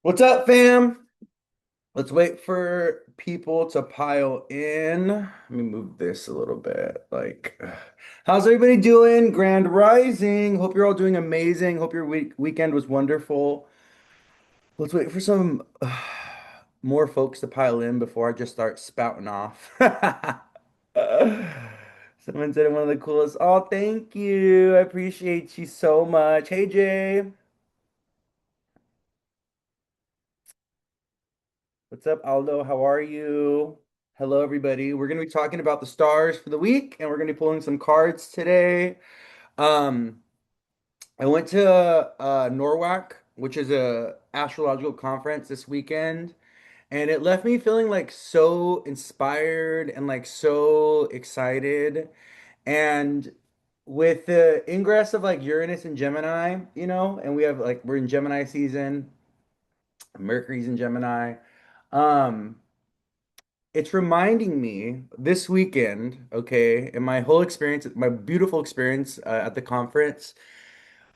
What's up, fam? Let's wait for people to pile in. Let me move this a little bit. How's everybody doing? Grand Rising. Hope you're all doing amazing. Hope your weekend was wonderful. Let's wait for some more folks to pile in before I just start spouting off. Someone said I'm one of the coolest. Oh, thank you. I appreciate you so much. Hey, Jay. What's up, Aldo? How are you? Hello, everybody. We're going to be talking about the stars for the week, and we're going to be pulling some cards today. Um, I went to NORWAC, which is a astrological conference this weekend, and it left me feeling like so inspired and like so excited. And with the ingress of like Uranus and Gemini, and we're in Gemini season, Mercury's in Gemini. Um, It's reminding me this weekend, okay, and my whole experience, my beautiful experience at the conference,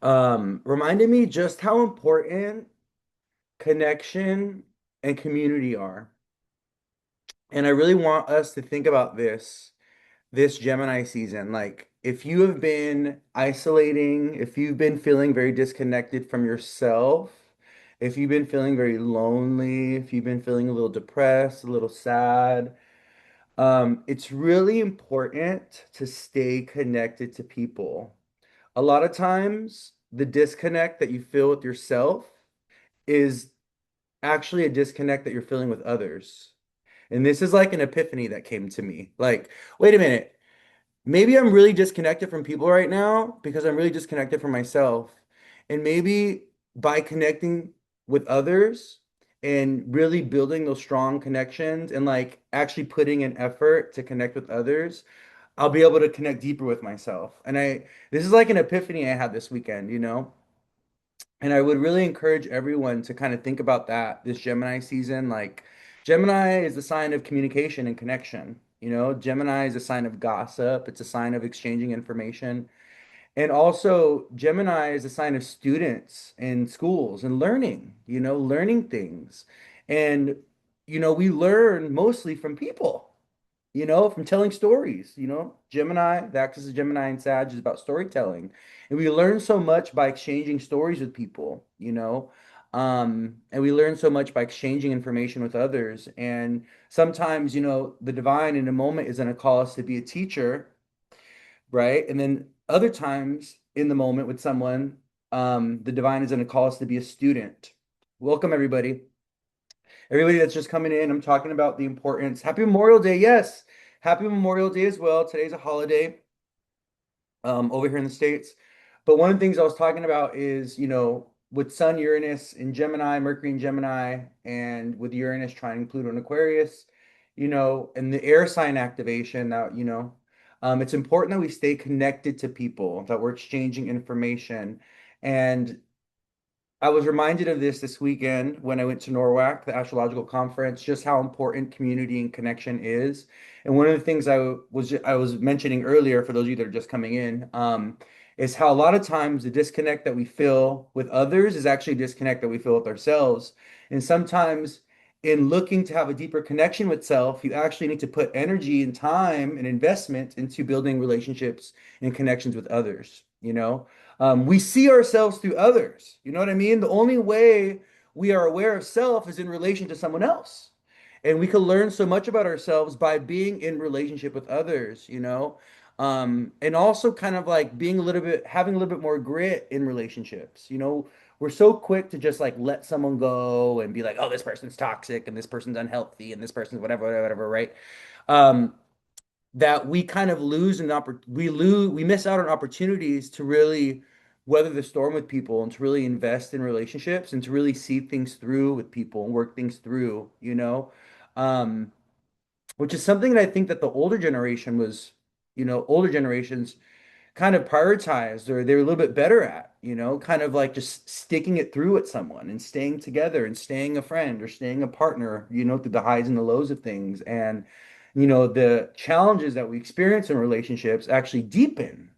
reminded me just how important connection and community are. And I really want us to think about this Gemini season. Like, if you have been isolating, if you've been feeling very disconnected from yourself, if you've been feeling very lonely, if you've been feeling a little depressed, a little sad, it's really important to stay connected to people. A lot of times, the disconnect that you feel with yourself is actually a disconnect that you're feeling with others. And this is like an epiphany that came to me. Like, wait a minute. Maybe I'm really disconnected from people right now because I'm really disconnected from myself. And maybe by connecting with others and really building those strong connections and like actually putting an effort to connect with others, I'll be able to connect deeper with myself. This is like an epiphany I had this weekend. And I would really encourage everyone to kind of think about that this Gemini season. Like, Gemini is a sign of communication and connection. Gemini is a sign of gossip, it's a sign of exchanging information. And also, Gemini is a sign of students in schools and learning things. And, we learn mostly from people, from telling stories. Gemini, the axis of Gemini and Sag is about storytelling. And we learn so much by exchanging stories with people. And we learn so much by exchanging information with others. And sometimes, the divine in a moment is going to call us to be a teacher, right? And then other times in the moment with someone, the divine is going to call us to be a student. Welcome, everybody. Everybody that's just coming in, I'm talking about the importance. Happy Memorial Day. Yes. Happy Memorial Day as well. Today's a holiday over here in the States. But one of the things I was talking about is, with Sun, Uranus in Gemini, Mercury in Gemini, and with Uranus trying Pluto in Aquarius, and the air sign activation that, it's important that we stay connected to people, that we're exchanging information. And I was reminded of this weekend when I went to NORWAC, the astrological conference, just how important community and connection is. And one of the things I was mentioning earlier, for those of you that are just coming in, is how a lot of times the disconnect that we feel with others is actually a disconnect that we feel with ourselves. And sometimes in looking to have a deeper connection with self, you actually need to put energy and time and investment into building relationships and connections with others. We see ourselves through others. You know what I mean? The only way we are aware of self is in relation to someone else. And we can learn so much about ourselves by being in relationship with others. And also kind of like having a little bit more grit in relationships. We're so quick to just like let someone go and be like, oh, this person's toxic and this person's unhealthy and this person's whatever, whatever, right? Um, that we kind of we miss out on opportunities to really weather the storm with people and to really invest in relationships and to really see things through with people and work things through. Um, which is something that I think that the older generations kind of prioritized or they're a little bit better at, kind of like just sticking it through with someone and staying together and staying a friend or staying a partner, through the highs and the lows of things. And, the challenges that we experience in relationships actually deepen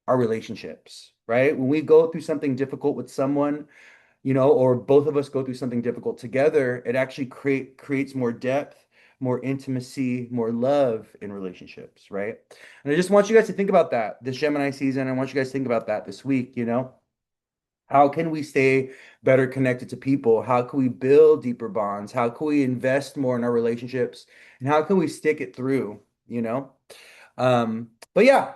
our relationships, right? When we go through something difficult with someone, or both of us go through something difficult together, it actually creates more depth, more intimacy, more love in relationships, right? And I just want you guys to think about that this Gemini season. I want you guys to think about that this week. How can we stay better connected to people? How can we build deeper bonds? How can we invest more in our relationships? And how can we stick it through, you know? But yeah,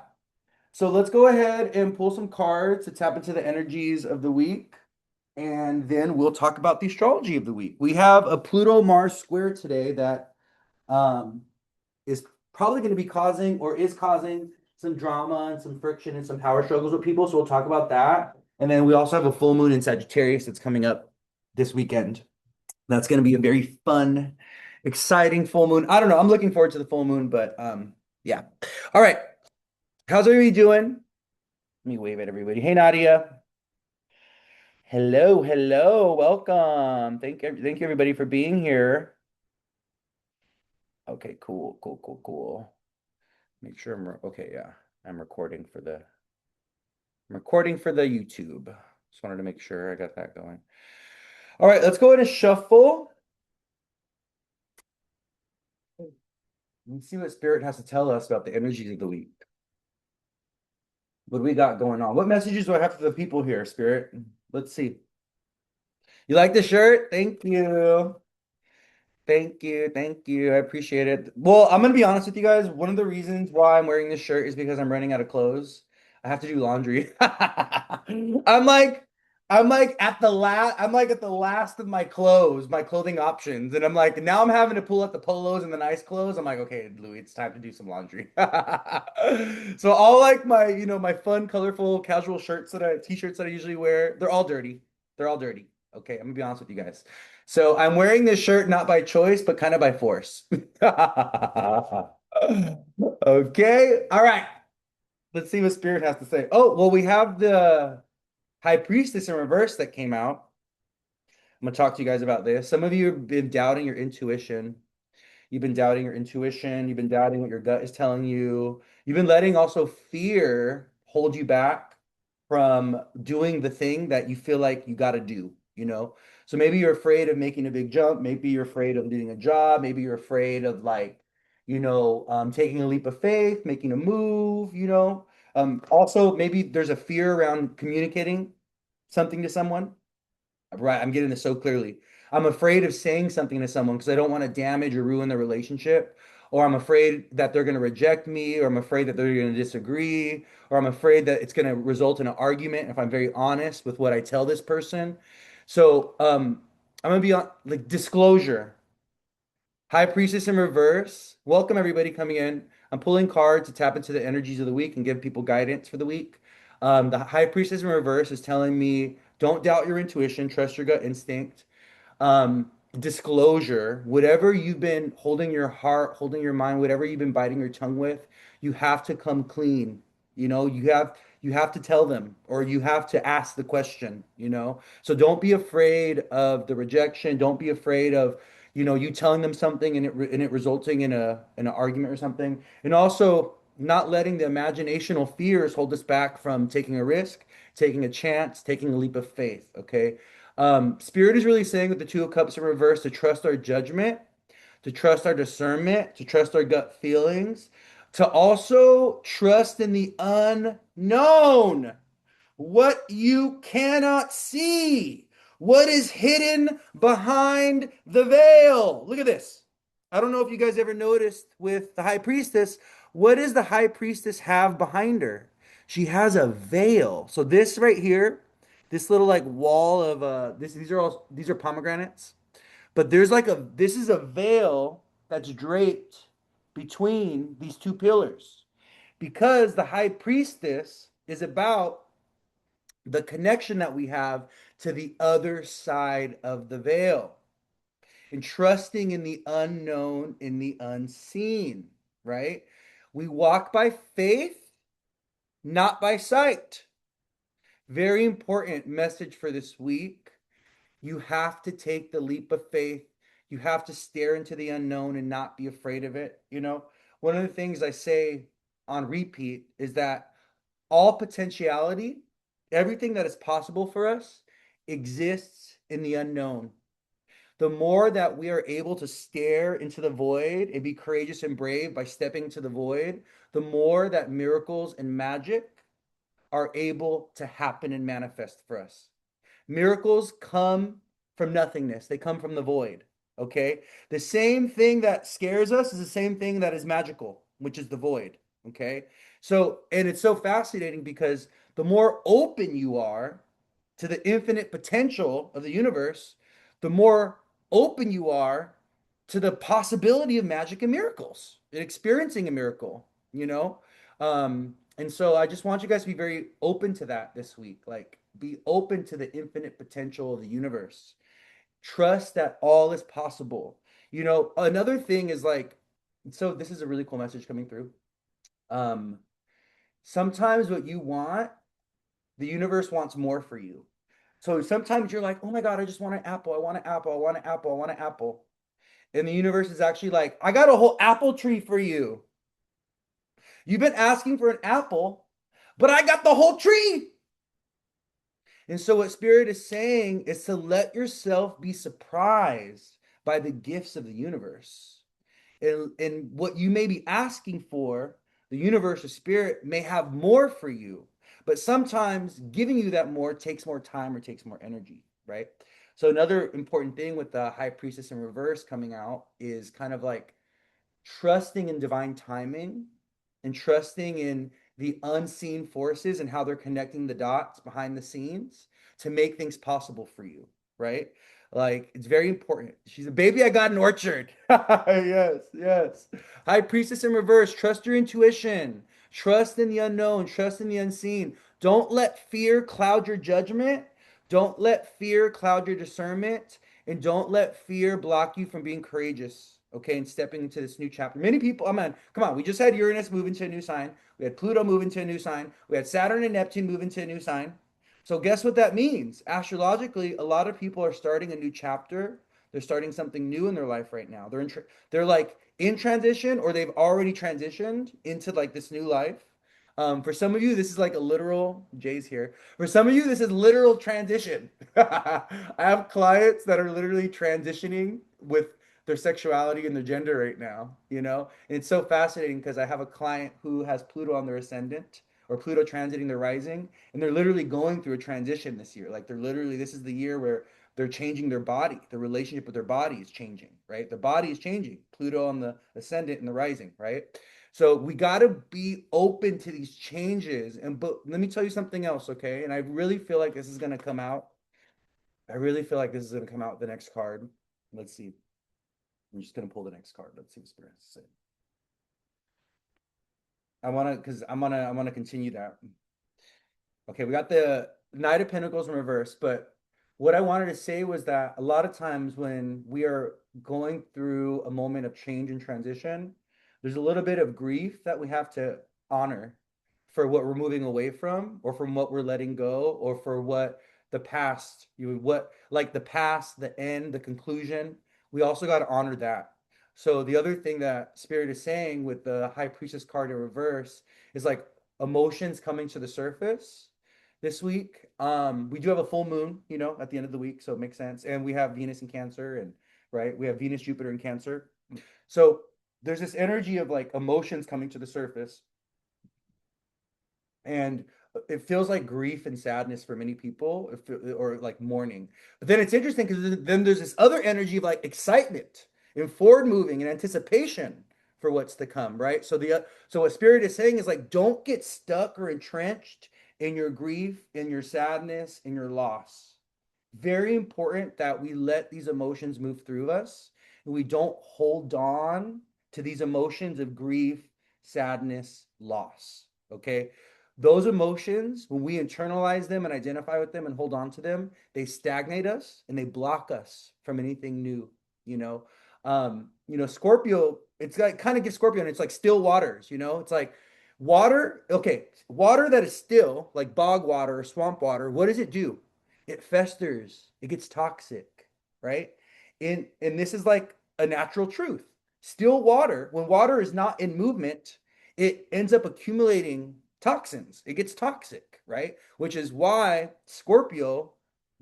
so let's go ahead and pull some cards to tap into the energies of the week. And then we'll talk about the astrology of the week. We have a Pluto Mars square today that um, is probably going to be causing or is causing some drama and some friction and some power struggles with people. So we'll talk about that. And then we also have a full moon in Sagittarius that's coming up this weekend. That's going to be a very fun, exciting full moon. I don't know. I'm looking forward to the full moon, but yeah. All right. How's everybody doing? Let me wave at everybody. Hey, Nadia. Hello, hello. Welcome. Thank you everybody for being here. Okay, cool, cool, cool, cool. Make sure okay, yeah. I'm recording for the YouTube. Just wanted to make sure I got that going. All right, let's go ahead and shuffle. Let's see what Spirit has to tell us about the energies of the week. What do we got going on? What messages do I have for the people here, Spirit? Let's see. You like the shirt? Thank you. Thank you. Thank you. I appreciate it. Well, I'm gonna be honest with you guys. One of the reasons why I'm wearing this shirt is because I'm running out of clothes. I have to do laundry. I'm like, I'm like at the last of my clothes, my clothing options. And I'm like, now I'm having to pull out the polos and the nice clothes. I'm like, okay, Louis, it's time to do some laundry. So all like my fun, colorful, casual t-shirts that I usually wear, they're all dirty. They're all dirty. Okay, I'm gonna be honest with you guys. So I'm wearing this shirt not by choice, but kind of by force. Okay. All right. Let's see what Spirit has to say. Oh, well, we have the High Priestess in reverse that came out. I'm gonna talk to you guys about this. Some of you have been doubting your intuition. You've been doubting your intuition. You've been doubting what your gut is telling you. You've been letting also fear hold you back from doing the thing that you feel like you got to do. So maybe you're afraid of making a big jump. Maybe you're afraid of leaving a job. Maybe you're afraid of taking a leap of faith, making a move. Also, maybe there's a fear around communicating something to someone. Right, I'm getting this so clearly. I'm afraid of saying something to someone because I don't want to damage or ruin the relationship, or I'm afraid that they're going to reject me, or I'm afraid that they're going to disagree, or I'm afraid that it's going to result in an argument if I'm very honest with what I tell this person. So, I'm gonna be on like disclosure. High Priestess in reverse. Welcome everybody coming in. I'm pulling cards to tap into the energies of the week and give people guidance for the week. The High Priestess in reverse is telling me, don't doubt your intuition, trust your gut instinct. Disclosure, whatever you've been holding your heart, holding your mind, whatever you've been biting your tongue with, you have to come clean. You have to tell them or you have to ask the question. So don't be afraid of the rejection. Don't be afraid of, you telling them something and it resulting in an argument or something. And also not letting the imaginational fears hold us back from taking a risk, taking a chance, taking a leap of faith, okay? Spirit is really saying with the Two of Cups in reverse to trust our judgment, to trust our discernment, to trust our gut feelings, to also trust in the unknown, what you cannot see, what is hidden behind the veil. Look at this. I don't know if you guys ever noticed with the high priestess, what does the high priestess have behind her? She has a veil. So this right here, this little like wall of these are pomegranates, but there's like this is a veil that's draped between these two pillars because the high priestess is about the connection that we have to the other side of the veil and trusting in the unknown, in the unseen, right? We walk by faith, not by sight. Very important message for this week. You have to take the leap of faith. You have to stare into the unknown and not be afraid of it. One of the things I say on repeat is that all potentiality, everything that is possible for us exists in the unknown. The more that we are able to stare into the void and be courageous and brave by stepping into the void, the more that miracles and magic are able to happen and manifest for us. Miracles come from nothingness, they come from the void. Okay. The same thing that scares us is the same thing that is magical, which is the void. Okay. So, and it's so fascinating because the more open you are to the infinite potential of the universe, the more open you are to the possibility of magic and miracles and experiencing a miracle, you know? And so I just want you guys to be very open to that this week. Like, be open to the infinite potential of the universe. Trust that all is possible. Another thing is like, so this is a really cool message coming through. Um, Sometimes what you want, the universe wants more for you. So sometimes you're like, oh my God, I just want an apple. I want an apple. I want an apple. I want an apple. And the universe is actually like, I got a whole apple tree for you. You've been asking for an apple, but I got the whole tree. And so, what Spirit is saying is to let yourself be surprised by the gifts of the universe. And what you may be asking for, the universe or Spirit may have more for you. But sometimes giving you that more takes more time or takes more energy, right? So, another important thing with the High Priestess in reverse coming out is kind of like trusting in divine timing and trusting in the unseen forces and how they're connecting the dots behind the scenes to make things possible for you, right? Like it's very important. She's a baby I got an orchard. Yes, yes. High Priestess in reverse, trust your intuition, trust in the unknown, trust in the unseen. Don't let fear cloud your judgment. Don't let fear cloud your discernment. And don't let fear block you from being courageous, okay, and stepping into this new chapter. Many people, oh man, come on, we just had Uranus move into a new sign. We had Pluto move into a new sign. We had Saturn and Neptune move into a new sign. So guess what that means? Astrologically, a lot of people are starting a new chapter. They're starting something new in their life right now. They're like in transition or they've already transitioned into like this new life. For some of you, this is like a literal, Jay's here. For some of you, this is literal transition. I have clients that are literally transitioning with their sexuality and their gender right now, And it's so fascinating because I have a client who has Pluto on their ascendant or Pluto transiting their rising, and they're literally going through a transition this year. Like this is the year where they're changing their body. The relationship with their body is changing, right? The body is changing. Pluto on the ascendant and the rising, right? So we got to be open to these changes. But let me tell you something else, okay? And I really feel like this is going to come out. I really feel like this is going to come out the next card. Let's see. I'm just going to pull the next card. Let's see what Spirit has to say. Because I'm gonna continue that. Okay, we got the Knight of Pentacles in reverse, but what I wanted to say was that a lot of times when we are going through a moment of change and transition, there's a little bit of grief that we have to honor for what we're moving away from, or from what we're letting go, or for what the past, like the past, the end, the conclusion. We also got to honor that. So the other thing that Spirit is saying with the High Priestess card in reverse is like emotions coming to the surface this week. We do have a full moon, at the end of the week, so it makes sense. And we have Venus in Cancer, and right, we have Venus, Jupiter in Cancer. So there's this energy of like emotions coming to the surface, and it feels like grief and sadness for many people, or like mourning. But then it's interesting because then there's this other energy of like excitement and forward moving and anticipation for what's to come, right? So what Spirit is saying is like, don't get stuck or entrenched in your grief, in your sadness, in your loss. Very important that we let these emotions move through us and we don't hold on to these emotions of grief, sadness, loss. Okay. Those emotions, when we internalize them and identify with them and hold on to them, they stagnate us and they block us from anything new, Scorpio, it's like kind of gets Scorpio, and it's like still waters, it's like water, okay, water that is still, like bog water or swamp water, what does it do? It festers, it gets toxic, right? And this is like a natural truth. Still water, when water is not in movement, it ends up accumulating toxins. It gets toxic, right? Which is why Scorpio,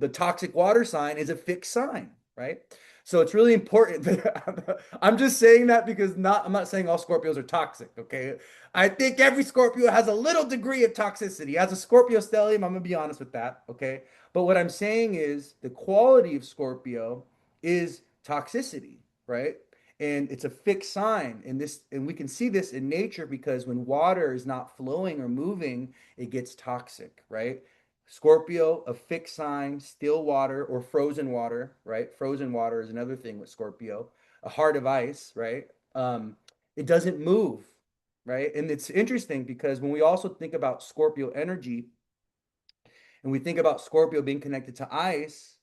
the toxic water sign is a fixed sign, right? So it's really important that I'm just saying that because I'm not saying all Scorpios are toxic, okay? I think every Scorpio has a little degree of toxicity. As a Scorpio stellium, I'm gonna be honest with that, okay? But what I'm saying is the quality of Scorpio is toxicity, right? And it's a fixed sign. And we can see this in nature because when water is not flowing or moving, it gets toxic, right? Scorpio, a fixed sign, still water or frozen water, right? Frozen water is another thing with Scorpio. A heart of ice, right? It doesn't move, right? And it's interesting because when we also think about Scorpio energy and we think about Scorpio being connected to ice,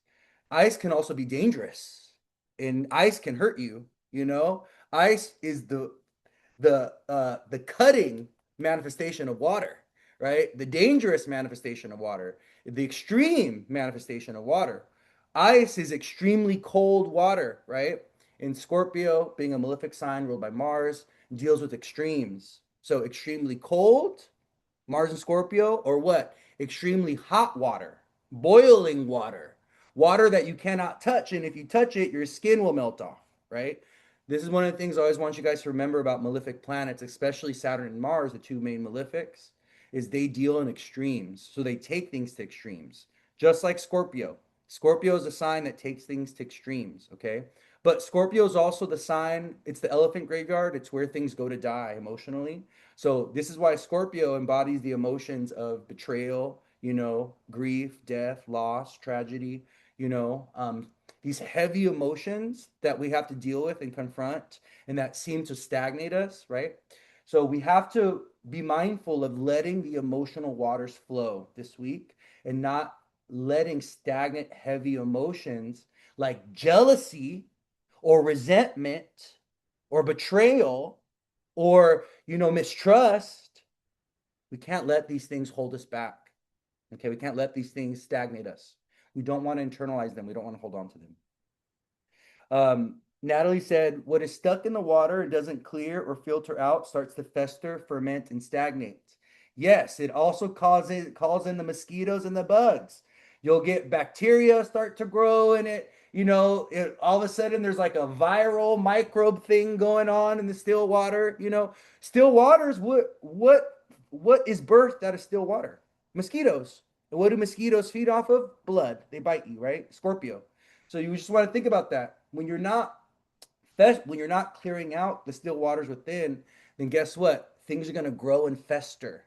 ice can also be dangerous and ice can hurt you, you know? Ice is the cutting manifestation of water, right? The dangerous manifestation of water, the extreme manifestation of water. Ice is extremely cold water, right? In Scorpio, being a malefic sign ruled by Mars, deals with extremes. So extremely cold, Mars and Scorpio, or what? Extremely hot water, boiling water, water that you cannot touch. And if you touch it, your skin will melt off, right? This is one of the things I always want you guys to remember about malefic planets, especially Saturn and Mars, the two main malefics, is they deal in extremes. So they take things to extremes, just like Scorpio. Scorpio is a sign that takes things to extremes, okay? But Scorpio is also the sign, it's the elephant graveyard. It's where things go to die emotionally. So this is why Scorpio embodies the emotions of betrayal, grief, death, loss, tragedy, you know, um, these heavy emotions that we have to deal with and confront and that seem to stagnate us, right? So we have to be mindful of letting the emotional waters flow this week and not letting stagnant, heavy emotions like jealousy or resentment or betrayal or mistrust. We can't let these things hold us back. Okay, we can't let these things stagnate us. We don't want to internalize them. We don't want to hold on to them. Natalie said, what is stuck in the water and doesn't clear or filter out starts to fester, ferment, and stagnate. Yes, it also calls in the mosquitoes and the bugs. You'll get bacteria start to grow in it. All of a sudden there's like a viral microbe thing going on in the still water. Still waters. What is birthed out of still water? Mosquitoes. And what do mosquitoes feed off of? Blood. They bite you, right? Scorpio. So you just want to think about that. When you're not clearing out the still waters within, then guess what? Things are going to grow and fester.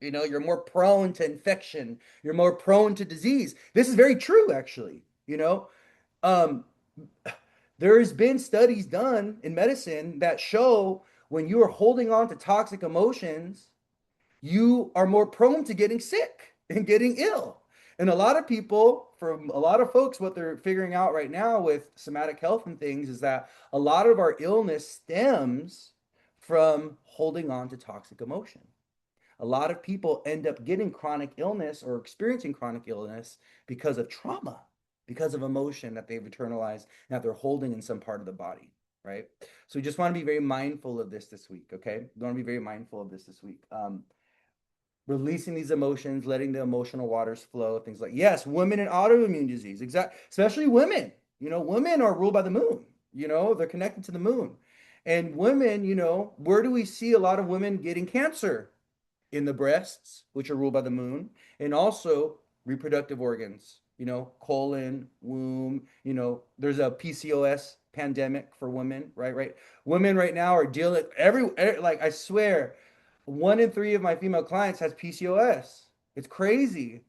You're more prone to infection. You're more prone to disease. This is very true, actually. Um, there has been studies done in medicine that show when you are holding on to toxic emotions, you are more prone to getting sick and getting ill. And a lot of people, from a lot of folks, what they're figuring out right now with somatic health and things is that a lot of our illness stems from holding on to toxic emotion. A lot of people end up getting chronic illness or experiencing chronic illness because of trauma, because of emotion that they've internalized and that they're holding in some part of the body, right? So we just want to be very mindful of this week, okay? We want to be very mindful of this week. Releasing these emotions, letting the emotional waters flow, things like, yes, women and autoimmune disease, exactly, especially women. Women are ruled by the moon. They're connected to the moon. And women, where do we see a lot of women getting cancer? In the breasts, which are ruled by the moon, and also reproductive organs, colon, womb, there's a PCOS pandemic for women, right? Right. Women right now are dealing like I swear, 1 in 3 of my female clients has PCOS. It's crazy.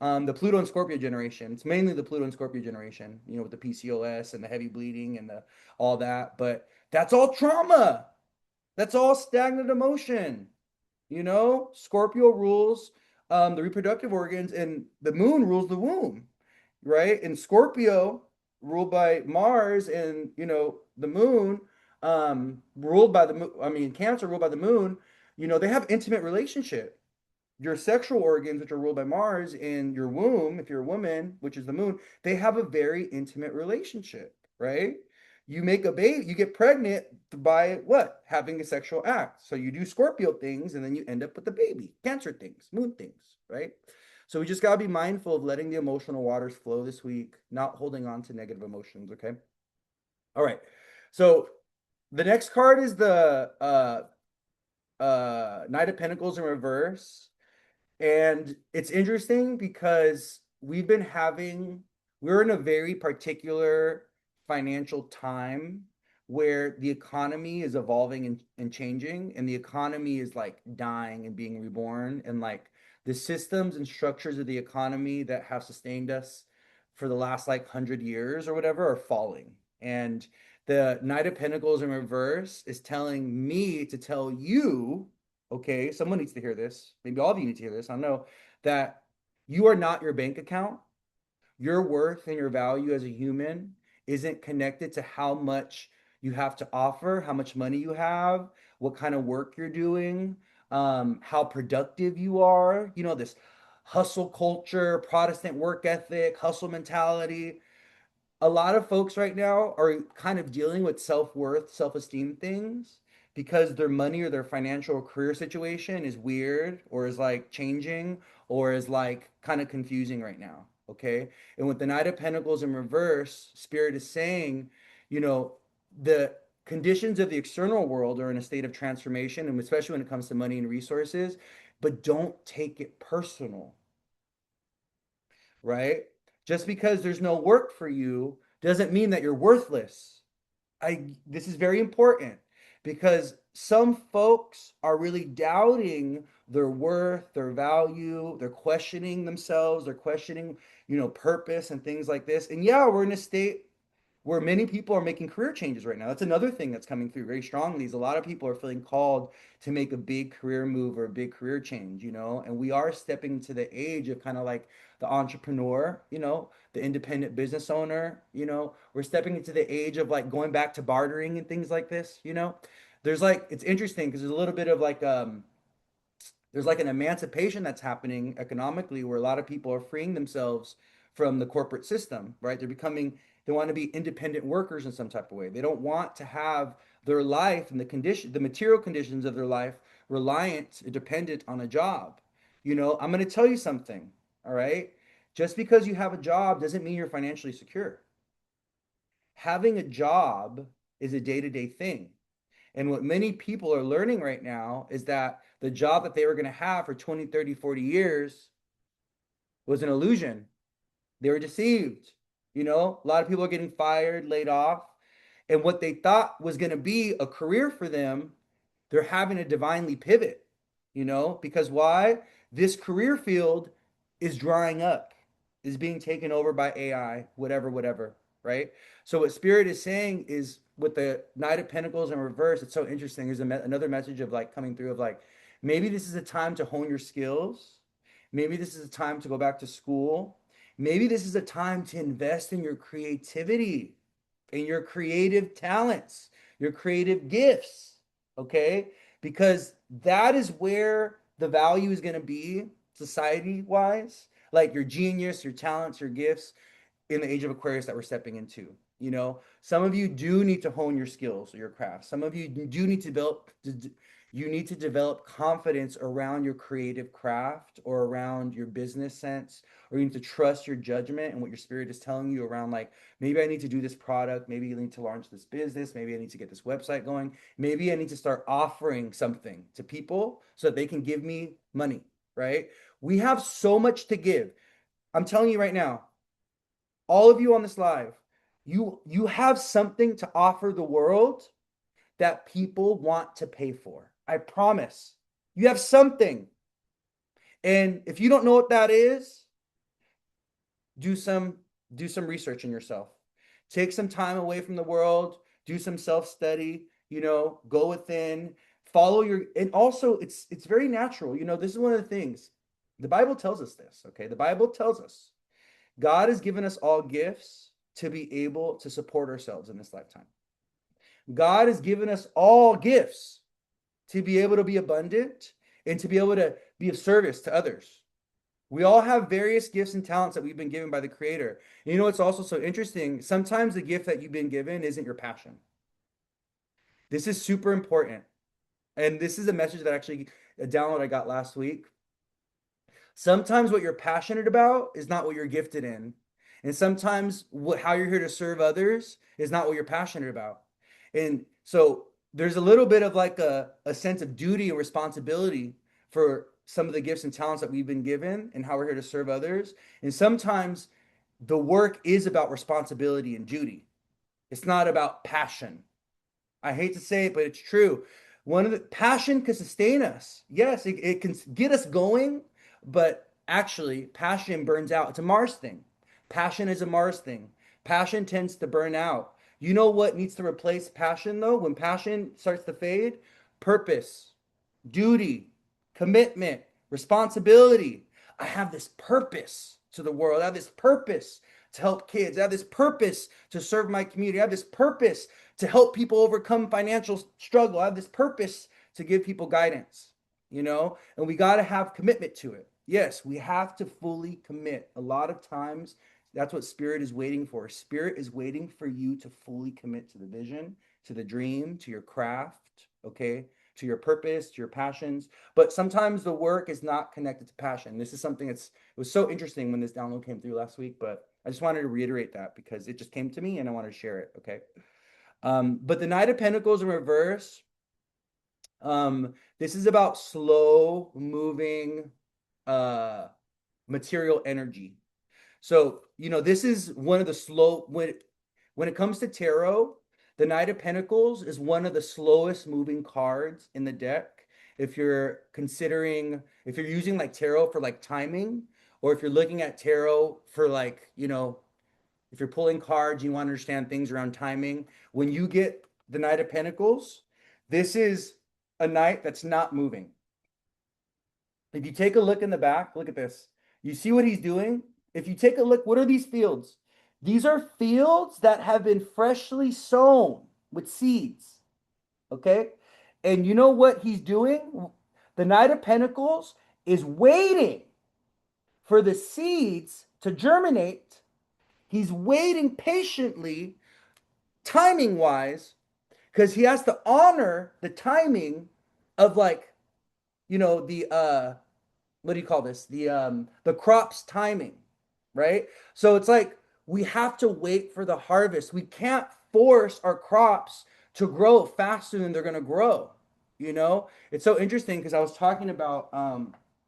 The Pluto and Scorpio generation. It's mainly the Pluto and Scorpio generation, with the PCOS and the heavy bleeding and the all that. But that's all trauma. That's all stagnant emotion. Scorpio rules the reproductive organs, and the moon rules the womb, right? And Scorpio, ruled by Mars, and the moon, ruled by the moon. I mean, Cancer, ruled by the moon. They have intimate relationship. Your sexual organs, which are ruled by Mars, and your womb, if you're a woman, which is the moon, they have a very intimate relationship, right? You make a baby, you get pregnant by what? Having a sexual act. So you do Scorpio things and then you end up with the baby, Cancer things, moon things, right? So we just got to be mindful of letting the emotional waters flow this week, not holding on to negative emotions, okay? All right. So the next card is the Knight of Pentacles in reverse. And it's interesting because we're in a very particular financial time where the economy is evolving and changing, and the economy is like dying and being reborn. And like the systems and structures of the economy that have sustained us for the last like 100 years or whatever are falling. And the Knight of Pentacles in reverse is telling me to tell you, okay, someone needs to hear this. Maybe all of you need to hear this. I know that you are not your bank account. Your worth and your value as a human isn't connected to how much you have to offer, how much money you have, what kind of work you're doing, how productive you are. You know, this hustle culture, Protestant work ethic, hustle mentality. A lot of folks right now are kind of dealing with self-worth, self-esteem things because their money or their financial or career situation is weird or is like changing or is like kind of confusing right now. Okay. And with the Knight of Pentacles in reverse, Spirit is saying, you know, the conditions of the external world are in a state of transformation, and especially when it comes to money and resources, but don't take it personal, right? Just because there's no work for you doesn't mean that you're worthless. This is very important because some folks are really doubting their worth, their value, they're questioning themselves, they're questioning, purpose and things like this. And yeah, we're in a state where many people are making career changes right now. That's another thing that's coming through very strongly is a lot of people are feeling called to make a big career move or a big career change, and we are stepping to the age of kind of like the entrepreneur, the independent business owner, we're stepping into the age of like going back to bartering and things like this. There's like, it's interesting because there's a little bit of like, there's like an emancipation that's happening economically where a lot of people are freeing themselves from the corporate system, right? They want to be independent workers in some type of way. They don't want to have their life and the material conditions of their life reliant, dependent on a job. I'm going to tell you something, all right? Just because you have a job doesn't mean you're financially secure. Having a job is a day-to-day thing. And what many people are learning right now is that the job that they were going to have for 20, 30, 40 years was an illusion. They were deceived. A lot of people are getting fired, laid off. And what they thought was going to be a career for them, they're having to divinely pivot, because why? This career field is drying up, is being taken over by AI, whatever, whatever, right? So what Spirit is saying is with the Knight of Pentacles in reverse, it's so interesting. There's another message of like coming through of like, maybe this is a time to hone your skills. Maybe this is a time to go back to school. Maybe this is a time to invest in your creativity and your creative talents, your creative gifts, okay? Because that is where the value is going to be society wise, like your genius, your talents, your gifts in the age of Aquarius that we're stepping into. Some of you do need to hone your skills or your craft. Some of you do need to develop confidence around your creative craft or around your business sense, or you need to trust your judgment and what your spirit is telling you around like, maybe I need to do this product, maybe you need to launch this business, maybe I need to get this website going, maybe I need to start offering something to people so that they can give me money, right? We have so much to give. I'm telling you right now, all of you on this live, you have something to offer the world that people want to pay for. I promise. You have something. And if you don't know what that is, do some do some research in yourself. Take some time away from the world, do some self-study, go within, follow your, and also it's very natural. This is one of the things. The Bible tells us this, okay? The Bible tells us God has given us all gifts to be able to support ourselves in this lifetime. God has given us all gifts to be able to be abundant and to be able to be of service to others. We all have various gifts and talents that we've been given by the Creator. And what's also so interesting? Sometimes the gift that you've been given isn't your passion. This is super important. And this is a message that actually, a download I got last week. Sometimes what you're passionate about is not what you're gifted in. And sometimes how you're here to serve others is not what you're passionate about. And so there's a little bit of like a sense of duty and responsibility for some of the gifts and talents that we've been given and how we're here to serve others. And sometimes the work is about responsibility and duty. It's not about passion. I hate to say it, but it's true. One of the passion can sustain us. Yes, it can get us going, but actually, passion burns out. It's a Mars thing. Passion is a Mars thing. Passion tends to burn out. You know what needs to replace passion though? When passion starts to fade, purpose, duty, commitment, responsibility. I have this purpose to the world. I have this purpose to help kids. I have this purpose to serve my community. I have this purpose to help people overcome financial struggle. I have this purpose to give people guidance, and we got to have commitment to it. Yes, we have to fully commit. A lot of times, that's what spirit is waiting for. Spirit is waiting for you to fully commit to the vision, to the dream, to your craft, okay? To your purpose, to your passions. But sometimes the work is not connected to passion. This is something it was so interesting when this download came through last week, but I just wanted to reiterate that because it just came to me and I want to share it. Okay. But the Knight of Pentacles in reverse, this is about slow moving material energy. So, this is one of the slow when it comes to tarot, the Knight of Pentacles is one of the slowest moving cards in the deck. If you're using like tarot for like timing, or if you're looking at tarot for like, if you're pulling cards, you want to understand things around timing. When you get the Knight of Pentacles, this is a knight that's not moving. If you take a look in the back, look at this. You see what he's doing? If you take a look, what are these fields? These are fields that have been freshly sown with seeds. Okay? And you know what he's doing? The Knight of Pentacles is waiting for the seeds to germinate. He's waiting patiently, timing wise, because he has to honor the timing of like, the what do you call this? The crop's timing, right? So it's like we have to wait for the harvest. We can't force our crops to grow faster than they're going to grow. It's so interesting because I was talking about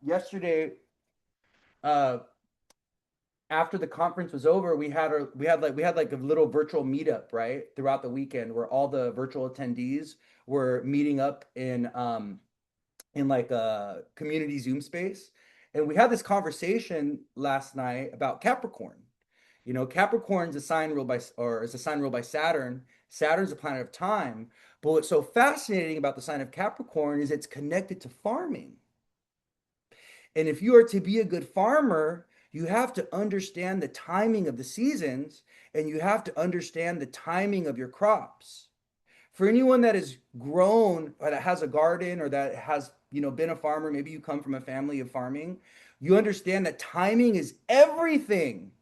yesterday, uh after the conference was over, we had like a little virtual meetup, right, throughout the weekend where all the virtual attendees were meeting up in like a community Zoom space. And we had this conversation last night about Capricorn. Capricorn's a sign ruled by, or is a sign ruled by Saturn. Saturn's a planet of time. But what's so fascinating about the sign of Capricorn is it's connected to farming. And if you are to be a good farmer, you have to understand the timing of the seasons and you have to understand the timing of your crops. For anyone that has grown or that has a garden or that has, been a farmer, maybe you come from a family of farming, you understand that timing is everything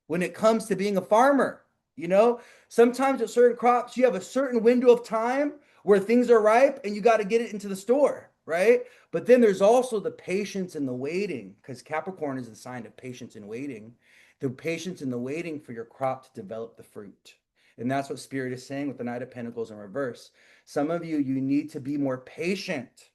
when it comes to being a farmer. You know, Sometimes with certain crops, you have a certain window of time where things are ripe and you got to get it into the store, right? But then there's also the patience and the waiting, because Capricorn is the sign of patience and waiting, the patience and the waiting for your crop to develop the fruit. And that's what Spirit is saying with the Knight of Pentacles in reverse. Some of you need to be more patient.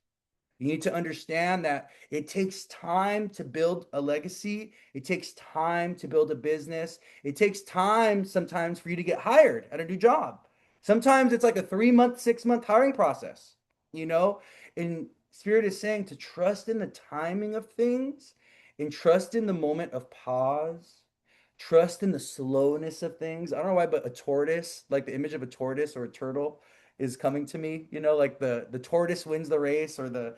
You need to understand that it takes time to build a legacy. It takes time to build a business. It takes time sometimes for you to get hired at a new job. Sometimes it's like a 3 month, 6 month hiring process, you know? And Spirit is saying to trust in the timing of things and trust in the moment of pause. Trust in the slowness of things. I don't know why, but a tortoise, like the image of a tortoise or a turtle, is coming to me. Like the tortoise wins the race, or the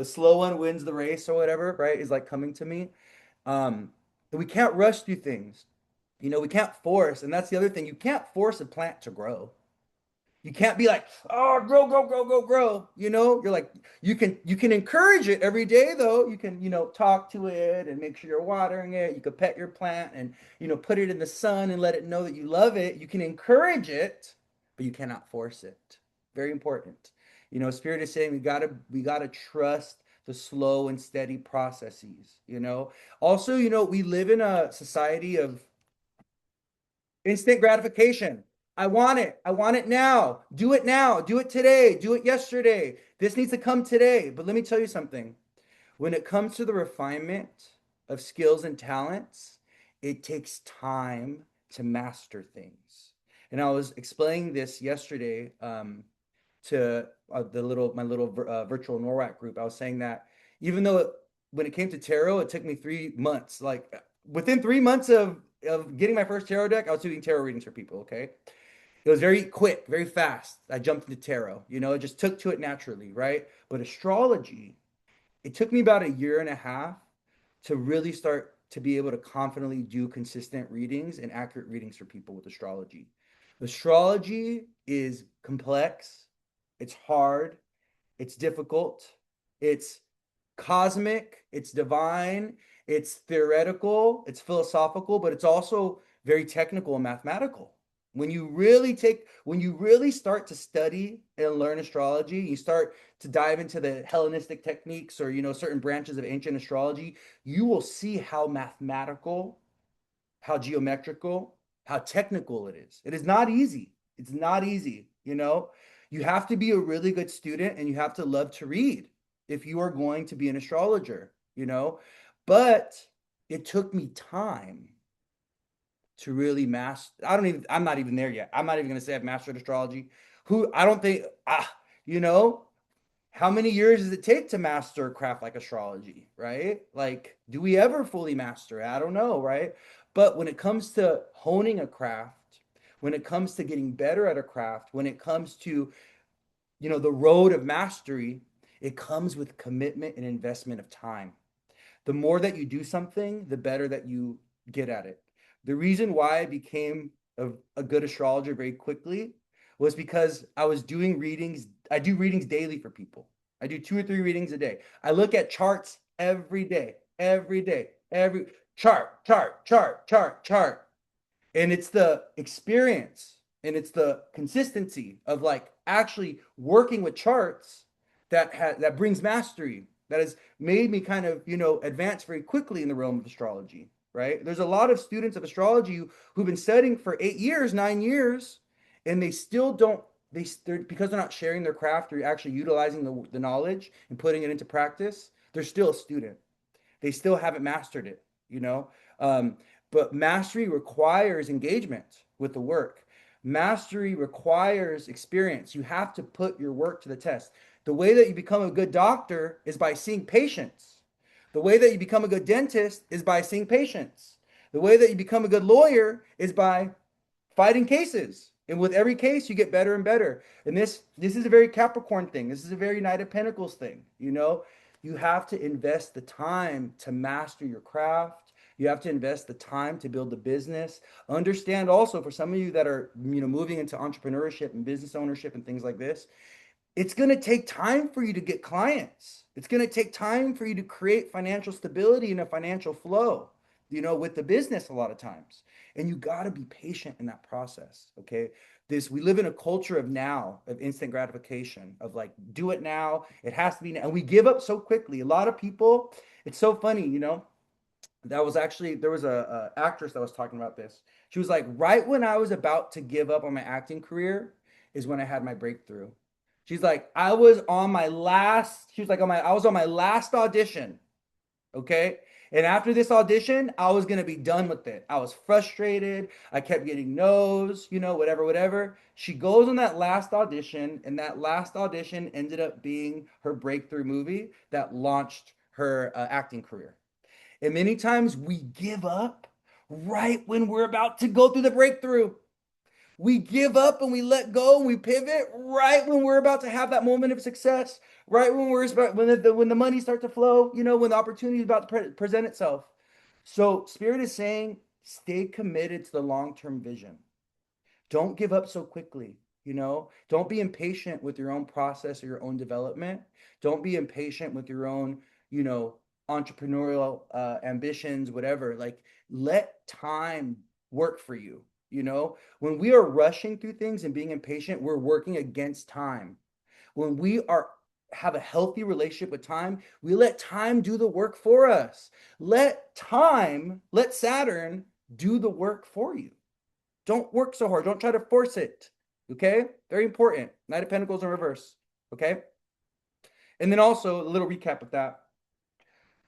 slow one wins the race or whatever, right? Is like coming to me. We can't rush through things. We can't force, and that's the other thing. You can't force a plant to grow. You can't be like, oh, grow, grow, grow, grow, grow. You're like, you can encourage it every day though. You can, talk to it and make sure you're watering it. You could pet your plant and, put it in the sun and let it know that you love it. You can encourage it, but you cannot force it. Very important. Spirit is saying we gotta trust the slow and steady processes, you know. Also, we live in a society of instant gratification. I want it. I want it now. Do it now. Do it today. Do it yesterday. This needs to come today. But let me tell you something. When it comes to the refinement of skills and talents, it takes time to master things. And I was explaining this yesterday to my little virtual NORWAC group. I was saying that even though when it came to tarot, it took me 3 months. Like within 3 months of getting my first tarot deck, I was doing tarot readings for people. Okay, it was very quick, very fast. I jumped into tarot. It just took to it naturally, right? But astrology, it took me about a year and a half to really start to be able to confidently do consistent readings and accurate readings for people with astrology. Astrology is complex, it's hard, it's difficult, it's cosmic, it's divine, it's theoretical, it's philosophical, but it's also very technical and mathematical. When you really start to study and learn astrology, you start to dive into the Hellenistic techniques or certain branches of ancient astrology, you will see how mathematical, how geometrical, how technical it is. It is not easy. It's not easy, You have to be a really good student and you have to love to read if you are going to be an astrologer. But it took me time to really master. I'm not even there yet. I'm not even going to say I've mastered astrology. I don't think, you know, how many years does it take to master a craft like astrology, right? Like, do we ever fully master it? I don't know, right? But when it comes to honing a craft, when it comes to getting better at a craft, when it comes to, the road of mastery, it comes with commitment and investment of time. The more that you do something, the better that you get at it. The reason why I became a good astrologer very quickly was because I was doing readings. I do readings daily for people. I do 2 or 3 readings a day. I look at charts every day, every chart. And it's the experience and it's the consistency of like actually working with charts that brings mastery, that has made me kind of advance very quickly in the realm of astrology, right? There's a lot of students of astrology who've been studying for 8 years, 9 years, and they still don't because they're not sharing their craft or actually utilizing the knowledge and putting it into practice. They're still a student. They still haven't mastered it. um, but mastery requires engagement with the work. Mastery requires experience. You have to put your work to the test. The way that you become a good doctor is by seeing patients. The way that you become a good dentist is by seeing patients. The way that you become a good lawyer is by fighting cases. And with every case, you get better and better. And this is a very Capricorn thing. This is a very Knight of Pentacles thing. You have to invest the time to master your craft. You have to invest the time to build the business. Understand also for some of you that are, moving into entrepreneurship and business ownership and things like this, it's going to take time for you to get clients. It's going to take time for you to create financial stability and a financial flow, with the business a lot of times. And you got to be patient in that process. Okay. We live in a culture of now, of instant gratification, of like, do it now. It has to be now. And we give up so quickly. A lot of people, it's so funny. There was a actress that was talking about this. She was like, right when I was about to give up on my acting career is when I had my breakthrough. She's like, she was like, I was on my last audition. Okay. And after this audition, I was going to be done with it. I was frustrated. I kept getting no's, whatever, whatever. She goes on that last audition, and that last audition ended up being her breakthrough movie that launched her acting career. And many times we give up right when we're about to go through the breakthrough. We give up and we let go and we pivot right when we're about to have that moment of success, right when when the money starts to flow, when the opportunity is about to present itself. So Spirit is saying, stay committed to the long-term vision. Don't give up so quickly. Don't be impatient with your own process or your own development. Don't be impatient with your own, you know, entrepreneurial ambitions, whatever. Like, let time work for you. When we are rushing through things and being impatient, we're working against time. When we are have a healthy relationship with time, we let time do the work for us. Let Saturn do the work for you. Don't work so hard. Don't try to force it. Okay? Very important. Knight of Pentacles in reverse. Okay? And then also a little recap of that.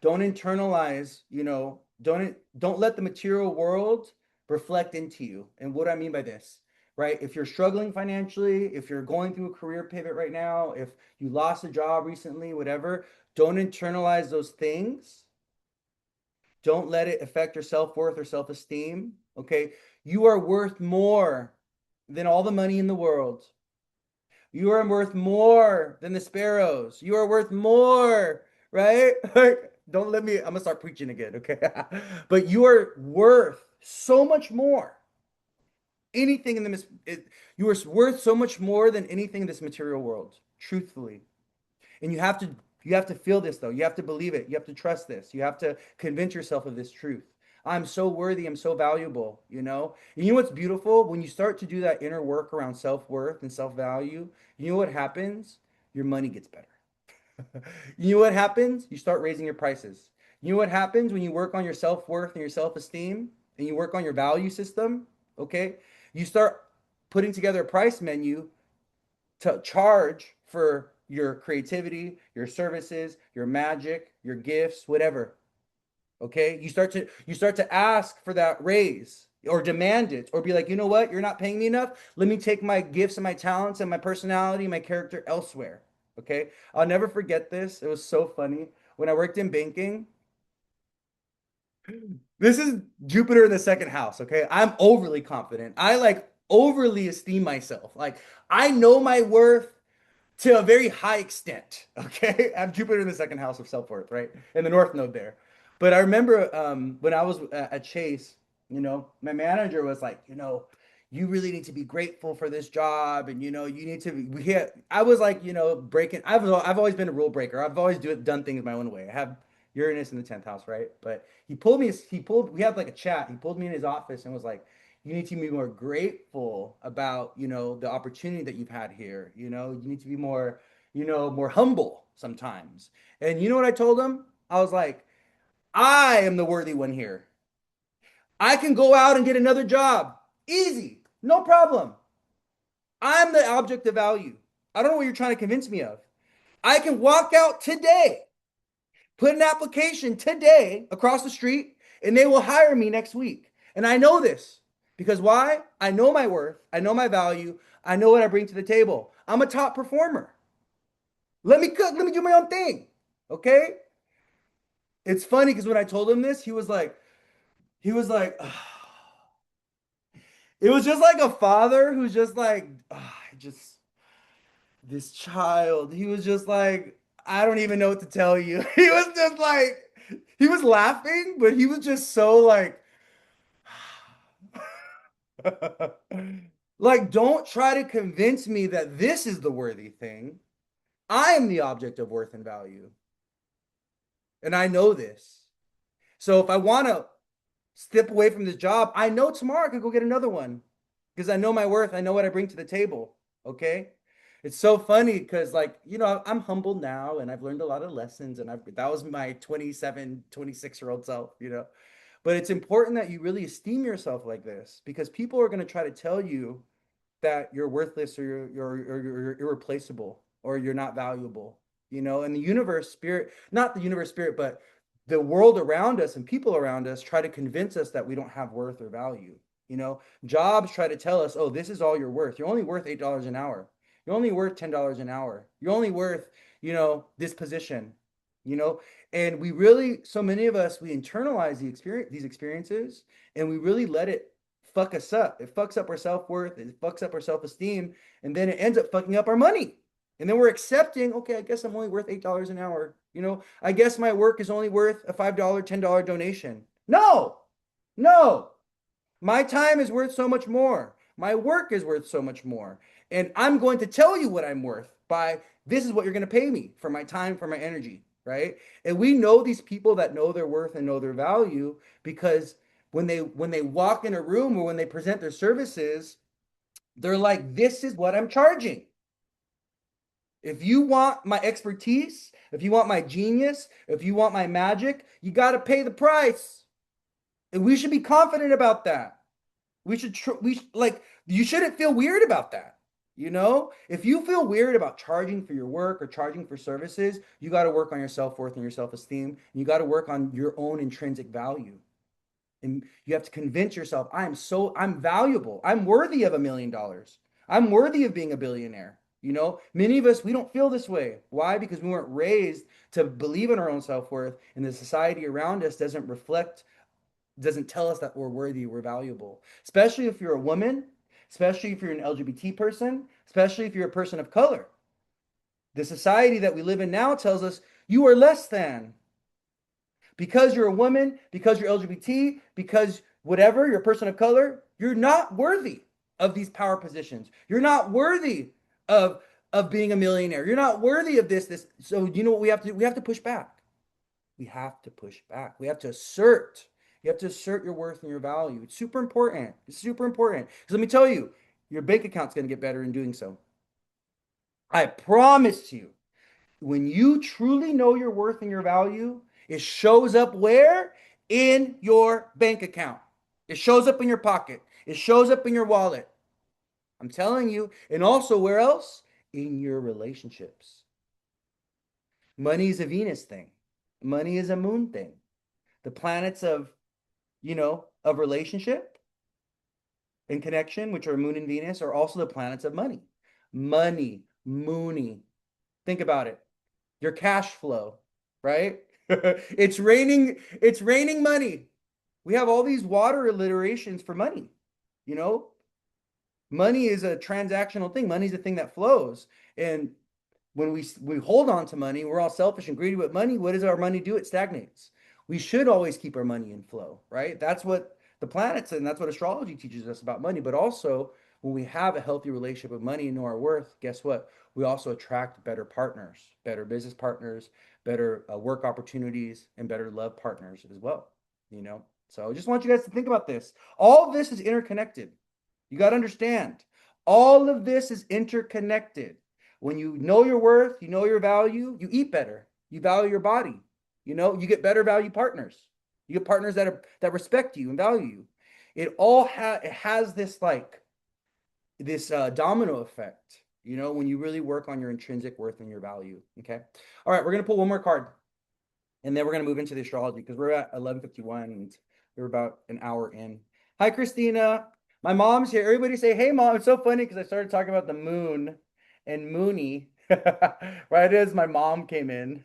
Don't internalize, don't let the material world reflect into you. And what I mean by this, right? If you're struggling financially, if you're going through a career pivot right now, if you lost a job recently, whatever, don't internalize those things. Don't let it affect your self-worth or self-esteem. Okay? You are worth more than all the money in the world. You are worth more than the sparrows. You are worth more, right? Don't let me, I'm gonna start preaching again, okay? But you are worth so much more. Anything in you are worth so much more than anything in this material world, truthfully. And you have to feel this though. You have to believe it. You have to trust this. You have to convince yourself of this truth. I'm so worthy. I'm so valuable, you know? And you know what's beautiful? When you start to do that inner work around self-worth and self-value, you know what happens? Your money gets better. You know what happens? You start raising your prices. You know what happens when you work on your self-worth and your self-esteem and you work on your value system, okay? You start putting together a price menu to charge for your creativity, your services, your magic, your gifts, whatever. Okay? You start to ask for that raise or demand it or be like, "You know what? You're not paying me enough. Let me take my gifts and my talents and my personality, my character elsewhere." Okay? I'll never forget this. It was so funny. When I worked in banking, this is Jupiter in the second house, okay? I'm overly confident. I like overly esteem myself. Like I know my worth to a very high extent. Okay, I have Jupiter in the second house of self-worth, right, in the North Node there. But I remember when I was at Chase, my manager was like, you really need to be grateful for this job, and you need to. I was like, breaking. I've always been a rule breaker. I've always done things my own way. I have Uranus in the 10th house, right? But he pulled me. We had like a chat. He pulled me in his office and was like, you need to be more grateful about the opportunity that you've had here. You need to be more more humble sometimes. And you know what I told him? I was like, I am the worthy one here. I can go out and get another job, easy, no problem. I'm the object of value. I don't know what you're trying to convince me of. I can walk out today, put an application today across the street, and they will hire me next week. And I know this because why? I know my worth. I know my value. I know what I bring to the table. I'm a top performer. Let me cook. Let me do my own thing. Okay? It's funny because when I told him this, he was like, it was just like a father who's just like, just this child. He was just like, I don't even know what to tell you. He was just like, he was laughing, but he was just so like, like, don't try to convince me that this is the worthy thing. I am the object of worth and value. And I know this. So if I want to step away from this job, I know tomorrow I could go get another one because I know my worth. I know what I bring to the table. Okay. It's so funny because, like, I'm humbled now and I've learned a lot of lessons. And that was my 27, 26-year-old self. But it's important that you really esteem yourself like this because people are going to try to tell you that you're worthless or you're irreplaceable or you're not valuable, and the universe spirit, not the universe spirit, but the world around us and people around us try to convince us that we don't have worth or value. Jobs try to tell us, oh, this is all you're worth. You're only worth $8 an hour. You're only worth $10 an hour. You're only worth, this position, you know, and so many of us, we internalize these experiences and we really let it fuck us up. It fucks up our self-worth, it fucks up our self-esteem, and then it ends up fucking up our money. And then we're accepting, okay, I guess I'm only worth $8 an hour. I guess my work is only worth a $5, $10 donation. No, no. My time is worth so much more. My work is worth so much more. And I'm going to tell you what I'm worth by this is what you're going to pay me for my time, for my energy, right? And we know these people that know their worth and know their value because when they walk in a room or when they present their services, they're like, this is what I'm charging. If you want my expertise, if you want my genius, if you want my magic, you got to pay the price. And we should be confident about that. We you shouldn't feel weird about that. You know, if you feel weird about charging for your work or charging for services, you got to work on your self-worth and your self-esteem. You got to work on your own intrinsic value. And you have to convince yourself, I'm valuable. I'm worthy of $1 million. I'm worthy of being a billionaire. You know, many of us, we don't feel this way. Why? Because we weren't raised to believe in our own self-worth, and the society around us doesn't tell us that we're worthy, we're valuable. Especially if you're a woman, especially if you're an LGBT person, especially if you're a person of color. The society that we live in now tells us you are less than. Because you're a woman, because you're LGBT, because whatever, you're a person of color, you're not worthy of these power positions. You're not worthy of of being a millionaire. You're not worthy of this. So you know what we have to do? We have to push back. We have to push back. We have to assert. You have to assert your worth and your value. It's super important. It's super important. Because let me tell you, your bank account's going to get better in doing so. I promise you, when you truly know your worth and your value, it shows up where? In your bank account. It shows up in your pocket. It shows up in your wallet. I'm telling you. And also, where else? In your relationships. Money is a Venus thing. Money is a moon thing. The planets of relationship and connection, which are Moon and Venus, are also the planets of money. Money, Moony. Think about it. Your cash flow, right? It's raining money. We have all these water alliterations for money. You know, money is a transactional thing. Money is a thing that flows. And when we hold on to money, we're all selfish and greedy with money. What does our money do? It stagnates. We should always keep our money in flow, right? That's what the planets and that's what astrology teaches us about money. But also, when we have a healthy relationship with money and know our worth, guess what? We also attract better partners, better business partners, better work opportunities, and better love partners as well. You know, so I just want you guys to think about this. All of this is interconnected. You got to understand, all of this is interconnected. When you know your worth, you know your value, you eat better. You value your body. You know, you get better value partners. You get partners that respect you and value you. It has this domino effect, you know, when you really work on your intrinsic worth and your value. Okay. All right, we're gonna pull one more card and then we're gonna move into the astrology because we're at 11:51 and we're about an hour in. Hi, Christina. My mom's here. Everybody say, hey, mom. It's so funny because I started talking about the moon and Mooney right as my mom came in.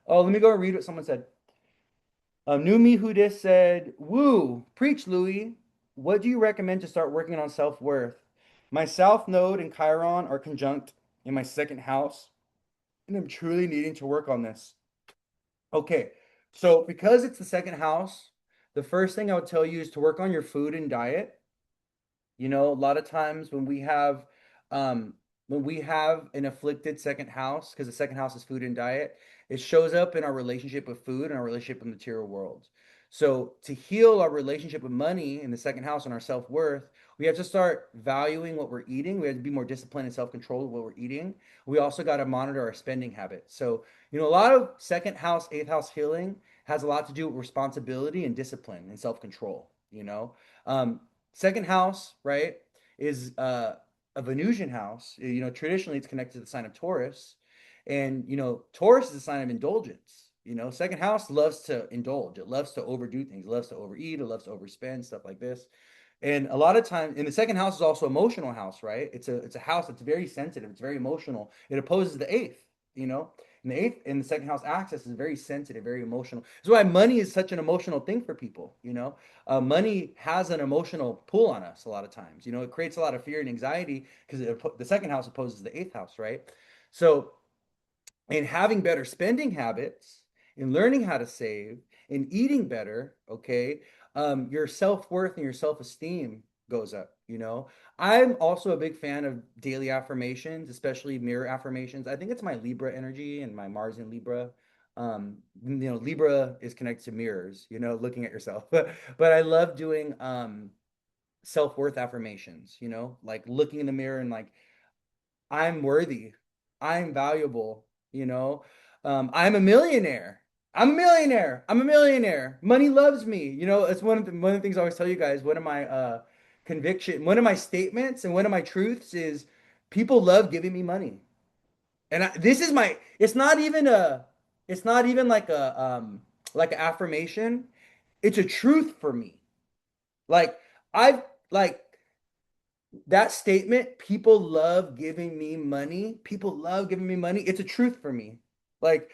Oh, let me go and read what someone said. New Me Who Dis said, woo, preach, Louis. What do you recommend to start working on self-worth? My South Node and Chiron are conjunct in my second house, and I'm truly needing to work on this. Okay, so because it's the second house, the first thing I would tell you is to work on your food and diet. You know, a lot of times um when we have an afflicted second house, because the second house is food and diet, it shows up in our relationship with food and our relationship with the material world. So to heal our relationship with money in the second house and our self-worth, we have to start valuing what we're eating. We have to be more disciplined and self-controlled with what we're eating. We also got to monitor our spending habits. So, you know, a lot of second house, eighth house healing has a lot to do with responsibility and discipline and self-control, you know. Um, Second house, right, is a Venusian house. You know, traditionally it's connected to the sign of Taurus. And, you know, Taurus is a sign of indulgence. You know, second house loves to indulge. It loves to overdo things. It loves to overeat. It loves to overspend, stuff like this. And a lot of times, and the second house is also emotional house, right? It's a house that's very sensitive. It's very emotional. It opposes the eighth, you know. And the eighth and the second house axis is very sensitive, very emotional. That's why money is such an emotional thing for people, you know. Money has an emotional pull on us a lot of times. You know, it creates a lot of fear and anxiety because the second house opposes the eighth house, right? So and having better spending habits and learning how to save and eating better, okay, your self-worth and your self-esteem goes up, you know. I'm also a big fan of daily affirmations, especially mirror affirmations. I think it's my Libra energy and my Mars in Libra. You know, Libra is connected to mirrors, you know, looking at yourself. But I love doing self-worth affirmations, you know, like looking in the mirror and like I'm worthy. I'm valuable, you know. I'm a millionaire. I'm a millionaire. I'm a millionaire. Money loves me. You know, it's one of the things I always tell you guys. One of my one of my statements and one of my truths is people love giving me money. And this is my it's not even like an affirmation. It's a truth for me. Like I've like that statement, people love giving me money. People love giving me money. It's a truth for me. Like,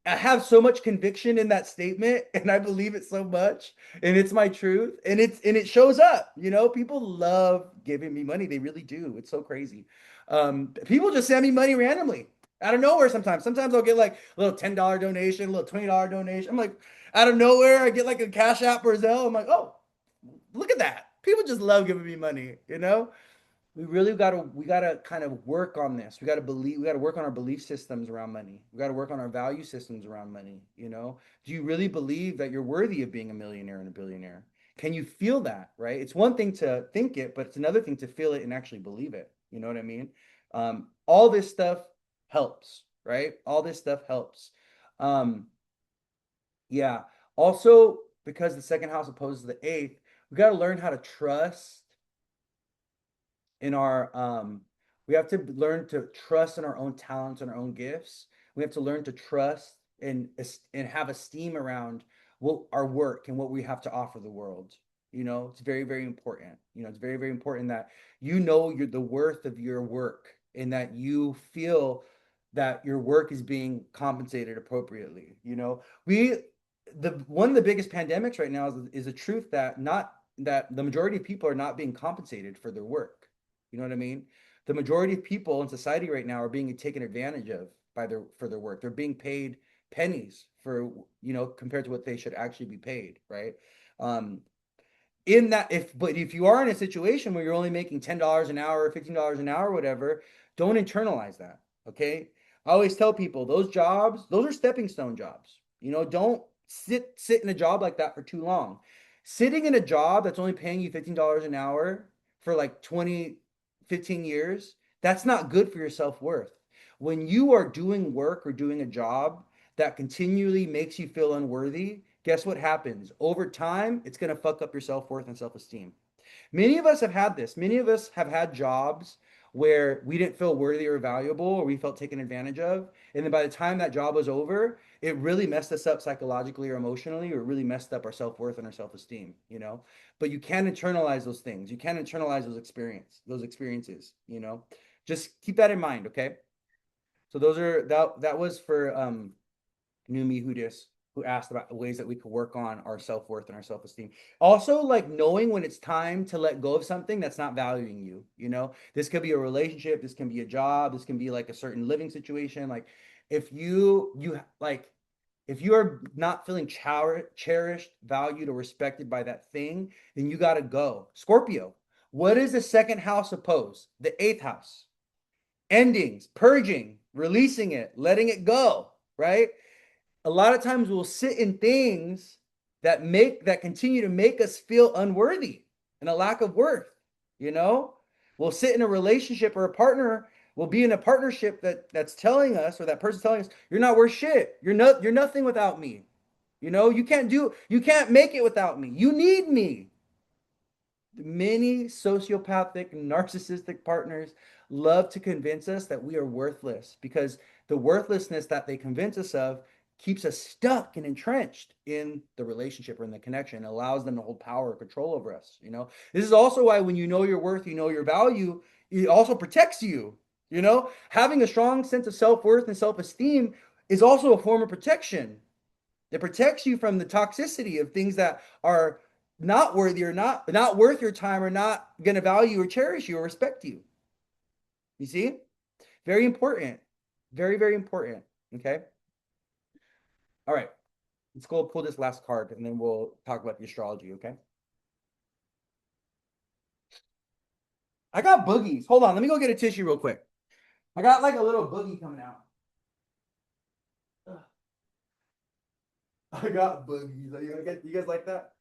I have so much conviction in that statement and I believe it so much and it's my truth and it shows up, you know, people love giving me money. They really do. It's so crazy. People just send me money randomly out of nowhere sometimes. Sometimes I'll get like a little $10 donation, a little $20 donation. I'm like, out of nowhere, I get like a Cash App or Zelle. I'm like, oh, look at that. People just love giving me money, you know? We gotta kind of work on this. We gotta work on our belief systems around money. We gotta work on our value systems around money, you know? Do you really believe that you're worthy of being a millionaire and a billionaire? Can you feel that, right? It's one thing to think it, but it's another thing to feel it and actually believe it. You know what I mean? All this stuff helps, right? All this stuff helps. Um, yeah. Also, because the second house opposes the eighth, we got to learn how to trust in our we have to learn to trust in our own talents and our own gifts. We have to learn to trust and have esteem around what our work and what we have to offer the world. You know, it's very, very important. You know, it's very, very important that you know you're the worth of your work and that you feel that your work is being compensated appropriately. You know, we the one of the biggest pandemics right now is a truth that not that the majority of people are not being compensated for their work. You know what I mean? The majority of people in society right now are being taken advantage of by their for their work. They're being paid pennies for, you know, compared to what they should actually be paid, right? Um, in that if you are in a situation where you're only making $10 an hour, $15 an hour, whatever, don't internalize that. Okay. I always tell people those jobs, those are stepping stone jobs. You know, don't sit in a job like that for too long. Sitting in a job that's only paying you $15 an hour for like 20, 15 years, that's not good for your self-worth. When you are doing work or doing a job that continually makes you feel unworthy, guess what happens? Over time, it's going to fuck up your self worth and self esteem. Many of us have had this. Many of us have had jobs where we didn't feel worthy or valuable or we felt taken advantage of. And then by the time that job was over, it really messed us up psychologically or emotionally, or it really messed up our self worth and our self esteem, you know? But you can internalize those things. You can internalize those experiences, you know? Just keep that in mind, okay? So that was for Numi who asked about ways that we could work on our self-worth and our self-esteem. Also, like knowing when it's time to let go of something that's not valuing you, you know? This could be a relationship, this can be a job, this can be like a certain living situation. Like if if you are not feeling cherished, valued, or respected by that thing, then you got to go. Scorpio, what is the second house opposed? The eighth house. Endings, purging, releasing it, letting it go, right? A lot of times we'll sit in things that continue to make us feel unworthy and a lack of worth, you know? We'll sit in a relationship or a partner, we'll be in a partnership that's telling us, or that person's telling us, you're not worth shit. You're nothing without me. You know, you can't make it without me. You need me. Many sociopathic, narcissistic partners love to convince us that we are worthless because the worthlessness that they convince us of keeps us stuck and entrenched in the relationship or in the connection, allows them to hold power or control over us. You know, this is also why when you know your worth, you know your value, it also protects you. You know, having a strong sense of self worth and self esteem is also a form of protection. It protects you from the toxicity of things that are not worthy or not worth your time or not going to value or cherish you or respect you. You see? Very important. Very, very important. Okay. All right. Let's go pull this last card and then we'll talk about the astrology. Okay. I got boogies. Hold on. Let me go get a tissue real quick. I got like a little boogie coming out. I got boogies. You guys like that?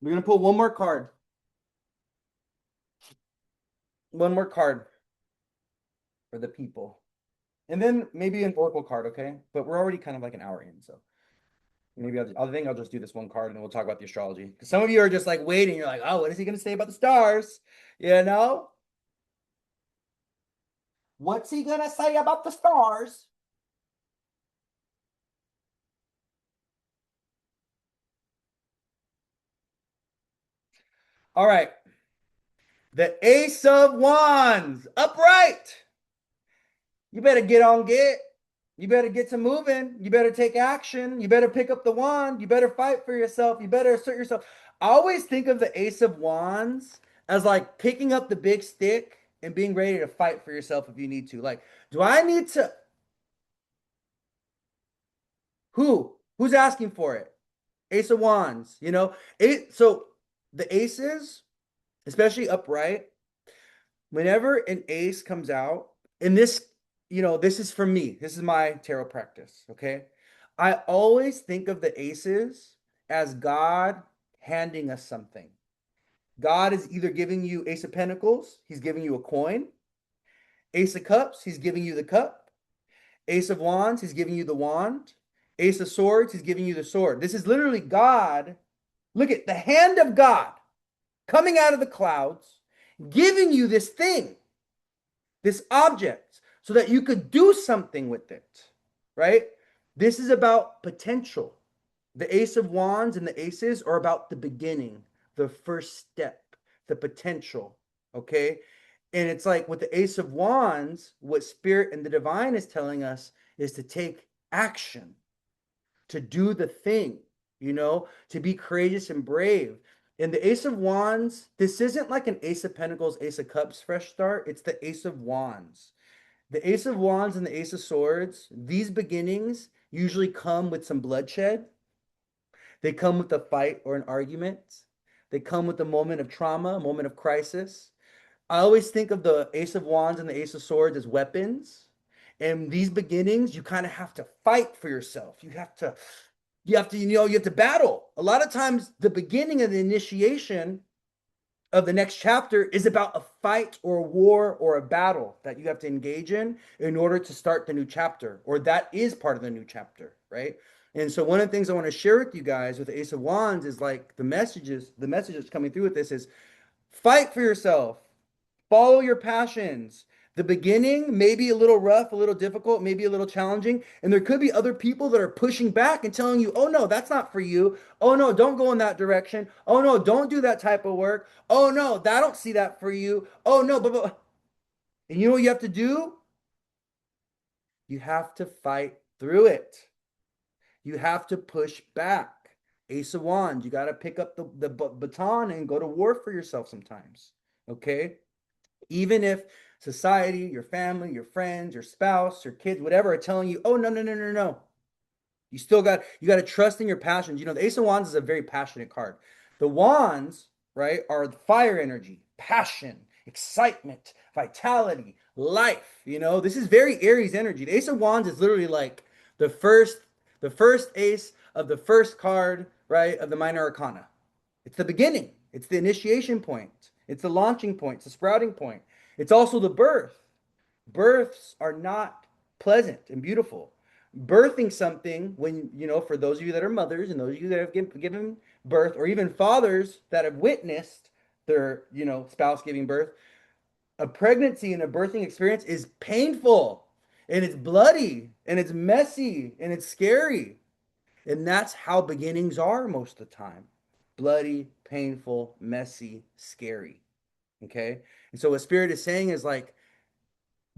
We're going to pull one more card. One more card for the people. And then maybe an oracle card, okay? But we're already kind of like an hour in, so maybe I think I'll just do this one card and then we'll talk about the astrology. Because some of you are just like waiting. You're like, oh, what is he going to say about the stars? You know? What's he going to say about the stars? All right. The Ace of Wands, upright. You better get on get. You better get to moving. You better take action. You better pick up the wand. You better fight for yourself. You better assert yourself. I always think of the Ace of Wands as like picking up the big stick and being ready to fight for yourself if you need to. Like, do I need to? Who? Who's asking for it? Ace of Wands, you know? So the aces, especially upright, whenever an ace comes out, and this, this is for me, this is my tarot practice, okay? I always think of the aces as God handing us something. God is either giving you Ace of Pentacles, he's giving you a coin. Ace of Cups, he's giving you the cup. Ace of Wands, he's giving you the wand. Ace of Swords, he's giving you the sword. This is literally God. Look at the hand of God coming out of the clouds, giving you this thing, this object, so that you could do something with it, right? This is about potential. The Ace of Wands and the Aces are about the beginning, the first step, the potential, okay? And it's like with the Ace of Wands, what Spirit and the Divine is telling us is to take action, to do the thing, to be courageous and brave. And the Ace of Wands, this isn't like an Ace of Pentacles, Ace of Cups fresh start. It's the Ace of Wands. The Ace of Wands and the Ace of Swords, these beginnings usually come with some bloodshed. They come with a fight or an argument. They come with a moment of trauma, a moment of crisis. I always think of the Ace of Wands and the Ace of Swords as weapons. And these beginnings, you kind of have to fight for yourself. You have to battle. A lot of times the beginning of the initiation of the next chapter is about a fight or a war or a battle that you have to engage in order to start the new chapter, or that is part of the new chapter, right? And so one of the things I want to share with you guys with the Ace of Wands is like the messages coming through with this is fight for yourself. Follow your passions. The beginning may be a little rough, a little difficult, maybe a little challenging. And there could be other people that are pushing back and telling you, oh no, that's not for you. Oh no, don't go in that direction. Oh no, don't do that type of work. Oh no, I don't see that for you. Oh no, but. And you know what you have to do? You have to fight through it. You have to push back. Ace of Wands, you got to pick up the baton and go to war for yourself sometimes. Okay? Even if society, your family, your friends, your spouse, your kids, whatever are telling you, oh no, no, no, no, no. You got to trust in your passions. The Ace of Wands is a very passionate card. The wands, right, are the fire energy, passion, excitement, vitality, life. This is very Aries energy. The Ace of Wands is literally like the first, the first ace of the first card, right, of the minor arcana. It's the beginning. It's the initiation point. It's the launching point. It's the sprouting point. It's also the birth. Births are not pleasant and beautiful. Birthing something, for those of you that are mothers and those of you that have given birth, or even fathers that have witnessed their, spouse giving birth, a pregnancy and a birthing experience is painful and it's bloody and it's messy and it's scary. And that's how beginnings are most of the time: bloody, painful, messy, scary. Okay. And so what Spirit is saying is like,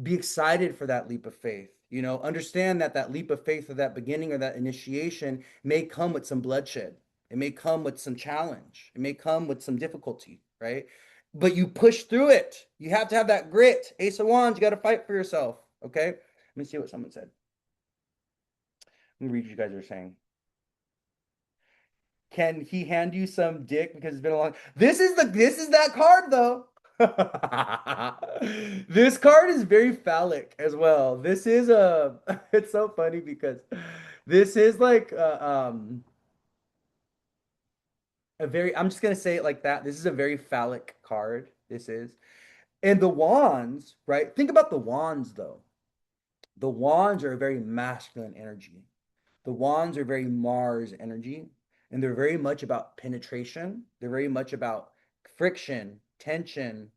be excited for that leap of faith. Understand that that leap of faith or that beginning or that initiation may come with some bloodshed. It may come with some challenge. It may come with some difficulty, right? But you push through it. You have to have that grit. Ace of Wands, you got to fight for yourself. Okay. Let me see what someone said. Let me read what you guys are saying. Can he hand you some dick because it's been a long? This is that card though. This card is very phallic as well. This is a it's so funny because this is like a very, I'm just gonna say it like that. This is a very phallic card. This is. And the wands, right? Think about the wands though. The wands are a very masculine energy. The wands are very Mars energy, and they're very much about penetration. They're very much about friction, tension,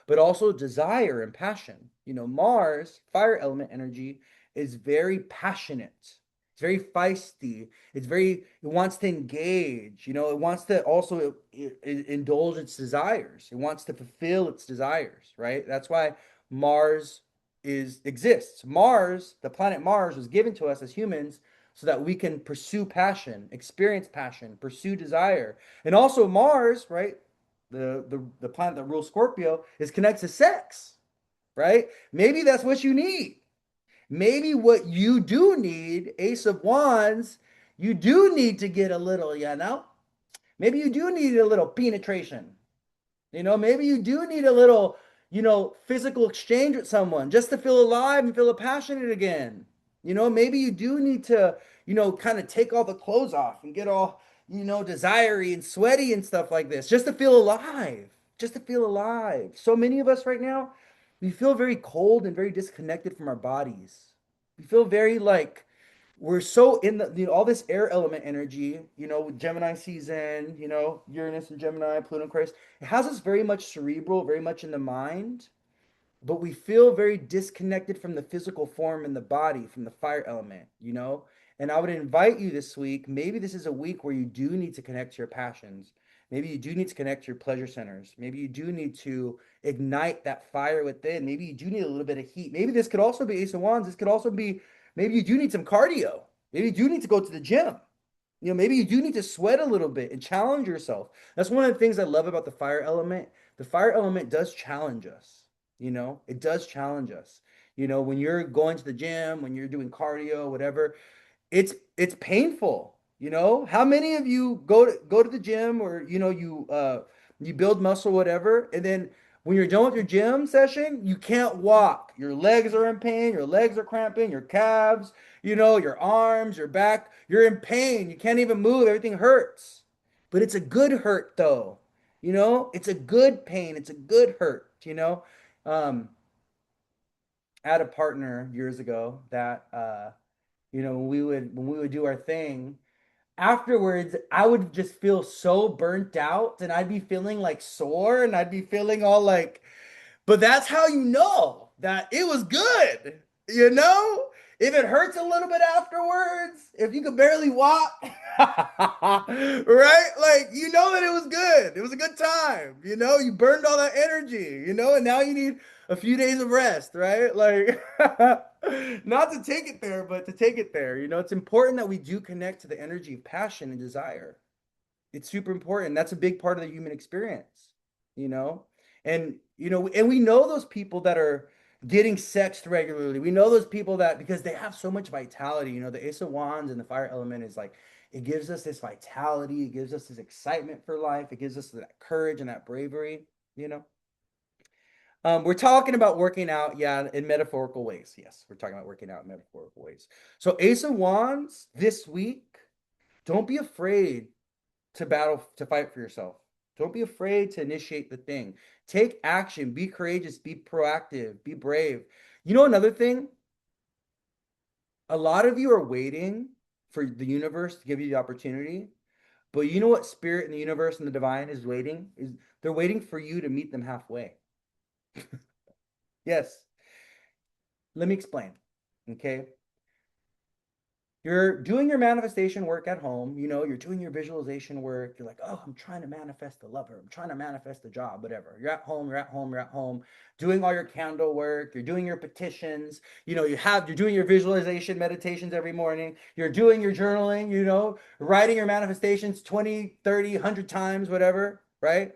but also desire and passion. Mars, fire element energy, is very passionate. It's very feisty. It wants to engage, it wants to also indulge its desires. It wants to fulfill its desires, right? That's why Mars exists. Mars, the planet Mars, was given to us as humans so that we can pursue passion, experience passion, pursue desire. And also Mars, right? The planet that rules Scorpio is connected to sex, right? Maybe that's what you need. Maybe what you do need, Ace of Wands, you do need to get a little, maybe you do need a little penetration. Maybe you do need a little, physical exchange with someone just to feel alive and feel passionate again. Maybe you do need to, kind of take all the clothes off and get all, desiry and sweaty and stuff like this just to feel alive, just to feel alive. So many of us right now, we feel very cold and very disconnected from our bodies. We feel very like we're so in all this air element energy, with Gemini season, Uranus and Gemini, Pluto and Aquarius. It has us very much cerebral, very much in the mind, but we feel very disconnected from the physical form in the body, from the fire element. And I would invite you this week, maybe this is a week where you do need to connect to your passions. Maybe you do need to connect to your pleasure centers. Maybe you do need to ignite that fire within. Maybe you do need a little bit of heat. Maybe this could also be Ace of Wands. This could also be, maybe you do need some cardio. Maybe you do need to go to the gym. Maybe you do need to sweat a little bit and challenge yourself. That's one of the things I love about the fire element. The fire element does challenge us. It does challenge us. When you're going to the gym, when you're doing cardio, whatever, it's painful. How many of you go to the gym, or you build muscle, whatever, and then when you're done with your gym session, you can't walk. Your legs are in pain, your legs are cramping, your calves, your arms, your back, you're in pain. You can't even move, everything hurts. But it's a good hurt though. It's a good pain, it's a good hurt. I had a partner years ago that when we would do our thing, afterwards I would just feel so burnt out, and I'd be feeling like sore, and I'd be feeling all like, but that's how you know that it was good. If it hurts a little bit afterwards, if you could barely walk, right? Like, that it was good. It was a good time. You burned all that energy, and now you need a few days of rest, right? Like, not to take it there, but to take it there. It's important that we do connect to the energy of passion and desire. It's super important. That's a big part of the human experience, you know? And we know those people that are getting sexed regularly. We know those people that, because they have so much vitality, the Ace of Wands and the fire element is like, it gives us this vitality, it gives us this excitement for life, it gives us that courage and that bravery, you know? We're talking about working out, yeah, in metaphorical ways. Yes, we're talking about working out in metaphorical ways. So Ace of Wands this week, don't be afraid to fight for yourself. Don't be afraid to initiate the thing. Take action, be courageous, be proactive, be brave. Another thing, a lot of you are waiting for the universe to give you the opportunity, but you know what spirit and the universe and the divine is waiting? Is they're waiting for you to meet them halfway. Yes. Let me explain. Okay. You're doing your manifestation work at home, you're doing your visualization work. You're like, oh, I'm trying to manifest a lover. I'm trying to manifest a job, whatever. You're at home, you're at home, you're at home, doing all your candle work. You're doing your petitions. You're doing your visualization meditations every morning. You're doing your journaling, writing your manifestations 20, 30, 100 times, whatever, right?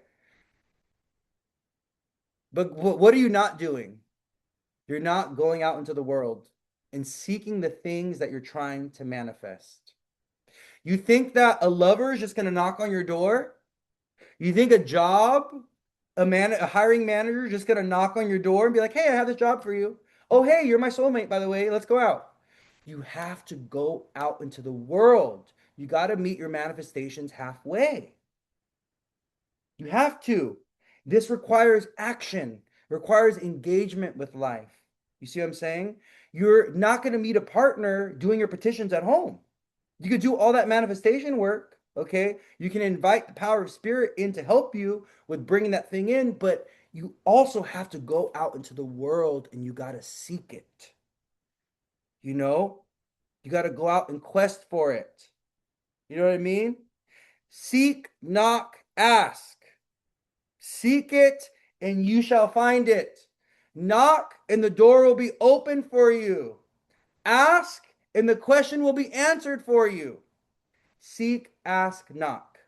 But what are you not doing? You're not going out into the world and seeking the things that you're trying to manifest. You think that a lover is just going to knock on your door? You think a job, a hiring manager is just going to knock on your door and be like, "Hey, I have this job for you. Oh, hey, you're my soulmate, by the way. Let's go out." You have to go out into the world. You got to meet your manifestations halfway. You have to. This requires action. requires engagement with life. You see what I'm saying? You're not going to meet a partner doing your petitions at home. You could do all that manifestation work, okay? You can invite the power of spirit in to help you with bringing that thing in, but you also have to go out into the world and you got to seek it. You know? You got to go out and quest for it. You know what I mean? Seek, knock, ask. Seek it and you shall find it. Knock and the door will be open for you. Ask and the question will be answered for you. Seek, ask, knock.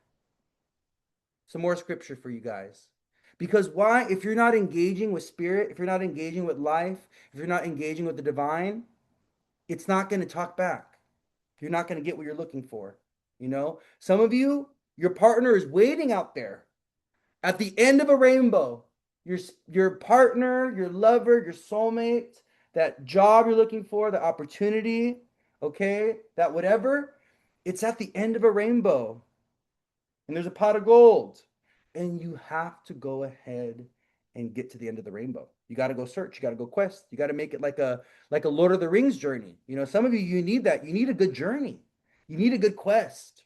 Some more scripture for you guys. Because why? If you're not engaging with spirit, if you're not engaging with life, if you're not engaging with the divine, it's not going to talk back. You're not going to get what you're looking for. You know, some of you, your partner is waiting out there at the end of a rainbow. Your partner, your lover, your soulmate, that job you're looking for, the opportunity, okay, that whatever, it's at the end of a rainbow. And there's a pot of gold. And you have to go ahead and get to the end of the rainbow. You got to go search, you got to go quest. You got to make it like a Lord of the Rings journey. You know, some of you need that. You need a good journey. You need a good quest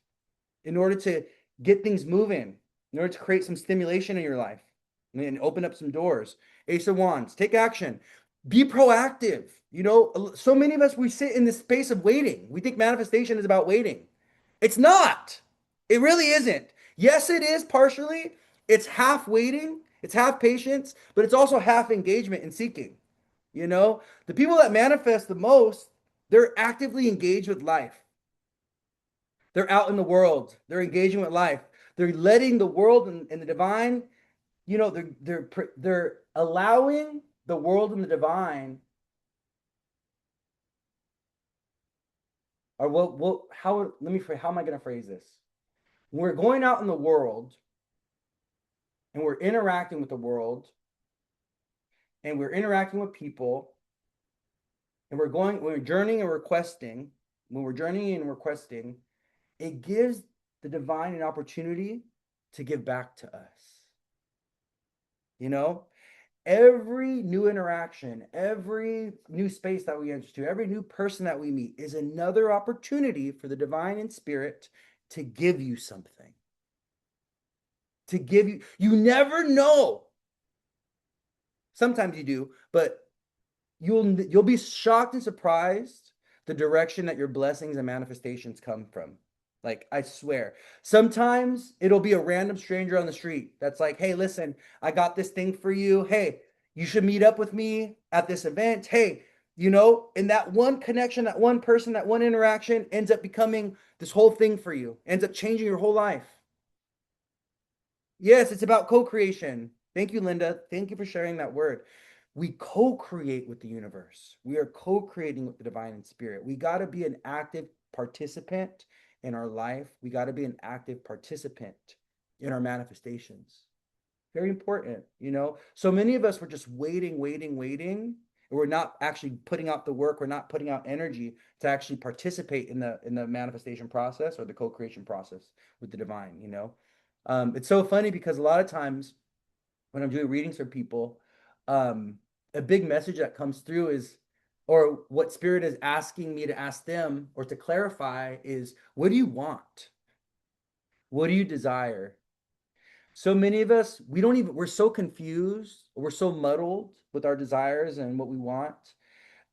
in order to get things moving, in order to create some stimulation in your life and open up some doors. Ace of Wands, take action. Be proactive. You know, so many of us, we sit in this space of waiting. We think manifestation is about waiting. It's not. It really isn't. Yes, it is partially. It's half waiting, it's half patience, but it's also half engagement and seeking. You know, the people that manifest the most, they're actively engaged with life. They're out in the world. They're engaging with life. They're letting the world and the divine, you know, they're allowing the world and the divine, or how let me how am I going to phrase this? When we're going out in the world and we're interacting with the world and we're interacting with people and we're journeying and requesting, when we're journeying and requesting, it gives the divine an opportunity to give back to us. You know, every new interaction, every new space that we enter to, every new person that we meet is another opportunity for the divine and spirit to give you something. To give you, you never know. Sometimes you do, but you'll be shocked and surprised the direction that your blessings and manifestations come from. Like, I swear. Sometimes it'll be a random stranger on the street that's like, hey, listen, I got this thing for you. Hey, you should meet up with me at this event. Hey, you know, and that one connection, that one person, that one interaction ends up becoming this whole thing for you, ends up changing your whole life. Yes, it's about co-creation. Thank you, Linda. Thank you for sharing that word. We co-create with the universe. We are co-creating with the divine and spirit. We got to be an active participant in our life. We got to be an active participant in our manifestations. Very important, you know. So many of us were just waiting, waiting, waiting, and we're not actually putting out the work. We're not putting out energy to actually participate in the manifestation process or the co-creation process with the divine, you know. It's so funny because a lot of times when I'm doing readings for people, um, a big message that comes through is, or what spirit is asking me to ask them or to clarify is, what do you want? What do you desire? So many of us, we're so confused, we're so muddled with our desires and what we want,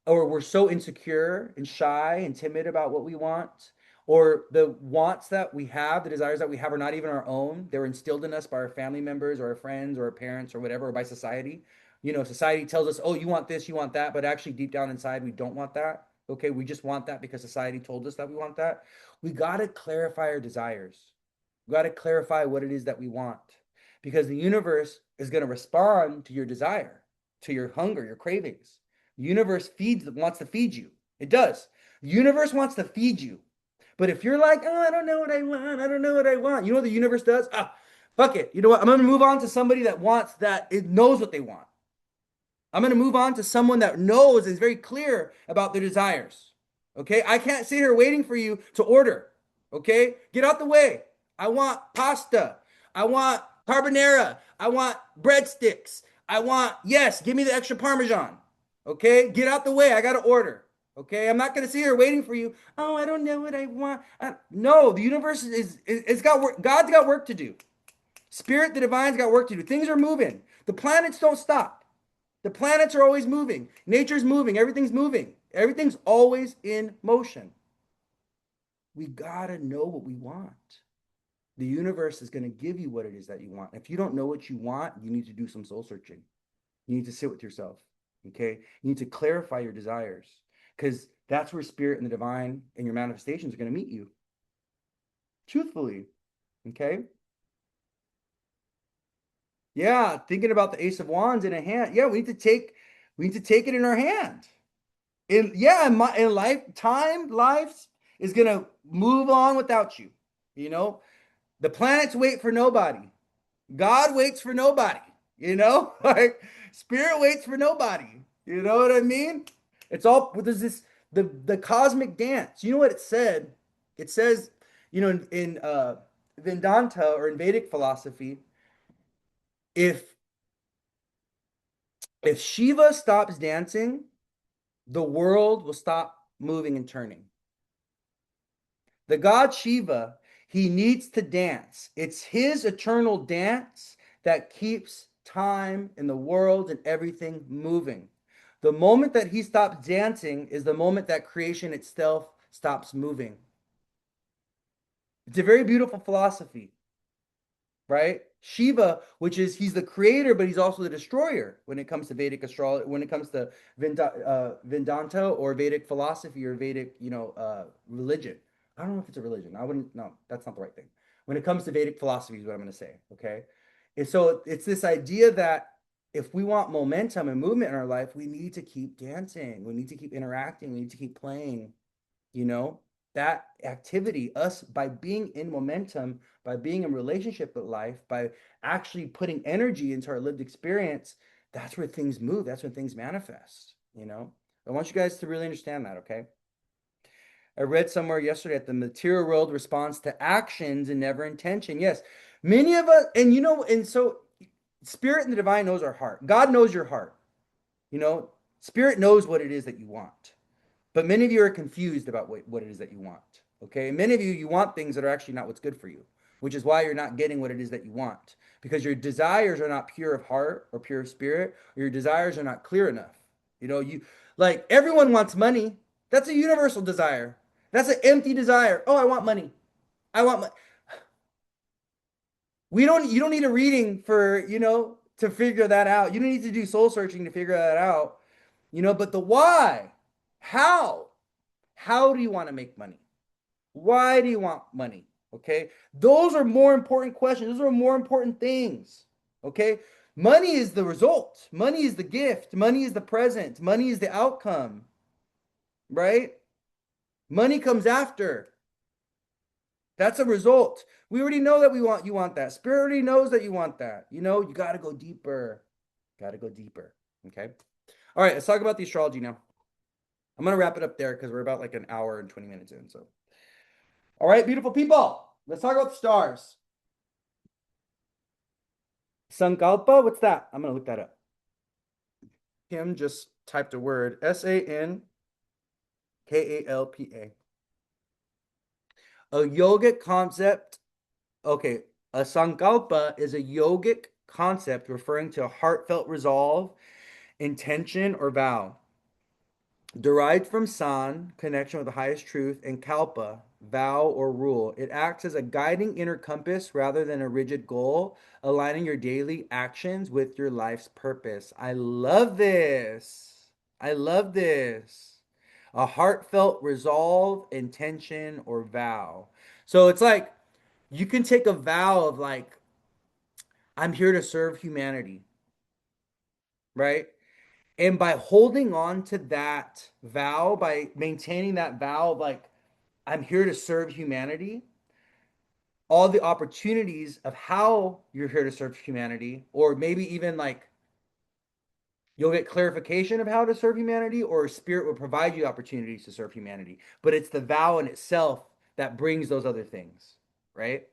or we're so insecure and shy and timid about what we want, or the wants that we have, the desires that we have are not even our own. They're instilled in us by our family members or our friends or our parents or whatever, or by society. You know, society tells us, oh, you want this, you want that, but actually deep down inside, we don't want that. Okay, we just want that because society told us that we want that. We got to clarify our desires. We got to clarify what it is that we want because the universe is going to respond to your desire, to your hunger, your cravings. The universe wants to feed you. It does. The universe wants to feed you. But if you're like, oh, I don't know what I want. I don't know what I want. You know what the universe does? Ah, fuck it. You know what? I'm going to move on to somebody that wants that. It knows what they want. I'm going to move on to someone that knows and is very clear about their desires. Okay? I can't sit here waiting for you to order. Okay? Get out the way. I want pasta. I want carbonara. I want breadsticks. Yes, give me the extra Parmesan. Okay, get out the way. I got to order. Okay, I'm not going to sit here waiting for you. Oh, I don't know what I want. No, the universe it's got work. God's got work to do. Spirit, the divine's got work to do. Things are moving. The planets don't stop. The planets are always moving. Nature's moving. Everything's moving. Everything's always in motion. We got to know what we want. The universe is going to give you what it is that you want. If you don't know what you want, you need to do some soul searching. You need to sit with yourself. Okay. You need to clarify your desires because that's where spirit and the divine and your manifestations are going to meet you truthfully. Okay. Yeah. Thinking about the ace of wands in a hand. Yeah. We need to take it in our hand. In life is going to move on without you. You know, the planets wait for nobody. God waits for nobody, like spirit waits for nobody. You know what I mean? It's all there's this the cosmic dance. You know what it said? It says, in Vedanta or in Vedic philosophy, if Shiva stops dancing, the world will stop moving and turning. The god Shiva, he needs to dance. It's his eternal dance that keeps time in the world and everything moving. The moment that he stops dancing is the moment that creation itself stops moving. It's a very beautiful philosophy, right? Shiva, which is he's the creator, but he's also the destroyer when it comes to Vedic astrology, when it comes to Vedanta or Vedic philosophy or Vedic, religion. I don't know if it's a religion. I wouldn't, no, that's not the right thing. When it comes to Vedic philosophy is what I'm going to say. Okay. And so it's this idea that if we want momentum and movement in our life, we need to keep dancing. We need to keep interacting. We need to keep playing, you know, that activity, us by being in momentum, by being in relationship with life, by actually putting energy into our lived experience, that's where things move. That's when things manifest. I want you guys to really understand that, okay? I read somewhere yesterday that the material world responds to actions and never intention. Yes, many of us, and so spirit and the divine knows our heart. God knows your heart. You know, spirit knows what it is that you want. But many of you are confused about what it is that you want. Okay. And many of you want things that are actually not what's good for you, which is why you're not getting what it is that you want because your desires are not pure of heart or pure of spirit, or your desires are not clear enough. You like everyone wants money. That's a universal desire. That's an empty desire. Oh, I want money. I want money. You don't need a reading to figure that out. You don't need to do soul searching to figure that out. But the why, how, how do you want to make money? Why do you want money? Okay. Those are more important questions. Those are more important things. Okay. Money is the result. Money is the gift. Money is the present. Money is the outcome, right? Money comes after. That's a result. We already know that you want that. Spirit already knows that you want that. You got to go deeper. Got to go deeper. Okay. All right. Let's talk about the astrology now. I'm going to wrap it up there because we're about like an hour and 20 minutes in. So, all right, beautiful people. Let's talk about the stars. Sankalpa, what's that? I'm gonna look that up. Kim just typed a word, Sankalpa. A yogic concept. Okay, a sankalpa is a yogic concept referring to a heartfelt resolve, intention, or vow. Derived from san, connection with the highest truth, and kalpa, vow or rule. It acts as a guiding inner compass rather than a rigid goal, aligning your daily actions with your life's purpose. I love this. I love this. A heartfelt resolve, intention, or vow. So it's like you can take a vow of like, I'm here to serve humanity, right? And by holding on to that vow, by maintaining that vow of like, I'm here to serve humanity, all the opportunities of how you're here to serve humanity, or maybe even like you'll get clarification of how to serve humanity, or spirit will provide you opportunities to serve humanity. But it's the vow in itself that brings those other things, right?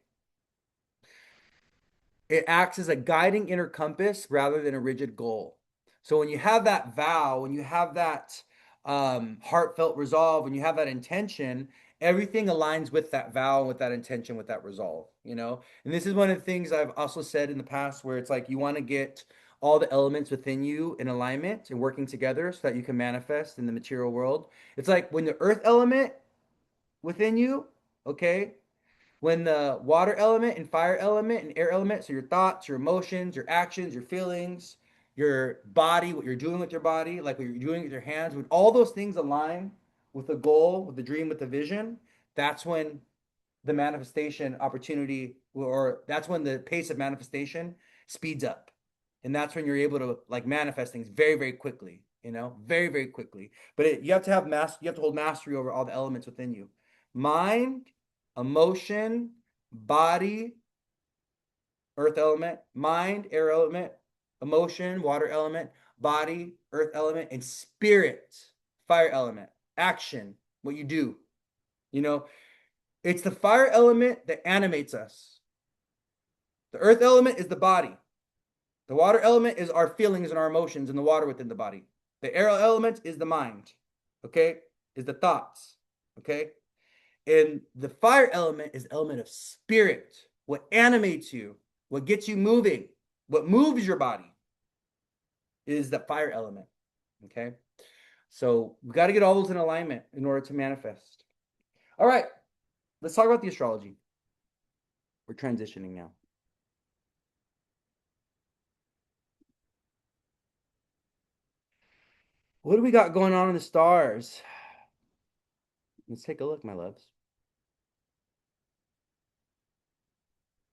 it acts as a guiding inner compass rather than a rigid goal. So when you have that vow, when you have that heartfelt resolve, when you have that intention, everything aligns with that vow, with that intention, with that resolve, you know? And this is one of the things I've also said in the past where it's like you want to get all the elements within you in alignment and working together so that you can manifest in the material world. It's like when the earth element within you, okay, when the water element and fire element and air element, so your thoughts, your emotions, your actions, your feelings, your body, what you're doing with your body, like what you're doing with your hands, when all those things align with the goal, with the dream, with the vision, that's when the manifestation opportunity, or that's when the pace of manifestation speeds up. And that's when you're able to like manifest things very, very quickly, you know, very, very quickly. But you have to have you have to hold mastery over all the elements within you. Mind, emotion, body, earth element, mind, air element, emotion, water element, body, earth element, and spirit, fire element, action, what you do. You know, it's the fire element that animates us. The earth element is the body. The water element is our feelings and our emotions and the water within the body. The air element is the mind, okay? Is the thoughts, okay? And the fire element is the element of spirit, what animates you, what gets you moving, what moves your body is the fire element, okay? So we got to get all those in alignment in order to manifest. All right, let's talk about the astrology. We're transitioning now. What do we got going on in the stars? Let's take a look, my loves.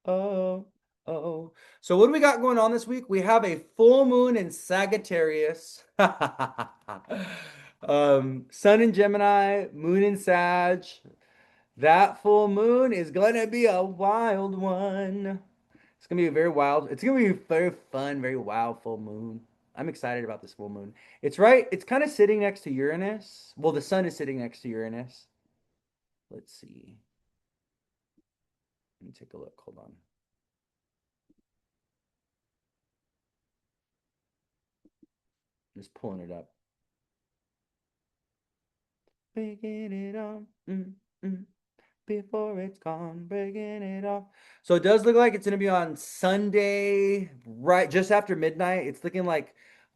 Oh, oh. So what do we got going on this week? We have a full moon in Sagittarius. Sun in Gemini, moon in Sag. That full moon is gonna be a wild one. It's gonna be a very wild. It's gonna be a very fun, very wild full moon. I'm excited about this full moon. It's right. It's kind of sitting next to Uranus. Well, the sun is sitting next to Uranus. Let's see. Let me take a look. Hold on. Just pulling it up. Breaking it off. Before it's gone, breaking it off. So it does look like it's going to be on Sunday, right just after midnight. It's looking like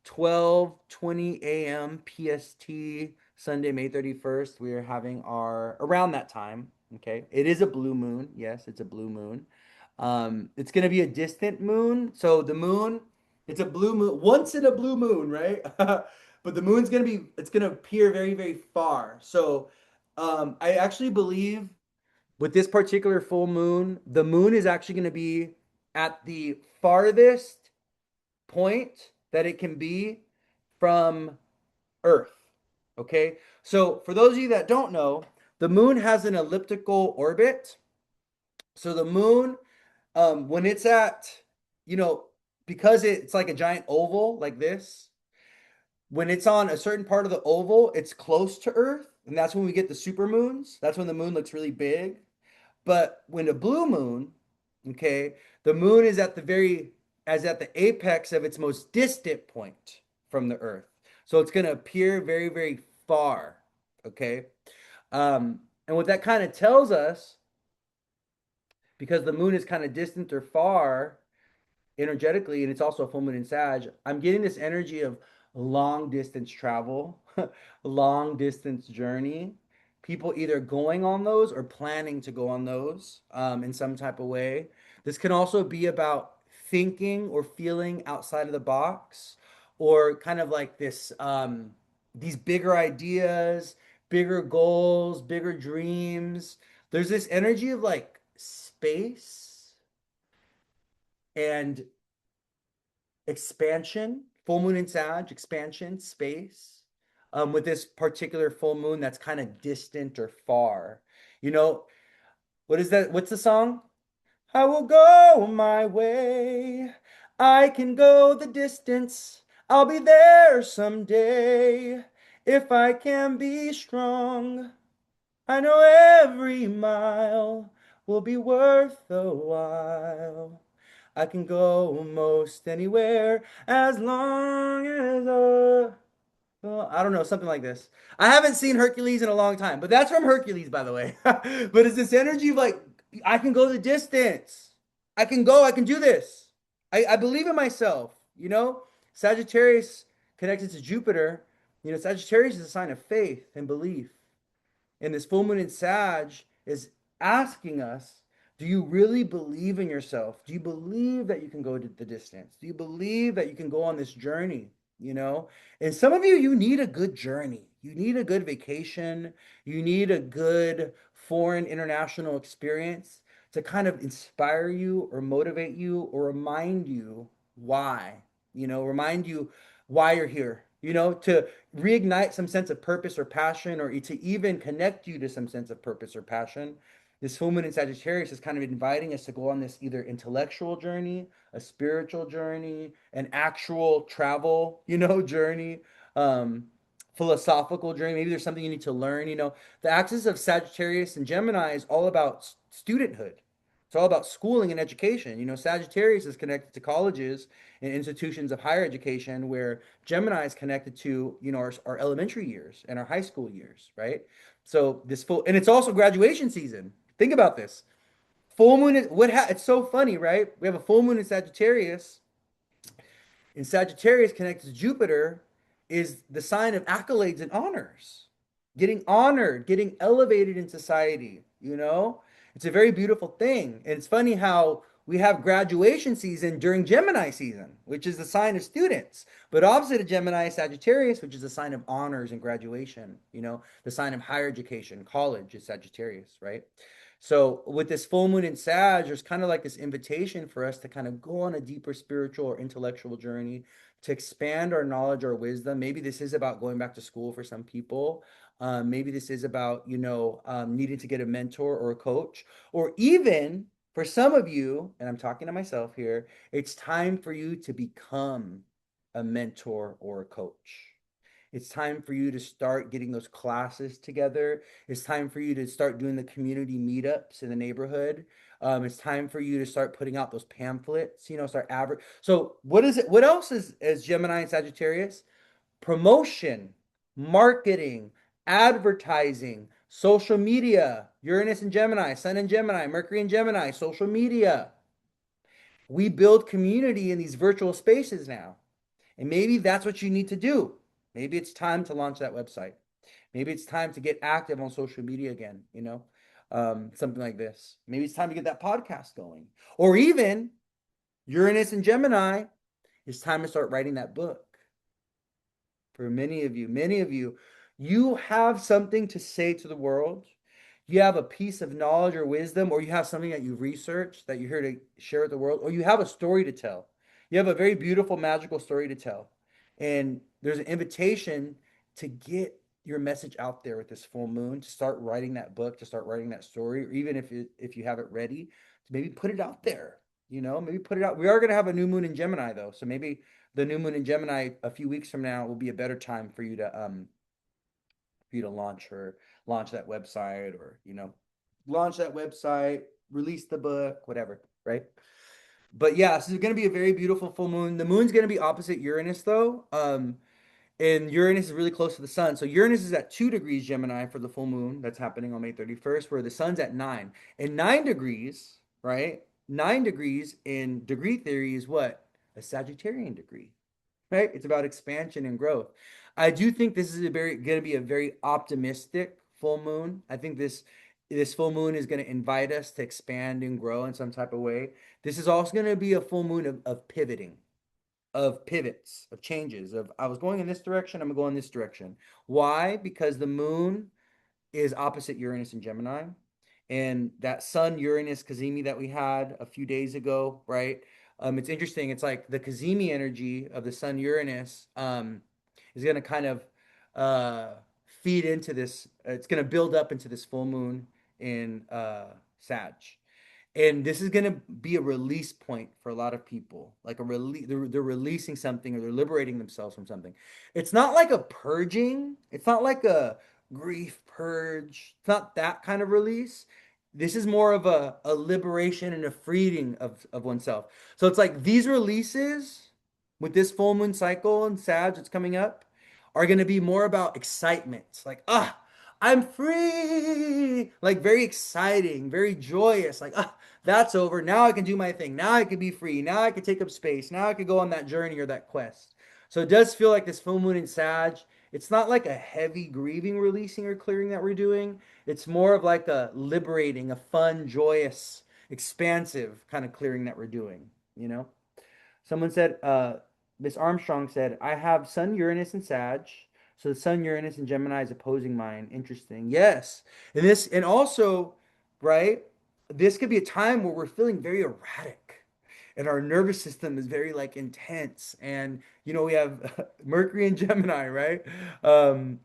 12:20 a.m. PST, Sunday, May 31st. We are having our around that time. Okay. It is a blue moon. Yes, it's a blue moon. It's going to be a distant moon. So the moon, it's a blue moon, once in a blue moon, right? But the moon's going to be, it's going to appear very, very far. So I actually believe with this particular full moon, the moon is actually going to be at the farthest point that it can be from Earth. Okay. So, for those of you that don't know, the moon has an elliptical orbit. So, the moon, when it's at, you know, because it's like a giant oval like this, when it's on a certain part of the oval, it's close to Earth. And that's when we get the super moons. That's when the moon looks really big. But when a blue moon, okay, the moon is at the very as at the apex of its most distant point from the earth. So it's going to appear very, very far, okay? And what that kind of tells us, because the moon is kind of distant or far, energetically, and it's also a full moon in Sag, I'm getting this energy of long distance travel, long distance journey. People either going on those or planning to go on those in some type of way. This can also be about thinking or feeling outside of the box, or kind of like this these bigger ideas, bigger goals, bigger dreams. There's this energy of like space and expansion, full moon in Sag, expansion, space, with this particular full moon that's kind of distant or far. You know, what is that? What's the song? I will go my way. I can go the distance. I'll be there someday. If I can be strong, I know every mile will be worth the while. I can go most anywhere as long as well, I don't know, something like this. I haven't seen Hercules in a long time, but that's from Hercules, by the way. But it's this energy of like, I can go the distance. I can go, I can do this. I believe in myself, you know? Sagittarius connected to Jupiter. You know, Sagittarius is a sign of faith and belief. And this full moon in Sag is asking us, do you really believe in yourself? Do you believe that you can go to the distance? Do you believe that you can go on this journey? You know, and some of you, you need a good journey. You need a good vacation. You need a good foreign international experience to kind of inspire you or motivate you or remind you why, remind you why you're here, to reignite some sense of purpose or passion, or to even connect you to some sense of purpose or passion. This full moon in Sagittarius is kind of inviting us to go on this either intellectual journey, a spiritual journey, an actual travel, journey, um, philosophical journey. Maybe there's something you need to learn. The axis of Sagittarius and Gemini is all about studenthood. It's all about schooling and education. Sagittarius is connected to colleges and institutions of higher education, where Gemini is connected to, our elementary years and our high school years, right? So and it's also graduation season. Think about this. Full moon is it's so funny, right? We have a full moon in Sagittarius, and Sagittarius connected to Jupiter is the sign of accolades and honors. Getting honored, getting elevated in society, It's a very beautiful thing. And it's funny how we have graduation season during Gemini season, which is the sign of students. But opposite of Gemini is Sagittarius, which is a sign of honors and graduation, the sign of higher education, college is Sagittarius, right? So with this full moon in Sag, there's kind of like this invitation for us to kind of go on a deeper spiritual or intellectual journey to expand our knowledge or wisdom. Maybe this is about going back to school for some people. Maybe this is about, needing to get a mentor or a coach, or even for some of you, and I'm talking to myself here, it's time for you to become a mentor or a coach. It's time for you to start getting those classes together. It's time for you to start doing the community meetups in the neighborhood. It's time for you to start putting out those pamphlets, start average. So what is it? What else is Gemini and Sagittarius? Promotion, marketing, advertising, social media, Uranus and Gemini, Sun and Gemini, Mercury and Gemini, social media. We build community in these virtual spaces now. And maybe that's what you need to do. Maybe it's time to launch that website. Maybe it's time to get active on social media again, something like this. Maybe it's time to get that podcast going. Or even Uranus and Gemini, it's time to start writing that book. For many of you, you have something to say to the world. You have a piece of knowledge or wisdom, or you have something that you've researched that you're here to share with the world, or you have a story to tell. You have a very beautiful, magical story to tell. And there's an invitation to get your message out there with this full moon, to start writing that book, to start writing that story, or even if you have it ready, to maybe put it out there. Maybe put it out. We are going to have a new moon in Gemini though, so maybe the new moon in Gemini a few weeks from now will be a better time for you to launch that website, or launch that website, release the book, whatever, right? But yeah, this is going to be a very beautiful full moon. The moon's going to be opposite Uranus though. And Uranus is really close to the sun. So Uranus is at 2 degrees Gemini for the full moon that's happening on May 31st, where the sun's at 9. And 9 degrees, right? 9 degrees in degree theory is what? A Sagittarian degree, right? It's about expansion and growth. I do think this is going to be a very optimistic full moon. I think this full moon is going to invite us to expand and grow in some type of way. This is also going to be a full moon of pivoting, of pivots, of changes, of I was going in this direction, I'm going this direction. Why? Because the moon is opposite Uranus and Gemini. And that Sun Uranus cazimi that we had a few days ago, right? It's interesting. It's like the cazimi energy of the Sun Uranus is going to kind of uh, feed into this. It's going to build up into this full moon in Sag. And this is going to be a release point for a lot of people, like a release. They're releasing something, or they're liberating themselves from something. It's not like a purging. It's not like a grief purge. It's not that kind of release. this is more of a liberation and a freeing of oneself. So it's like these releases with this full moon cycle and Sag that's coming up are going to be more about excitement. It's like, I'm free. Like very exciting, very joyous. Like, that's over. Now I can do my thing. Now I can be free. Now I can take up space. Now I can go on that journey or that quest. So it does feel like this full moon in Sag. It's not like a heavy grieving, releasing, or clearing that we're doing. It's more of like a liberating, a fun, joyous, expansive kind of clearing that we're doing, you know? Someone said, Miss Armstrong said, I have Sun Uranus and Sag. So the Sun Uranus and Gemini is opposing mine. Interesting. Yes. And also, right, this could be a time where we're feeling very erratic and our nervous system is very like intense. And, we have Mercury and Gemini, right? Um,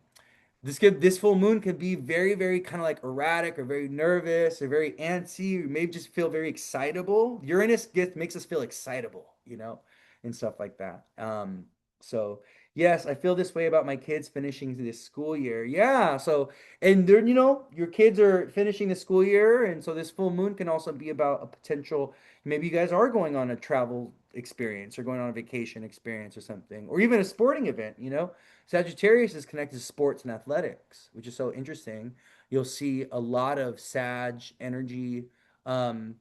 this full moon could be very, very kind of like erratic or very nervous or very antsy or maybe just feel very excitable. Makes us feel excitable, and stuff like that. So yes, I feel this way about my kids finishing this school year. Yeah, so and they're, your kids are finishing the school year, and so this full moon can also be about a potential. Maybe you guys are going on a travel experience or going on a vacation experience or something, or even a sporting event. Sagittarius is connected to sports and athletics, which is so interesting. You'll see a lot of Sag energy um,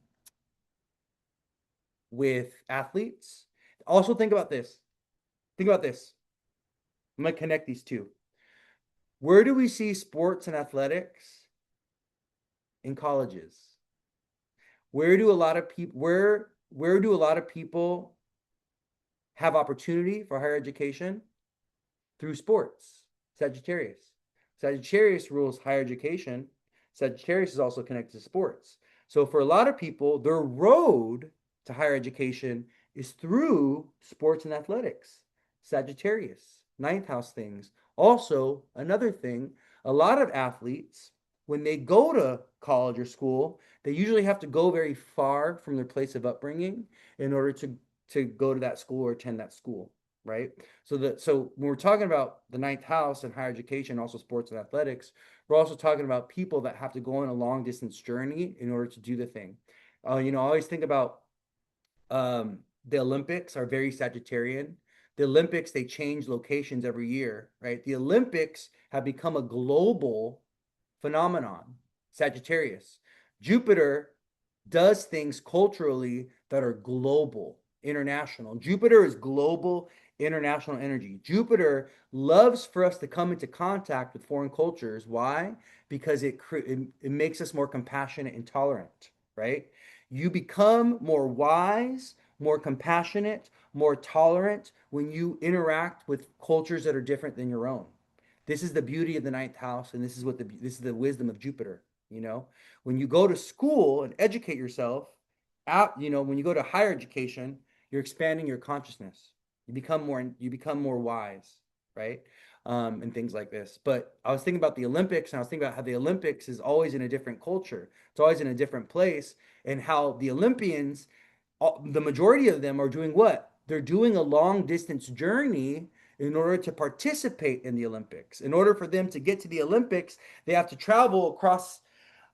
with athletes. Also, think about this. Think about this. I'm going to connect these two. Where do we see sports and athletics in colleges? Where do a lot of people have opportunity for higher education? Through sports. Sagittarius. Sagittarius rules higher education. Sagittarius is also connected to sports. So for a lot of people, their road to higher education is through sports and athletics. Sagittarius, ninth house things. Also, another thing, a lot of athletes, when they go to college or school, they usually have to go very far from their place of upbringing in order to go to that school or attend that school, right? So when we're talking about the ninth house and higher education, also sports and athletics, we're also talking about people that have to go on a long distance journey in order to do the thing. I always think about the Olympics are very Sagittarian. The Olympics, they change locations every year, right? The Olympics have become a global phenomenon, Sagittarius. Jupiter does things culturally that are global, international. Jupiter is global, international energy. Jupiter loves for us to come into contact with foreign cultures. Why? Because it makes us more compassionate and tolerant, right? You become more wise, more compassionate, more tolerant when you interact with cultures that are different than your own. This is the beauty of the ninth house, and this is the wisdom of Jupiter. When you go to school and educate yourself, when you go to higher education, you're expanding your consciousness. You become more wise, right? And things like this. But I was thinking about the Olympics, and I was thinking about how the Olympics is always in a different culture. It's always in a different place, and how the Olympians, the majority of them are doing what? They're doing a long distance journey in order to participate in the Olympics. In order for them to get to the Olympics, they have to travel across.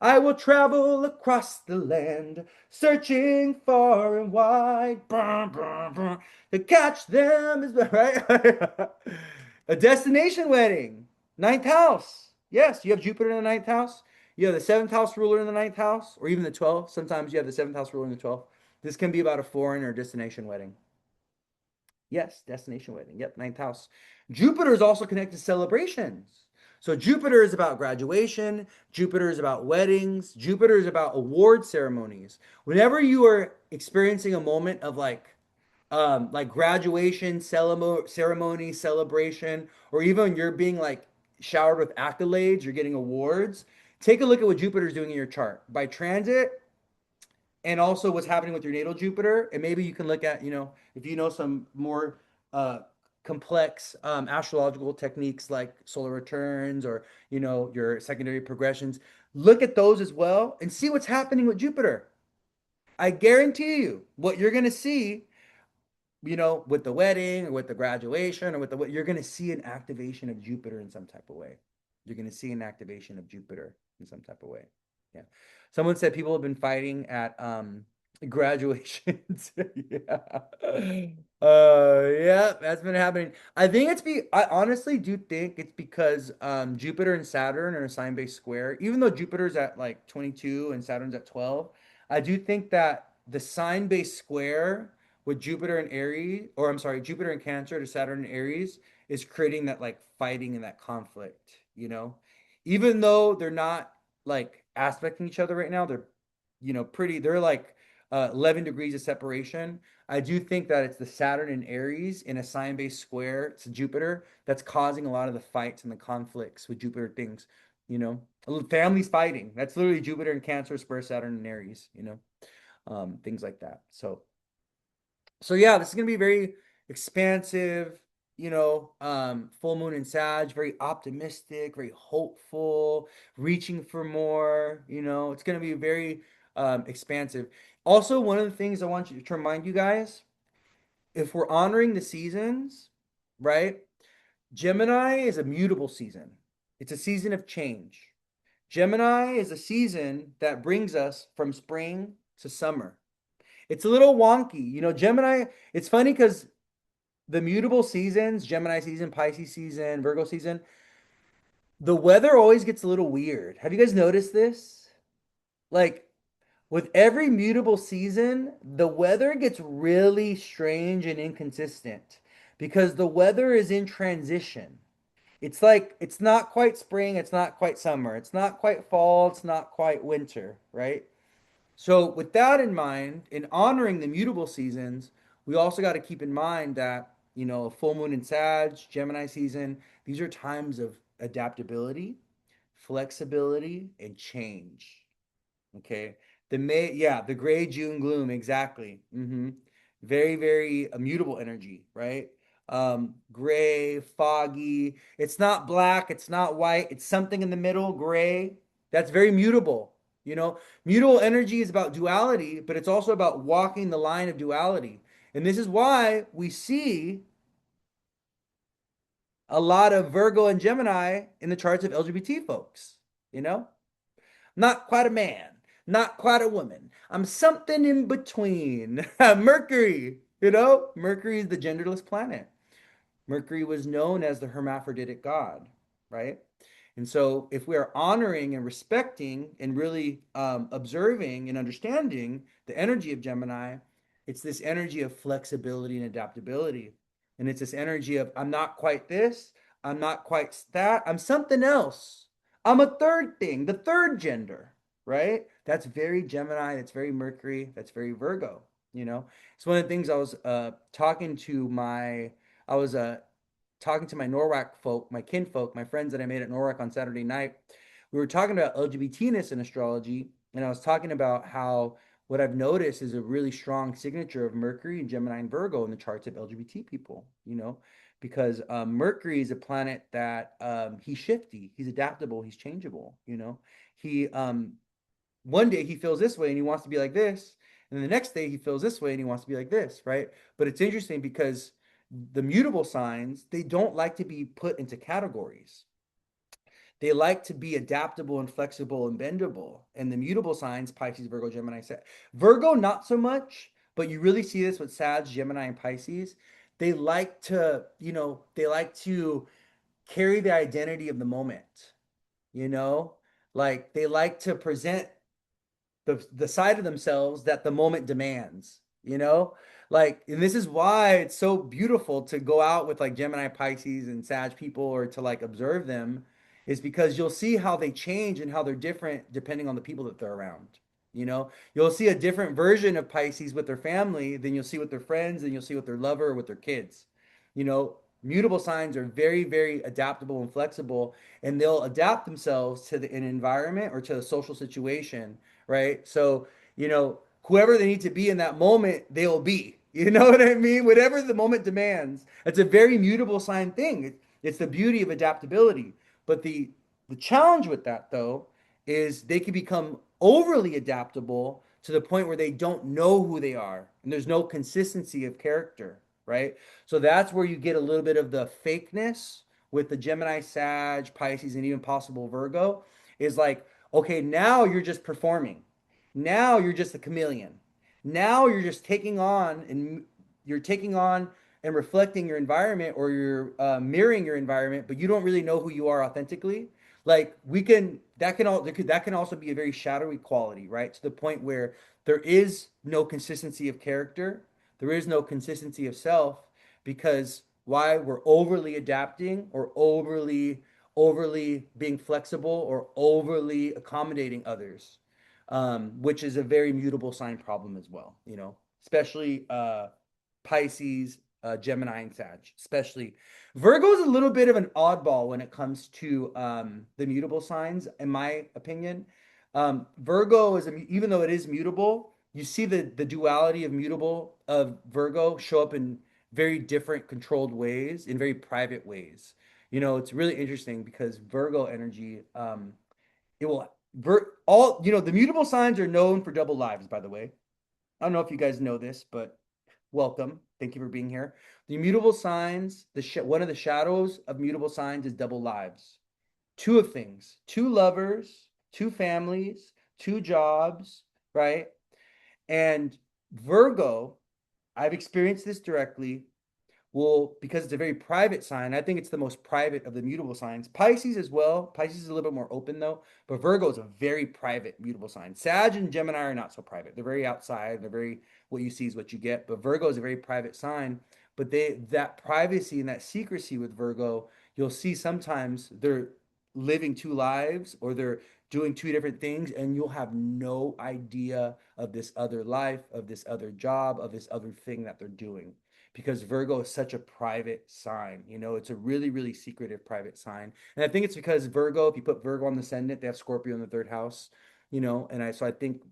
I will travel across the land, searching far and wide, to catch them. Is right. A destination wedding, ninth house. Yes, you have Jupiter in the ninth house. You have the seventh house ruler in the ninth house, or even the 12th. Sometimes you have the seventh house ruler in the 12th. This can be about a foreign or destination wedding. Yes, destination wedding. Yep, ninth house. Jupiter is also connected to celebrations. So Jupiter is about graduation. Jupiter is about weddings. Jupiter is about award ceremonies. Whenever you are experiencing a moment of like graduation ceremony, celebration, or even you're being like showered with accolades, you're getting awards. Take a look at what Jupiter's doing in your chart. By transit, and also what's happening with your natal Jupiter. And maybe you can look at, if you know some more complex astrological techniques like solar returns or, your secondary progressions, look at those as well and see what's happening with Jupiter. I guarantee you what you're going to see, with the wedding or with the graduation or you're going to see an activation of Jupiter in some type of way. You're going to see an activation of Jupiter in some type of way. Yeah. Someone said people have been fighting at graduations. Yeah. Yeah, that's been happening. I honestly do think it's because Jupiter and Saturn are a sign-based square. Even though Jupiter's at like 22 and Saturn's at 12, I do think that the sign-based square with Jupiter and Aries, or I'm sorry, Jupiter and Cancer to Saturn and Aries is creating that like fighting and that conflict, you know? Even though they're not like aspecting each other right now. They're like 11 degrees of separation. I do think that it's the Saturn and Aries in a sign-based square to Jupiter that's causing a lot of the fights and the conflicts with Jupiter things, you know. Families fighting. That's literally Jupiter and Cancer square Saturn and Aries, things like that. So yeah, this is gonna be very expansive, full moon in Sag, very optimistic, very hopeful, reaching for more, it's gonna be very expansive. Also, one of the things I want you to remind you guys, if we're honoring the seasons, right? Gemini is a mutable season. It's a season of change. Gemini is a season that brings us from spring to summer. It's a little wonky. Gemini, it's funny because the mutable seasons, Gemini season, Pisces season, Virgo season, the weather always gets a little weird. Have you guys noticed this? Like with every mutable season, the weather gets really strange and inconsistent because the weather is in transition. It's like it's not quite spring, it's not quite summer, it's not quite fall, it's not quite winter, right? So, with that in mind, in honoring the mutable seasons, we also got to keep in mind that, a full moon in Sag, Gemini season, these are times of adaptability, flexibility, and change. Okay. The gray June gloom, exactly. Very, very immutable energy, right? Gray, foggy. It's not black, it's not white, it's something in the middle, gray. That's very mutable. Mutable energy is about duality, but it's also about walking the line of duality. And this is why we see a lot of Virgo and Gemini in the charts of LGBT folks, you know? Not quite a man, not quite a woman. I'm something in between. Mercury, Mercury is the genderless planet. Mercury was known as the hermaphroditic god, right? And so, if we are honoring and respecting and really observing and understanding the energy of Gemini, it's this energy of flexibility and adaptability. And it's this energy of, I'm not quite this, I'm not quite that, I'm something else. I'm a third thing, the third gender, right? That's very Gemini, that's very Mercury, that's very Virgo, It's one of the things I was talking to my Norwalk folk, my kinfolk, my friends that I made at Norwalk on Saturday night. We were talking about LGBTness in astrology, and I was talking about how what I've noticed is a really strong signature of Mercury and Gemini and Virgo in the charts of LGBT people, because Mercury is a planet that he's shifty, he's adaptable, he's changeable, He one day he feels this way and he wants to be like this, and then the next day he feels this way and he wants to be like this, right? But it's interesting because the mutable signs, they don't like to be put into categories. They like to be adaptable and flexible and bendable. And the mutable signs, Pisces, Virgo, Gemini, Virgo, not so much, but you really see this with Sag, Gemini, and Pisces. They like to carry the identity of the moment, you know? Like they like to present the side of themselves that the moment demands, like, and this is why it's so beautiful to go out with like Gemini, Pisces, and Sag people, or to like observe them, is because you'll see how they change and how they're different depending on the people that they're around. You'll see a different version of Pisces with their family than you'll see with their friends, and you'll see with their lover or with their kids. Mutable signs are very, very adaptable and flexible, and they'll adapt themselves to an environment or to a social situation, right? So, whoever they need to be in that moment, they'll be. You know what I mean? Whatever the moment demands. It's a very mutable sign thing. It's the beauty of adaptability. But the challenge with that though is they can become overly adaptable to the point where they don't know who they are and there's no consistency of character, right? So that's where you get a little bit of the fakeness with the Gemini, Sag, Pisces, and even possible Virgo, is like, Okay, now you're just performing. Now you're just a chameleon. Now you're just taking on and reflecting your environment, or you're mirroring your environment, but you don't really know who you are authentically. Like we can that can all that can also be a very shadowy quality, right? To the point where there is no consistency of character, there is no consistency of self, because why? We're overly adapting, or overly being flexible, or overly accommodating others, which is a very mutable sign problem as well, especially Pisces, Gemini, and Sag, especially. Virgo is a little bit of an oddball when it comes to the mutable signs, in my opinion. Virgo even though it is mutable, you see the duality of mutable of Virgo show up in very different controlled ways, in very private ways. It's really interesting because Virgo energy, it will all, the mutable signs are known for double lives, by the way. I don't know if you guys know this, but welcome. Thank you for being here. The mutable signs, one of the shadows of mutable signs is double lives. Two of things, two lovers, two families, two jobs, right? And Virgo, I've experienced this directly. Well, because it's a very private sign, I think it's the most private of the mutable signs. Pisces as well. Pisces is a little bit more open though, but Virgo is a very private mutable sign. Sag and Gemini are not so private. They're very outside. They're very, what you see is what you get. But Virgo is a very private sign. But that privacy and that secrecy with Virgo, you'll see sometimes they're living two lives, or they're doing two different things, and you'll have no idea of this other life, of this other job, of this other thing that they're doing, because Virgo is such a private sign. It's a really, really secretive private sign. And I think it's because Virgo, if you put Virgo on the ascendant, they have Scorpio in the third house, so I think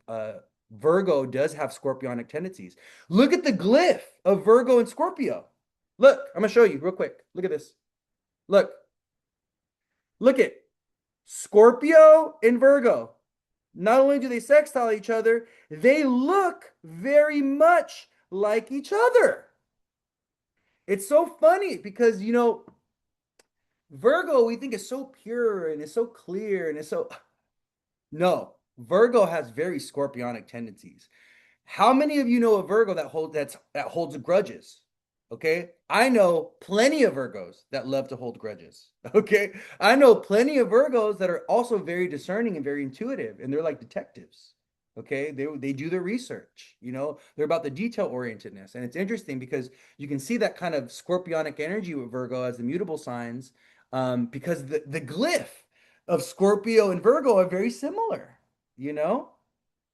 Virgo does have scorpionic tendencies. Look at the glyph of Virgo and Scorpio. Look, I'm gonna show you real quick. Look at this. Look, look at Scorpio and Virgo. Not only do they sextile each other, they look very much like each other. It's so funny because, Virgo, we think is so pure and is so clear and is so. No, Virgo has very scorpionic tendencies. How many of you know a Virgo that holds grudges? Okay, I know plenty of Virgos that love to hold grudges. Okay, I know plenty of Virgos that are also very discerning and very intuitive, and they're like detectives. Okay, they do their research. They're about the detail orientedness, and it's interesting because you can see that kind of scorpionic energy with Virgo as the mutable signs, because the glyph of Scorpio and Virgo are very similar. You know,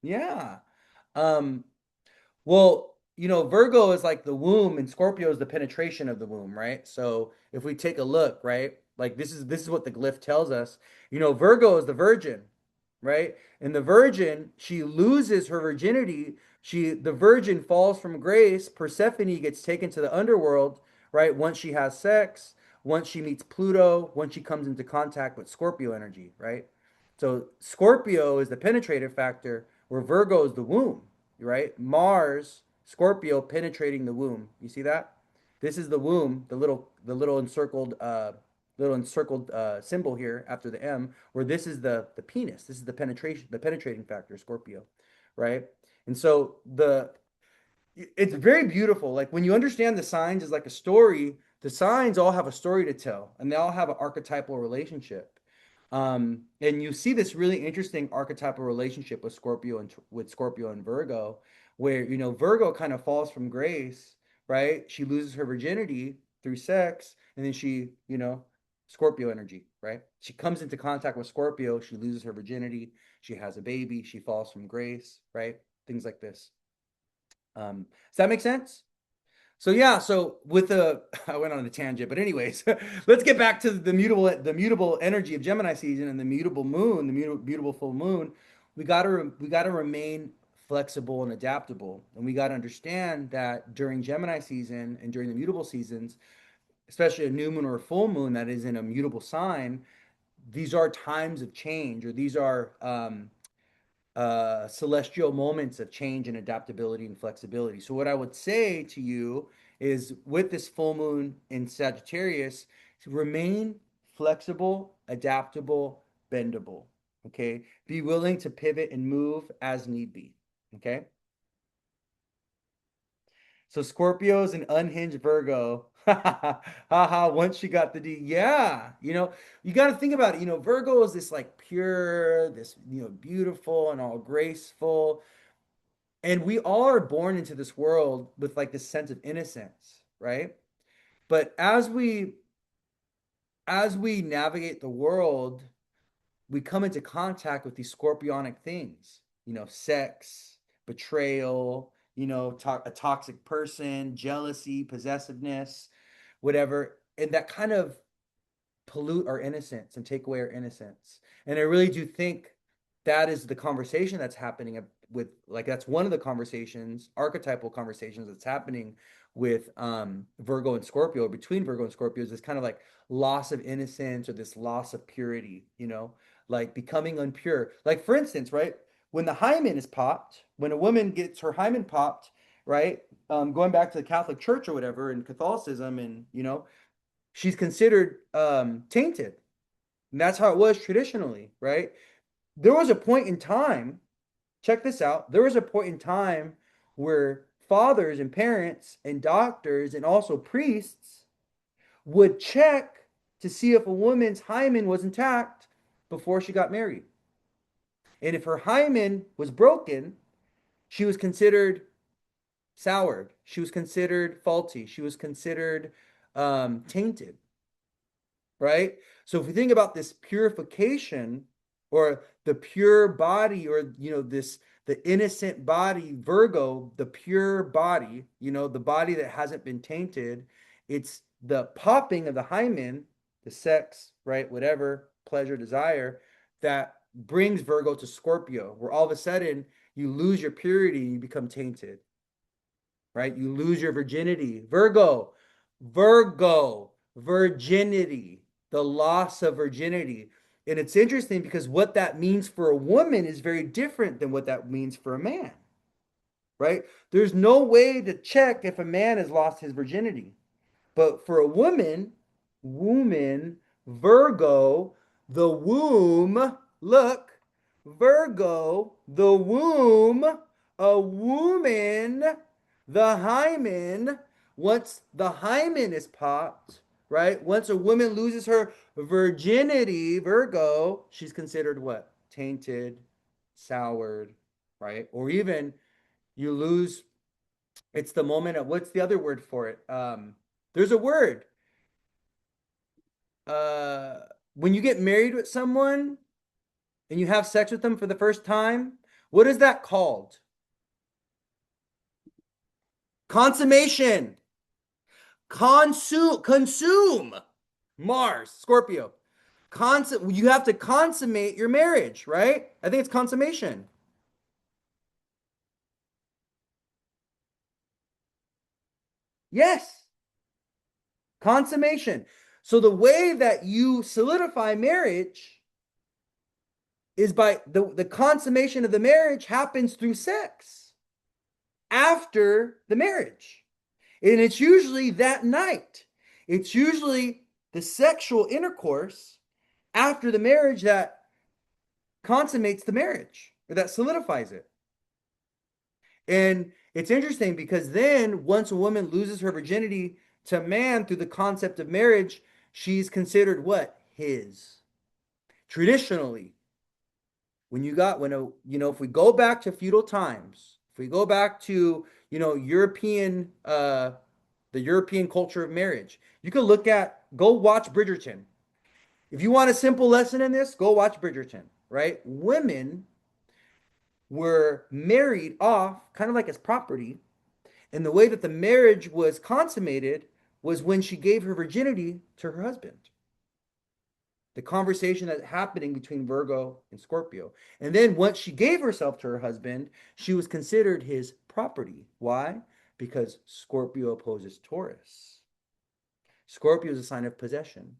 yeah. Um, well, Virgo is like the womb, and Scorpio is the penetration of the womb, right? So if we take a look, right, like this is what the glyph tells us. Virgo is the virgin, right? And the virgin, she loses her virginity. The virgin falls from grace. Persephone gets taken to the underworld, right? Once she has sex, once she meets Pluto, once she comes into contact with Scorpio energy, right? So Scorpio is the penetrative factor, where Virgo is the womb, right? Mars, Scorpio penetrating the womb. You see that? This is the womb, the little encircled symbol here after the M, where this is the penis. This is the penetrating factor, Scorpio, right? And so it's very beautiful. Like when you understand the signs as like a story, the signs all have a story to tell, and they all have an archetypal relationship. And you see this really interesting archetypal relationship with Scorpio and Virgo, where Virgo kind of falls from grace, right? She loses her virginity through sex, and then Scorpio energy, right? She comes into contact with Scorpio, she loses her virginity, she has a baby, she falls from grace, right? Things like this. Does that make sense? So yeah, so with the I went on a tangent, but anyways, let's get back to the mutable energy of Gemini season and the mutable moon, the mutable full moon. We gotta remain flexible and adaptable, and we gotta understand that during Gemini season and during the mutable seasons, especially a new moon or a full moon that is in a mutable sign, these are times of change, or these are celestial moments of change and adaptability and flexibility. So, what I would say to you is with this full moon in Sagittarius, to remain flexible, adaptable, bendable. Okay. Be willing to pivot and move as need be. Okay. So Scorpio's an unhinged Virgo. Haha, once she got the D. Yeah. You got to think about it. Virgo is this like pure, this, beautiful and all graceful. And we all are born into this world with like this sense of innocence, right? But as we navigate the world, we come into contact with these scorpionic things, sex, betrayal, a toxic person, jealousy, possessiveness, whatever. And that kind of pollute our innocence and take away our innocence. And I really do think that is the conversation that's happening with, like, that's one of the conversations, archetypal conversations that's happening with Virgo and Scorpio, between Virgo and Scorpio, is this kind of like loss of innocence or this loss of purity, like becoming unpure. Like, for instance, right, when the hymen is popped, when a woman gets her hymen popped, right, going back to the Catholic Church or whatever, and Catholicism, and she's considered tainted. And that's how it was traditionally, right? There was a point in time, check this out, there was a point in time where fathers and parents and doctors and also priests would check to see if a woman's hymen was intact before she got married. And if her hymen was broken, she was considered soured. She was considered faulty. She was considered tainted, right? So if we think about this purification or the pure body, or this, the innocent body, Virgo, the pure body, the body that hasn't been tainted, it's the popping of the hymen, the sex, right? Whatever, pleasure, desire, that brings Virgo to Scorpio, where all of a sudden you lose your purity, you become tainted, right? You lose your virginity. Virgo, virginity, the loss of virginity. And it's interesting because what that means for a woman is very different than what that means for a man, right? There's no way to check if a man has lost his virginity. But for a woman, Virgo, the womb, look, Virgo, the womb, a woman, the hymen, once the hymen is popped, right? Once a woman loses her virginity, Virgo, she's considered what? Tainted, soured, right? Or even you lose, it's the moment of, what's the other word for it? There's a word. Uh, when you get married with someone and you have sex with them for the first time, what is that called? Consummation. Consume. Mars, Scorpio. You have to consummate your marriage, right? I think it's consummation. Yes, consummation. So the way that you solidify marriage is by the consummation of the marriage happens through sex after the marriage. And it's usually that night. It's usually the sexual intercourse after the marriage that consummates the marriage, or that solidifies it. And it's interesting because then once a woman loses her virginity to man through the concept of marriage, she's considered what? His. Traditionally, if we go back to feudal times, if we go back to, European, the European culture of marriage, you could go watch Bridgerton. If you want a simple lesson in this, go watch Bridgerton, right? Women were married off kind of like as property. And the way that the marriage was consummated was when she gave her virginity to her husband. The conversation that's happening between Virgo and Scorpio. And then once she gave herself to her husband, she was considered his property. Why? Because Scorpio opposes Taurus. Scorpio is a sign of possession.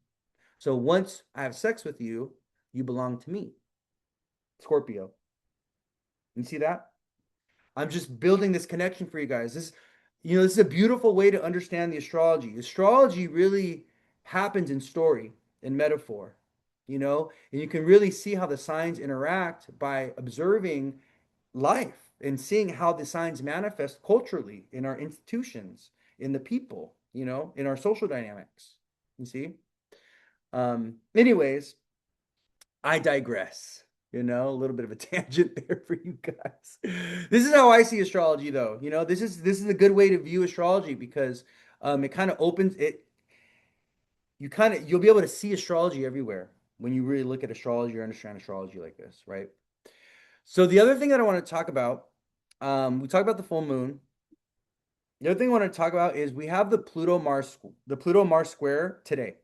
So once I have sex with you, you belong to me. Scorpio. You see that? I'm just building this connection for you guys. This is a beautiful way to understand the astrology. Astrology really happens in story, in metaphor. and you can really see how the signs interact by observing life and seeing how the signs manifest culturally in our institutions, in the people, in our social dynamics. You see? Anyways, I digress. A little bit of a tangent there for you guys. This is how I see astrology, though. This is a good way to view astrology because it kind of opens it. You'll be able to see astrology everywhere when you really look at astrology or understand astrology like this, right? So the other thing that I want to talk about, we talked about the full moon. The other thing I want to talk about is we have the Pluto Mars square today.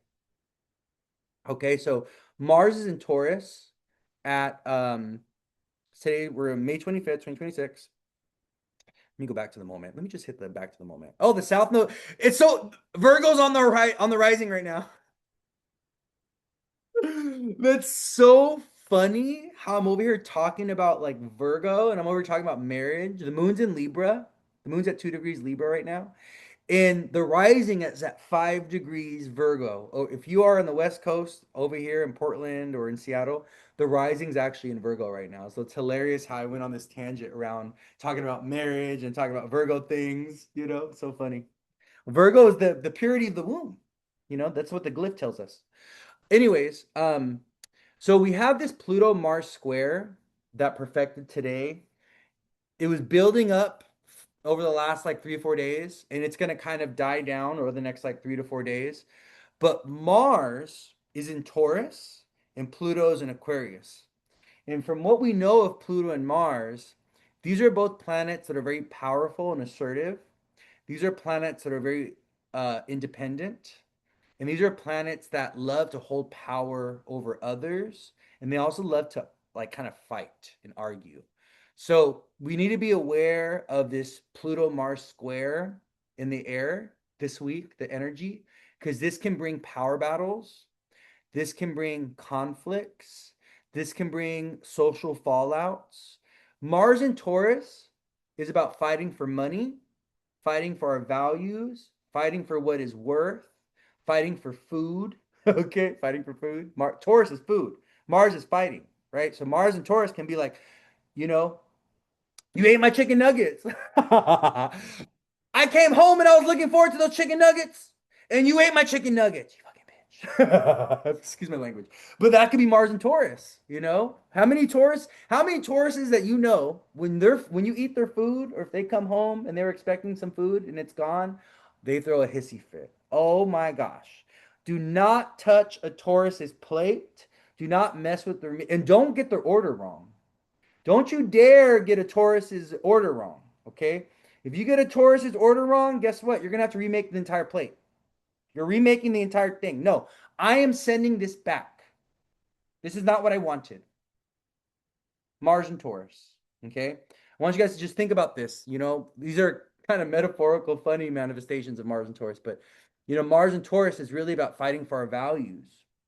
Okay, so Mars is in Taurus at today we're May 25th, 2026. Let me go back to the moment. Let me just hit the back to the moment. Oh, the South Node. It's so Virgo's on the right on the rising right now. That's so funny how I'm over here talking about like Virgo and I'm over here talking about marriage. The moon's in Libra. The moon's at 2 degrees Libra right now. And the rising is at 5 degrees Virgo. Oh, if you are on the West Coast over here in Portland or in Seattle, the rising's actually in Virgo right now. So it's hilarious how I went on this tangent around talking about marriage and talking about Virgo things, so funny. Virgo is the purity of the womb. That's what the glyph tells us. Anyways, so we have this Pluto Mars square that perfected today. It was building up over the last like 3 or 4 days, and it's going to kind of die down over the next like 3 to 4 days. But Mars is in Taurus and Pluto's in Aquarius. And from what we know of Pluto and Mars, these are both planets that are very powerful and assertive. These are planets that are very independent. And these are planets that love to hold power over others. And they also love to like kind of fight and argue. So we need to be aware of this Pluto Mars square in the air this week, the energy, because this can bring power battles. This can bring conflicts. This can bring social fallouts. Mars in Taurus is about fighting for money, fighting for our values, fighting for what is worth, fighting for food. Okay, fighting for food. Taurus is food. Mars is fighting, right? So Mars and Taurus can be like, you know, you ate my chicken nuggets. I came home and I was looking forward to those chicken nuggets, and you ate my chicken nuggets. You fucking bitch. Excuse my language. But that could be Mars and Taurus, How many Tauruses that when you eat their food or if they come home and they're expecting some food and it's gone, they throw a hissy fit. Oh my gosh. Do not touch a Taurus's plate. Do not mess with their and don't get their order wrong. Don't you dare get a Taurus's order wrong, okay? If you get a Taurus's order wrong, guess what? You're gonna have to remake the entire plate. You're remaking the entire thing. No, I am sending this back. This is not what I wanted. Mars and Taurus. Okay. I want you guys to just think about this. These are kind of metaphorical, funny manifestations of Mars and Taurus, but Mars and Taurus is really about fighting for our values.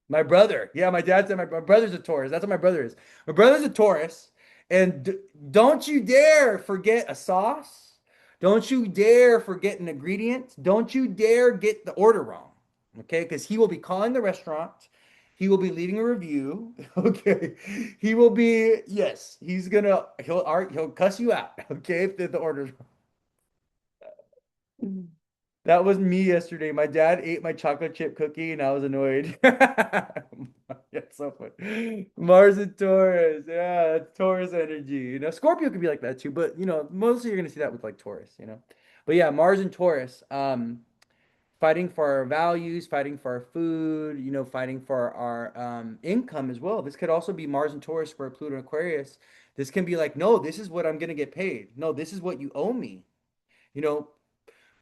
My brother, yeah, my dad said my brother's a Taurus. That's what my brother is. My brother's a Taurus, and don't you dare forget a sauce. Don't you dare forget an ingredient. Don't you dare get the order wrong. Okay, because he will be calling the restaurant. He will be leaving a review. Okay. He will be, yes, he'll cuss you out. Okay, if the order's wrong. That was me yesterday. My dad ate my chocolate chip cookie and I was annoyed. Yeah, so funny. Mars and Taurus. Yeah, it's Taurus energy. Scorpio could be like that too, but mostly you're gonna see that with like Taurus. But yeah, Mars and Taurus. Fighting for our values, fighting for our food, fighting for our income as well. This could also be Mars and Taurus for Pluto and Aquarius. This can be like, no, this is what I'm going to get paid. No, this is what you owe me. You know,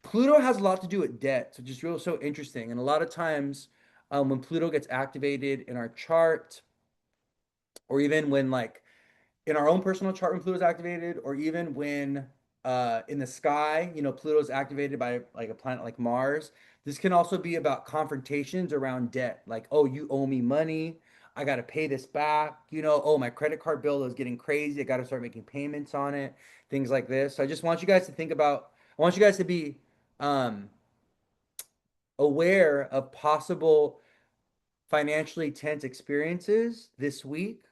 Pluto has a lot to do with debt, so just real so interesting. And a lot of times, when Pluto gets activated in our chart, or even when like in our own personal chart when Pluto's activated, or even when in the sky, Pluto's activated by like a planet like Mars. This can also be about confrontations around debt, like, oh, you owe me money. I got to pay this back. Oh, my credit card bill is getting crazy. I got to start making payments on it, things like this. So I just want you guys to think about, I want you guys to be um, aware of possible financially tense experiences this week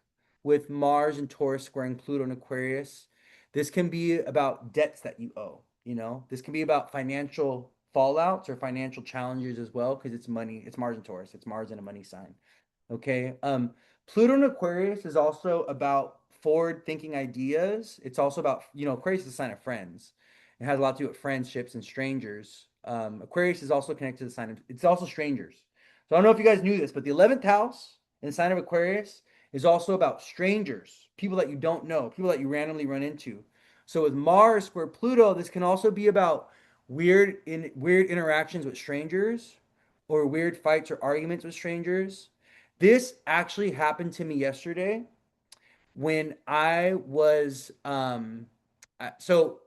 with Mars and Taurus squaring Pluto and Aquarius. This can be about debts that you owe, you know? This can be about financial fallouts or financial challenges as well, because it's money, it's Mars and Taurus, it's Mars and a money sign. Okay. Pluto and Aquarius is also about forward thinking ideas. It's also about, Aquarius is a sign of friends. It has a lot to do with friendships and strangers. Aquarius is also connected to the sign of, it's also strangers. So I don't know if you guys knew this, but the 11th house in the sign of Aquarius is also about strangers, people that you don't know, people that you randomly run into. So with Mars square Pluto, this can also be about weird interactions with strangers or weird fights or arguments with strangers. This actually happened to me yesterday when I was so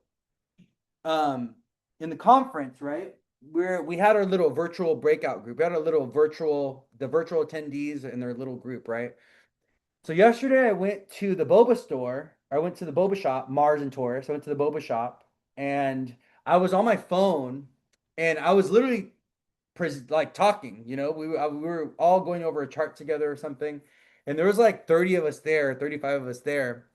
um in the conference, right? We had our little virtual breakout group. We had our little virtual attendees in their little group, right? So yesterday I went to the boba store. I went to the boba shop, Mars and Taurus. I went to the boba shop and I was on my phone and I was literally like talking, we were all going over a chart together or something. And there was like 30 of us there, 35 of us there.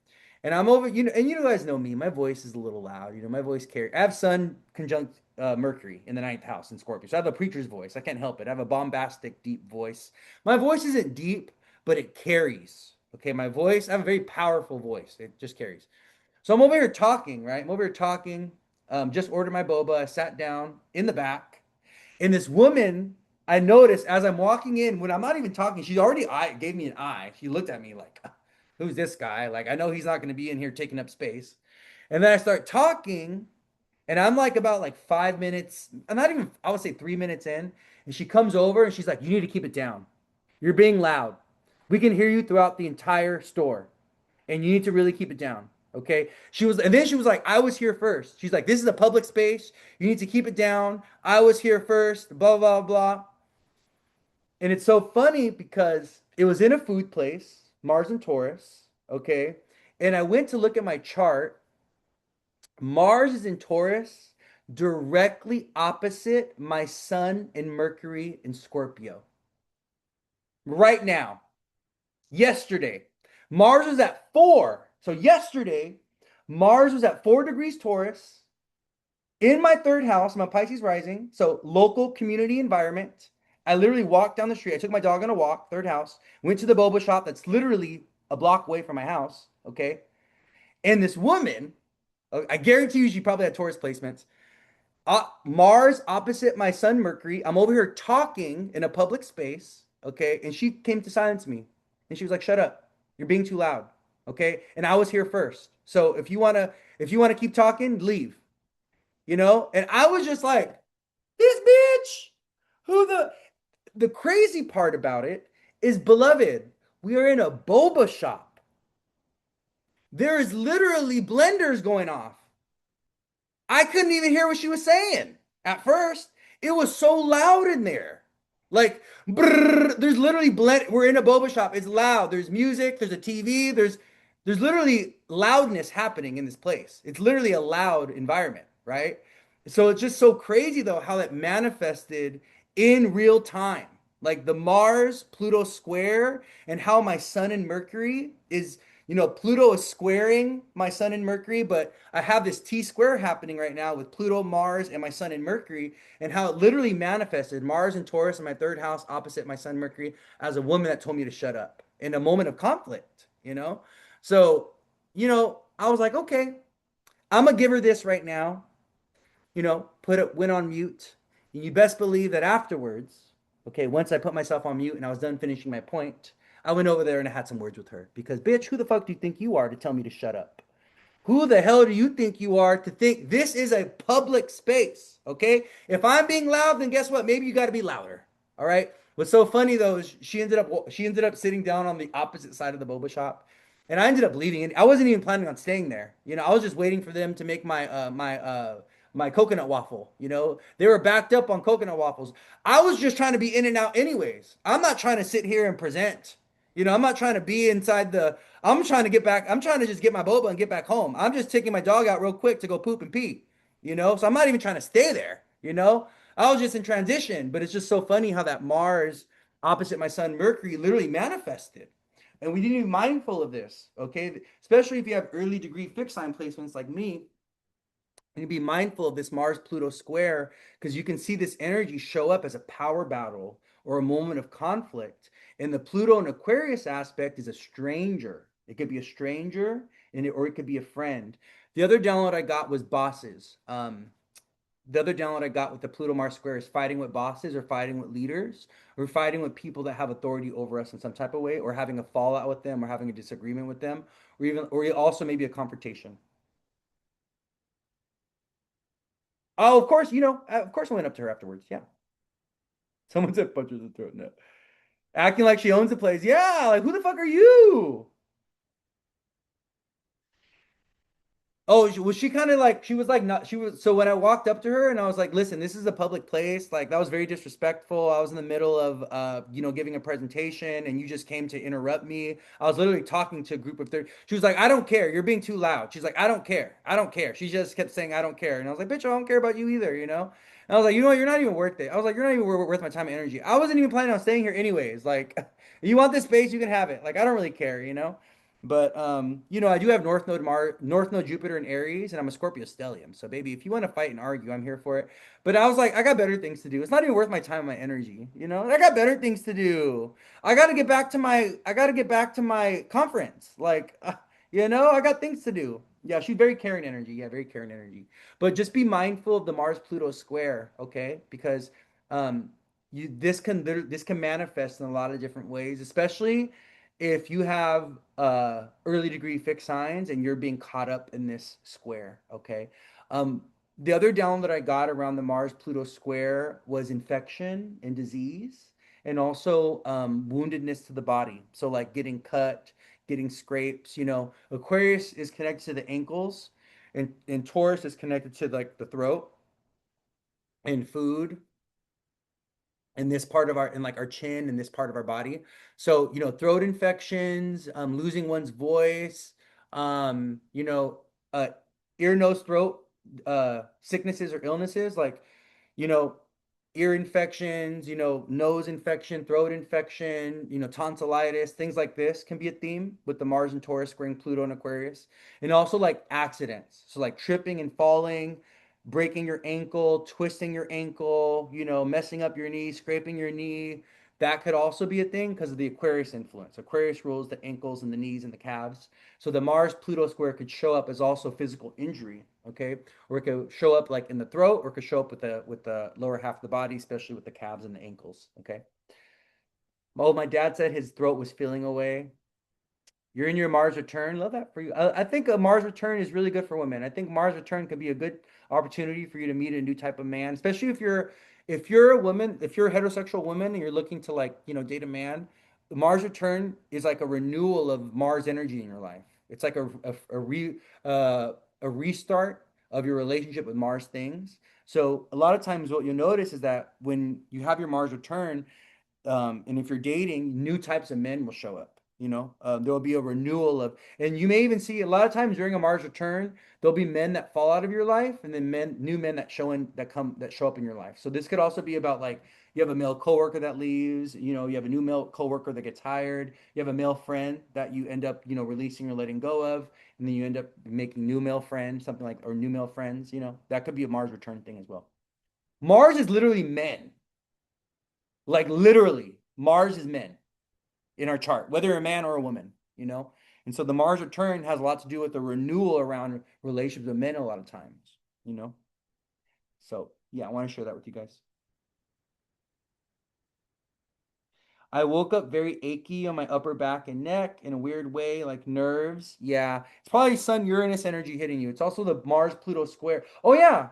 And I'm over, and you guys know me, my voice is a little loud, my voice carry. I have Sun conjunct Mercury in the ninth house in Scorpio. So I have a preacher's voice. I can't help it. I have a bombastic, deep voice. My voice isn't deep, but it carries. Okay, my voice, I have a very powerful voice. It just carries. So I'm over here talking, right? I'm over here talking. Just ordered my boba. I sat down in the back. And this woman, I noticed as I'm walking in, when I'm not even talking, she already gave me an eye. She looked at me like, who's this guy? Like, I know he's not going to be in here taking up space. And then I start talking, and I'm like about like 5 minutes, I'm not even, I would say 3 minutes in. And she comes over and she's like, you need to keep it down. You're being loud. We can hear you throughout the entire store, and you need to really keep it down. Okay. And then she was like, I was here first. She's like, this is a public space. You need to keep it down. I was here first, blah, blah, blah. And it's so funny because it was in a food place, Mars and Taurus. Okay. And I went to look at my chart. Mars is in Taurus, directly opposite my Sun and Mercury in Scorpio. Right now, yesterday, Mars was at 4. So yesterday, Mars was at 4 degrees Taurus in my third house, my Pisces rising. So local community environment. I literally walked down the street. I took my dog on a walk, third house, went to the boba shop that's literally a block away from my house. Okay. And this woman, I guarantee you, she probably had Taurus placements. Mars opposite my Sun Mercury. I'm over here talking in a public space. Okay. And she came to silence me. And she was like, shut up. You're being too loud. Okay. And I was here first. So if you wanna keep talking, leave. And I was just like, this bitch. Who the crazy part about it is, beloved, we are in a boba shop. There is literally blenders going off. I couldn't even hear what she was saying at first. It was so loud in there. Like, brrr, there's literally we're in a boba shop. It's loud. There's music, there's a TV, there's literally loudness happening in this place. It's literally a loud environment, right? So it's just so crazy though how that manifested in real time. Like the Mars Pluto square and how my Sun and Mercury is, Pluto is squaring my Sun and Mercury, but I have this T square happening right now with Pluto, Mars, and my Sun and Mercury, and how it literally manifested Mars and Taurus in my third house opposite my Sun, Mercury, as a woman that told me to shut up in a moment of conflict. So, I was like, okay, I'm gonna give her this right now, put it went on mute. And you best believe that afterwards, okay, once I put myself on mute and I was done finishing my point, I went over there and I had some words with her. Because, bitch, who the fuck do you think you are to tell me to shut up? Who the hell do you think you are to think this is a public space? Okay? If I'm being loud, then guess what? Maybe you got to be louder. All right? What's so funny though is she ended up sitting down on the opposite side of the boba shop, and I ended up leaving. And I wasn't even planning on staying there. I was just waiting for them to make my coconut waffle. They were backed up on coconut waffles. I was just trying to be in and out anyways. I'm not trying to sit here and present. I'm not trying to be inside the. I'm trying to get back. I'm trying to just get my boba and get back home. I'm just taking my dog out real quick to go poop and pee. So I'm not even trying to stay there. I was just in transition, but it's just so funny how that Mars opposite my sun Mercury literally manifested. And we need to be mindful of this, okay? Especially if you have early degree fixed sign placements like me, and be mindful of this Mars Pluto square because you can see this energy show up as a power battle or a moment of conflict. And the Pluto and Aquarius aspect is a stranger. It could be a stranger or it could be a friend. The other download I got was bosses. The other download I got with the Pluto Mars square is fighting with bosses or fighting with leaders or fighting with people that have authority over us in some type of way or having a fallout with them or having a disagreement with them or also maybe a confrontation. Oh, of course, of course I went up to her afterwards. Yeah. Someone said punch her in the throat. No. Acting like she owns the place. Yeah, like who the fuck are you? Oh, was she kind of like she was like not she was so when I walked up to her and I was like, listen, this is a public place. Like that was very disrespectful. I was in the middle of giving a presentation and you just came to interrupt me. I was literally talking to a group of 30. She was like, I don't care. You're being too loud. She's like, I don't care. I don't care. She just kept saying, I don't care. And I was like, bitch, I don't care about you either. And I was like, you know what, you're not even worth it. I was like, you're not even worth my time and energy. I wasn't even planning on staying here anyways. Like, you want this space, you can have it. Like, I don't really care. But I do have North Node Jupiter in Aries, and I'm a Scorpio stellium. So baby, if you want to fight and argue, I'm here for it. But I was like, I got better things to do. It's not even worth my time and my energy. I got better things to do. I gotta get back to my conference. Like, I got things to do. Yeah, she's very caring energy. Yeah, very caring energy. But just be mindful of the Mars Pluto square, okay? Because um this can manifest in a lot of different ways, especially if you have early degree fixed signs and you're being caught up in this square, okay? Um, the other down that I got around the Mars Pluto square was infection and disease, and also woundedness to the body. So, like getting cut, getting scrapes. Aquarius is connected to the ankles, and Taurus is connected to like the throat and food in this part of in like our chin and this part of our body. So, throat infections, losing one's voice, um, you know, uh, ear, nose, throat, sicknesses or illnesses like, you know, ear infections, nose infection, throat infection, tonsillitis, things like this can be a theme with the Mars and Taurus squaring Pluto and Aquarius. And also like accidents. So like tripping and falling, breaking your ankle, twisting your ankle, messing up your knee, scraping your knee. That could also be a thing because of the Aquarius influence. Aquarius rules the ankles and the knees and the calves. So the Mars Pluto square could show up as also physical injury, okay? Or it could show up like in the throat, or it could show up with the lower half of the body, especially with the calves and the ankles, okay? Oh, my dad said his throat was feeling away. You're in your Mars return. Love that for you. I think a Mars return is really good for women. I think Mars return could be a good opportunity for you to meet a new type of man, especially if you're a woman, if you're a heterosexual woman and you're looking to like, date a man. Mars return is like a renewal of Mars energy in your life. It's like uh, a restart of your relationship with Mars things. So a lot of times what you'll notice is that when you have your Mars return, and if you're dating, new types of men will show up. There will be a renewal and you may even see a lot of times during a Mars return, there'll be men that fall out of your life, and then new men that show up in your life. So this could also be about like you have a male coworker that leaves, you have a new male coworker that gets hired, you have a male friend that you end up, releasing or letting go of, and then you end up making new male friends, something like or new male friends. That could be a Mars return thing as well. Mars is literally men, like literally, Mars is men in our chart, whether you're a man or a woman. And so the Mars return has a lot to do with the renewal around relationships with men a lot of times, you know. So yeah, I want to share that with you guys. I woke up very achy on my upper back and neck in a weird way, like nerves. Yeah, it's probably Sun Uranus energy hitting you. It's also the Mars Pluto square. Oh yeah,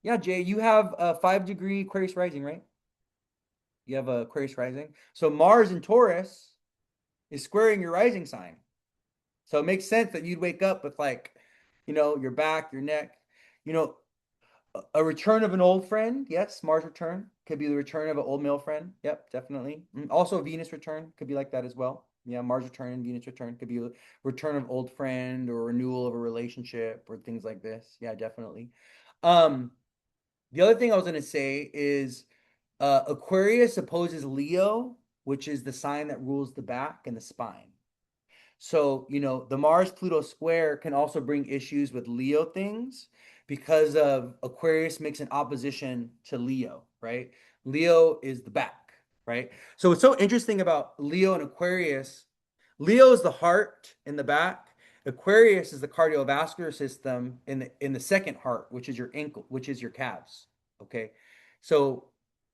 yeah, Jay, you have a 5-degree Aquarius rising, right? You have a Aquarius rising. So Mars in Taurus is squaring your rising sign. So it makes sense that you'd wake up with like, your back, your neck, you know, a return of an old friend. Yes, Mars return could be the return of an old male friend. Yep, definitely. Also, a Venus return could be like that as well. Yeah, Mars return and Venus return could be a return of old friend or renewal of a relationship or things like this. Yeah, definitely. Um, the other thing I was gonna say is Aquarius opposes Leo, which is the sign that rules the back and the spine. So, the Mars Pluto square can also bring issues with Leo things because of Aquarius makes an opposition to Leo, right? Leo is the back, right? So, what's so interesting about Leo and Aquarius, Leo is the heart in the back. Aquarius is the cardiovascular system in the second heart, which is your ankle, which is your calves. Okay. So,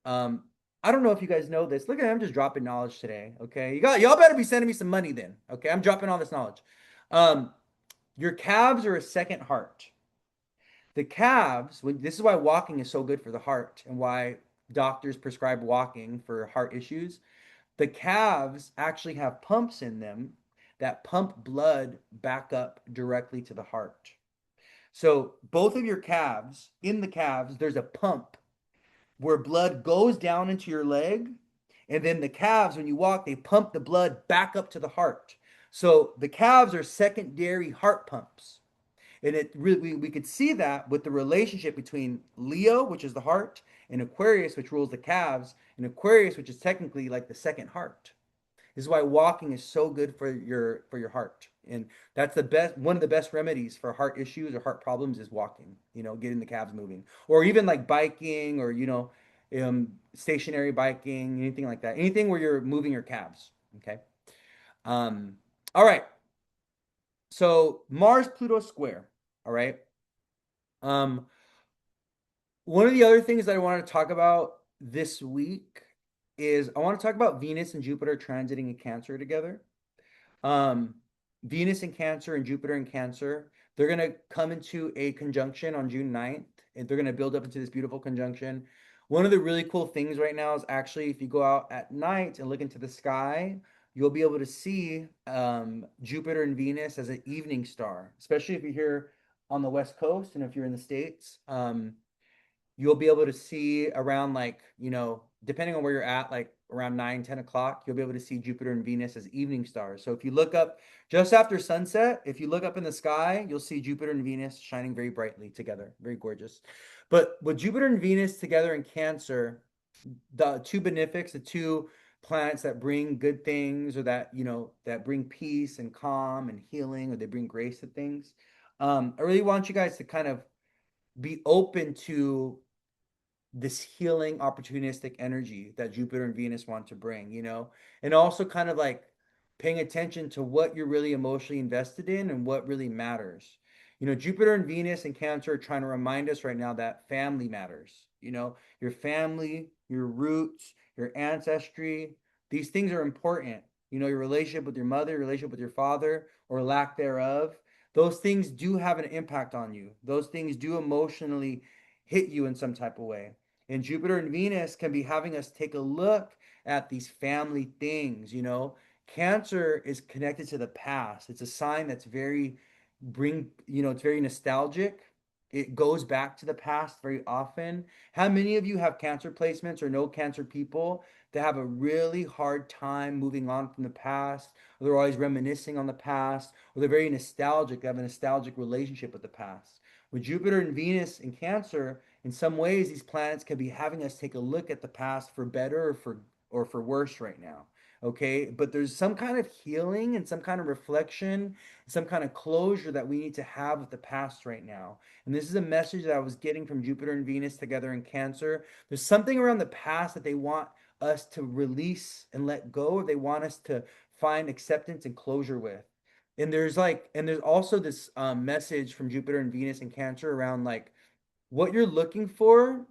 um, I don't know if you guys know this. Look at I'm just dropping knowledge today. Okay. Y'all better be sending me some money then. Okay. I'm dropping all this knowledge. Um, your calves are a second heart. The calves, this is why walking is so good for the heart and why doctors prescribe walking for heart issues. The calves actually have pumps in them that pump blood back up directly to the heart. So both of your calves, in the calves, there's a pump where blood goes down into your leg. And then the calves, when you walk, they pump the blood back up to the heart. So the calves are secondary heart pumps. And it really we could see that with the relationship between Leo, which is the heart, and Aquarius, which rules the calves, and Aquarius, which is technically like the second heart. This is why walking is so good for your heart. And that's the best one of the best remedies for heart issues or heart problems is walking, getting the calves moving. Or even like biking or stationary biking, anything like that. Anything where you're moving your calves. Okay. Um, all right. So Mars Pluto square. All right. Um, One of the other things that I want to talk about this week is I want to talk about Venus and Jupiter transiting in Cancer together. Um, Venus in Cancer and Jupiter in Cancer, they're going to come into a conjunction on June 9th, and they're going to build up into this beautiful conjunction. One of the really cool things right now is actually if you go out at night and look into the sky, you'll be able to see Jupiter and Venus as an evening star, especially if you're here on the West Coast and if you're in the States. You'll be able to see around like, depending on where you're at, like around 9, 10 o'clock, you'll be able to see Jupiter and Venus as evening stars. So if you look up just after sunset, if you look up in the sky, you'll see Jupiter and Venus shining very brightly together. Very gorgeous. But with Jupiter and Venus together in Cancer, the two benefics, the two planets that bring good things or that bring peace and calm and healing, or they bring grace to things. I really want you guys to kind of be open to this healing opportunistic energy that Jupiter and Venus want to bring, and also kind of like paying attention to what you're really emotionally invested in and what really matters. Jupiter and Venus and Cancer are trying to remind us right now that family matters. Your family, your roots, your ancestry, these things are important. Your relationship with your mother, your relationship with your father, or lack thereof. Those things do have an impact on you. Those things do emotionally hit you in some type of way. And Jupiter and Venus can be having us take a look at these family things. Cancer is connected to the past. It's a sign that's it's very nostalgic. It goes back to the past very often. How many of you have Cancer placements or know Cancer people that have a really hard time moving on from the past, or they're always reminiscing on the past, or they're very nostalgic, they have a nostalgic relationship with the past? With Jupiter and Venus in Cancer, in some ways, these planets could be having us take a look at the past for better or for worse right now. Okay, but there's some kind of healing and some kind of reflection, some kind of closure that we need to have with the past right now. And this is a message that I was getting from Jupiter and Venus together in Cancer. There's something around the past that they want us to release and let go. They want us to find acceptance and closure with. And there's also this message from Jupiter and Venus in Cancer around like what you're looking for,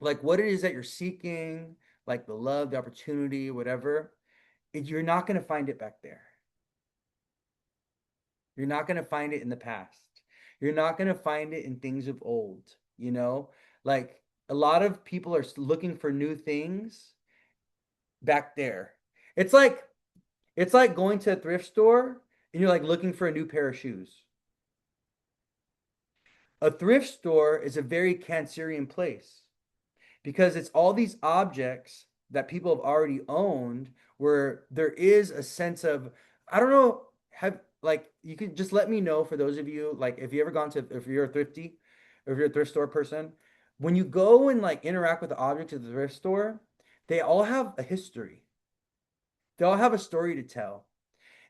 like what it is that you're seeking, like the love, the opportunity, whatever, you're not going to find it back there. You're not going to find it in the past. You're not going to find it in things of old, you know? Like a lot of people are looking for new things back there. It's like it's like going to a thrift store and you're like looking for a new pair of shoes. A thrift store is a very Cancerian place, because it's all these objects that people have already owned where there is a sense of, I don't know, have like you could just let me know, for those of you, like if you're a thrifty or if you're a thrift store person, when you go and like interact with the objects at the thrift store, they all have a history. They all have a story to tell.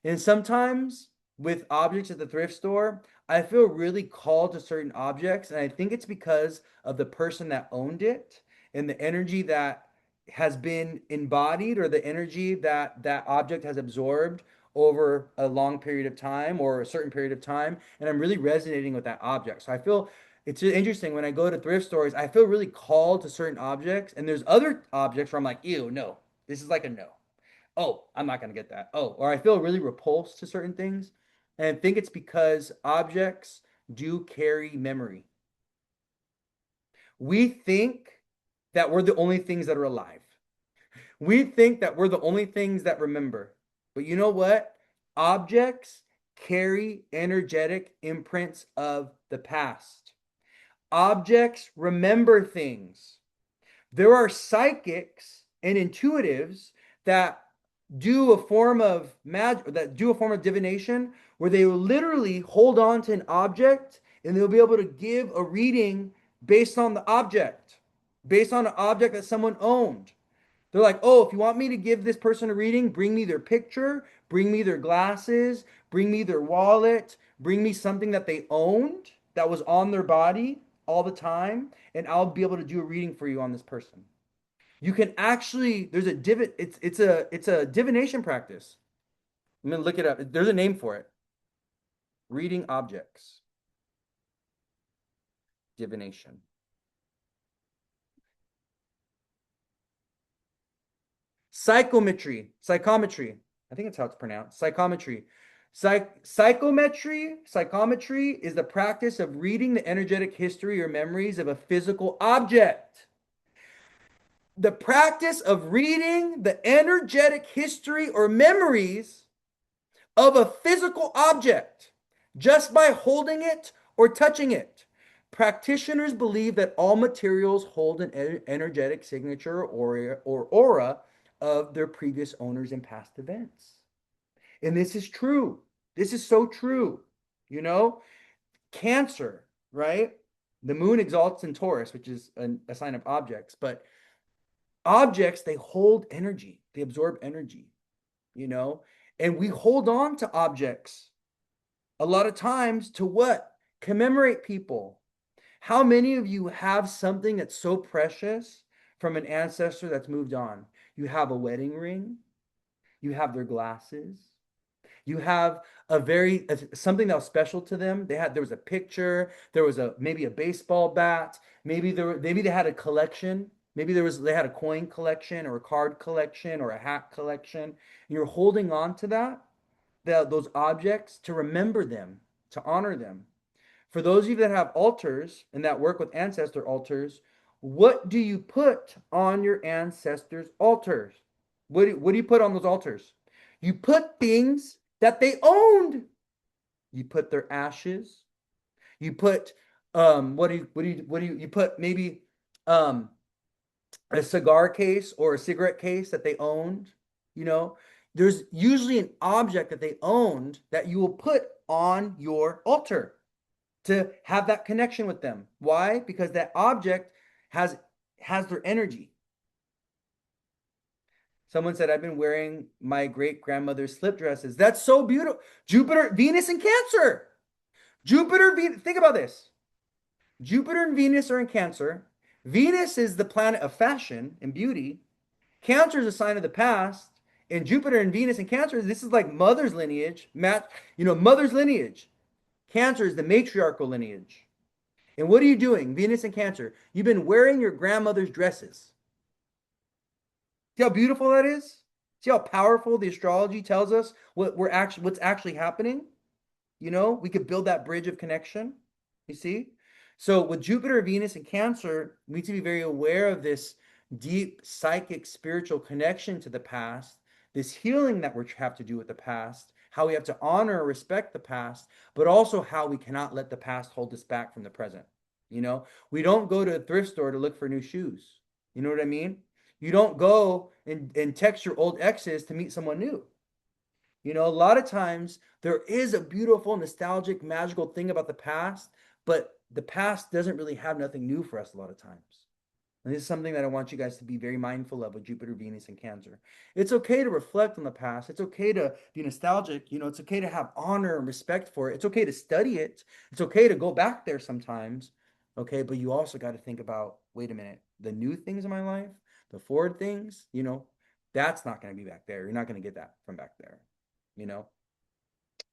And sometimes with objects at the thrift store, I feel really called to certain objects. And I think it's because of the person that owned it and the energy that has been embodied or the energy that that object has absorbed over a long period of time or a certain period of time. And I'm really resonating with that object. So I feel it's interesting when I go to thrift stores, I feel really called to certain objects. And there's other objects where I'm like, ew, no, this is like a no. Oh, I'm not going to get that. Oh, or I feel really repulsed to certain things. And I think it's because objects do carry memory. We think that we're the only things that are alive. We think that we're the only things that remember. But you know what? Objects carry energetic imprints of the past. Objects remember things. There are psychics and intuitives that do a form of magic, that do a form of divination where they will literally hold on to an object and they'll be able to give a reading based on the object, based on an object that someone owned. They're like, oh, if you want me to give this person a reading, bring me their picture, bring me their glasses, bring me their wallet, bring me something that they owned that was on their body all the time, and I'll be able to do a reading for you on this person. You can actually, there's a it's a divination practice. I'm gonna look it up. There's a name for it. Reading objects, divination. Psychometry. I think that's how it's pronounced. Psychometry. Psychometry is the practice of reading the energetic history or memories of a physical object. The practice of reading the energetic history or memories of a physical object just by holding it or touching it. Practitioners believe that all materials hold an energetic signature or aura of their previous owners and past events. And this is true. This is so true. You know, Cancer, right? The moon exalts in Taurus, which is a sign of objects, but objects, they hold energy, they absorb energy, you know, and we hold on to objects a lot of times to what? Commemorate people. How many of you have something that's so precious from an ancestor that's moved on? You have a wedding ring, you have their glasses, you have something that was special to them. There was a picture, there was a maybe a baseball bat, maybe they had a collection. Maybe they had a coin collection or a card collection or a hat collection. And you're holding on to those objects to remember them, to honor them. For those of you that have altars and that work with ancestor altars, what do you put on your ancestors' altars? What do you put on those altars? You put things that they owned. You put their ashes. You put you put maybe a cigar case or a cigarette case that they owned. You know, there's usually an object that they owned that you will put on your altar to have that connection with them. Why? Because that object has their energy. Someone said, I've been wearing my great grandmother's slip dresses. That's so beautiful. Jupiter, Venus, and Cancer. Jupiter, Venus, think about this. Jupiter and Venus are in Cancer. Venus is the planet of fashion and beauty. Cancer is a sign of the past. And Jupiter and Venus and Cancer, this is like mother's lineage. Mother's lineage. Cancer is the matriarchal lineage. And what are you doing, Venus and Cancer? You've been wearing your grandmother's dresses. See how beautiful that is? See how powerful the astrology tells us what's actually happening? You know, we could build that bridge of connection. You see? So with Jupiter, Venus, and Cancer, we need to be very aware of this deep psychic spiritual connection to the past, this healing that we have to do with the past, how we have to honor or respect the past, but also how we cannot let the past hold us back from the present. You know, we don't go to a thrift store to look for new shoes. You know what I mean? You don't go and text your old exes to meet someone new. You know, a lot of times there is a beautiful, nostalgic, magical thing about the past, but the past doesn't really have nothing new for us a lot of times. And this is something that I want you guys to be very mindful of with Jupiter, Venus, and Cancer. It's okay to reflect on the past. It's okay to be nostalgic. It's okay to have honor and respect for it. It's okay to study it. It's okay to go back there sometimes. Okay. But you also got to think about, wait a minute, the new things in my life, the forward things, that's not going to be back there. You're not going to get that from back there. You know?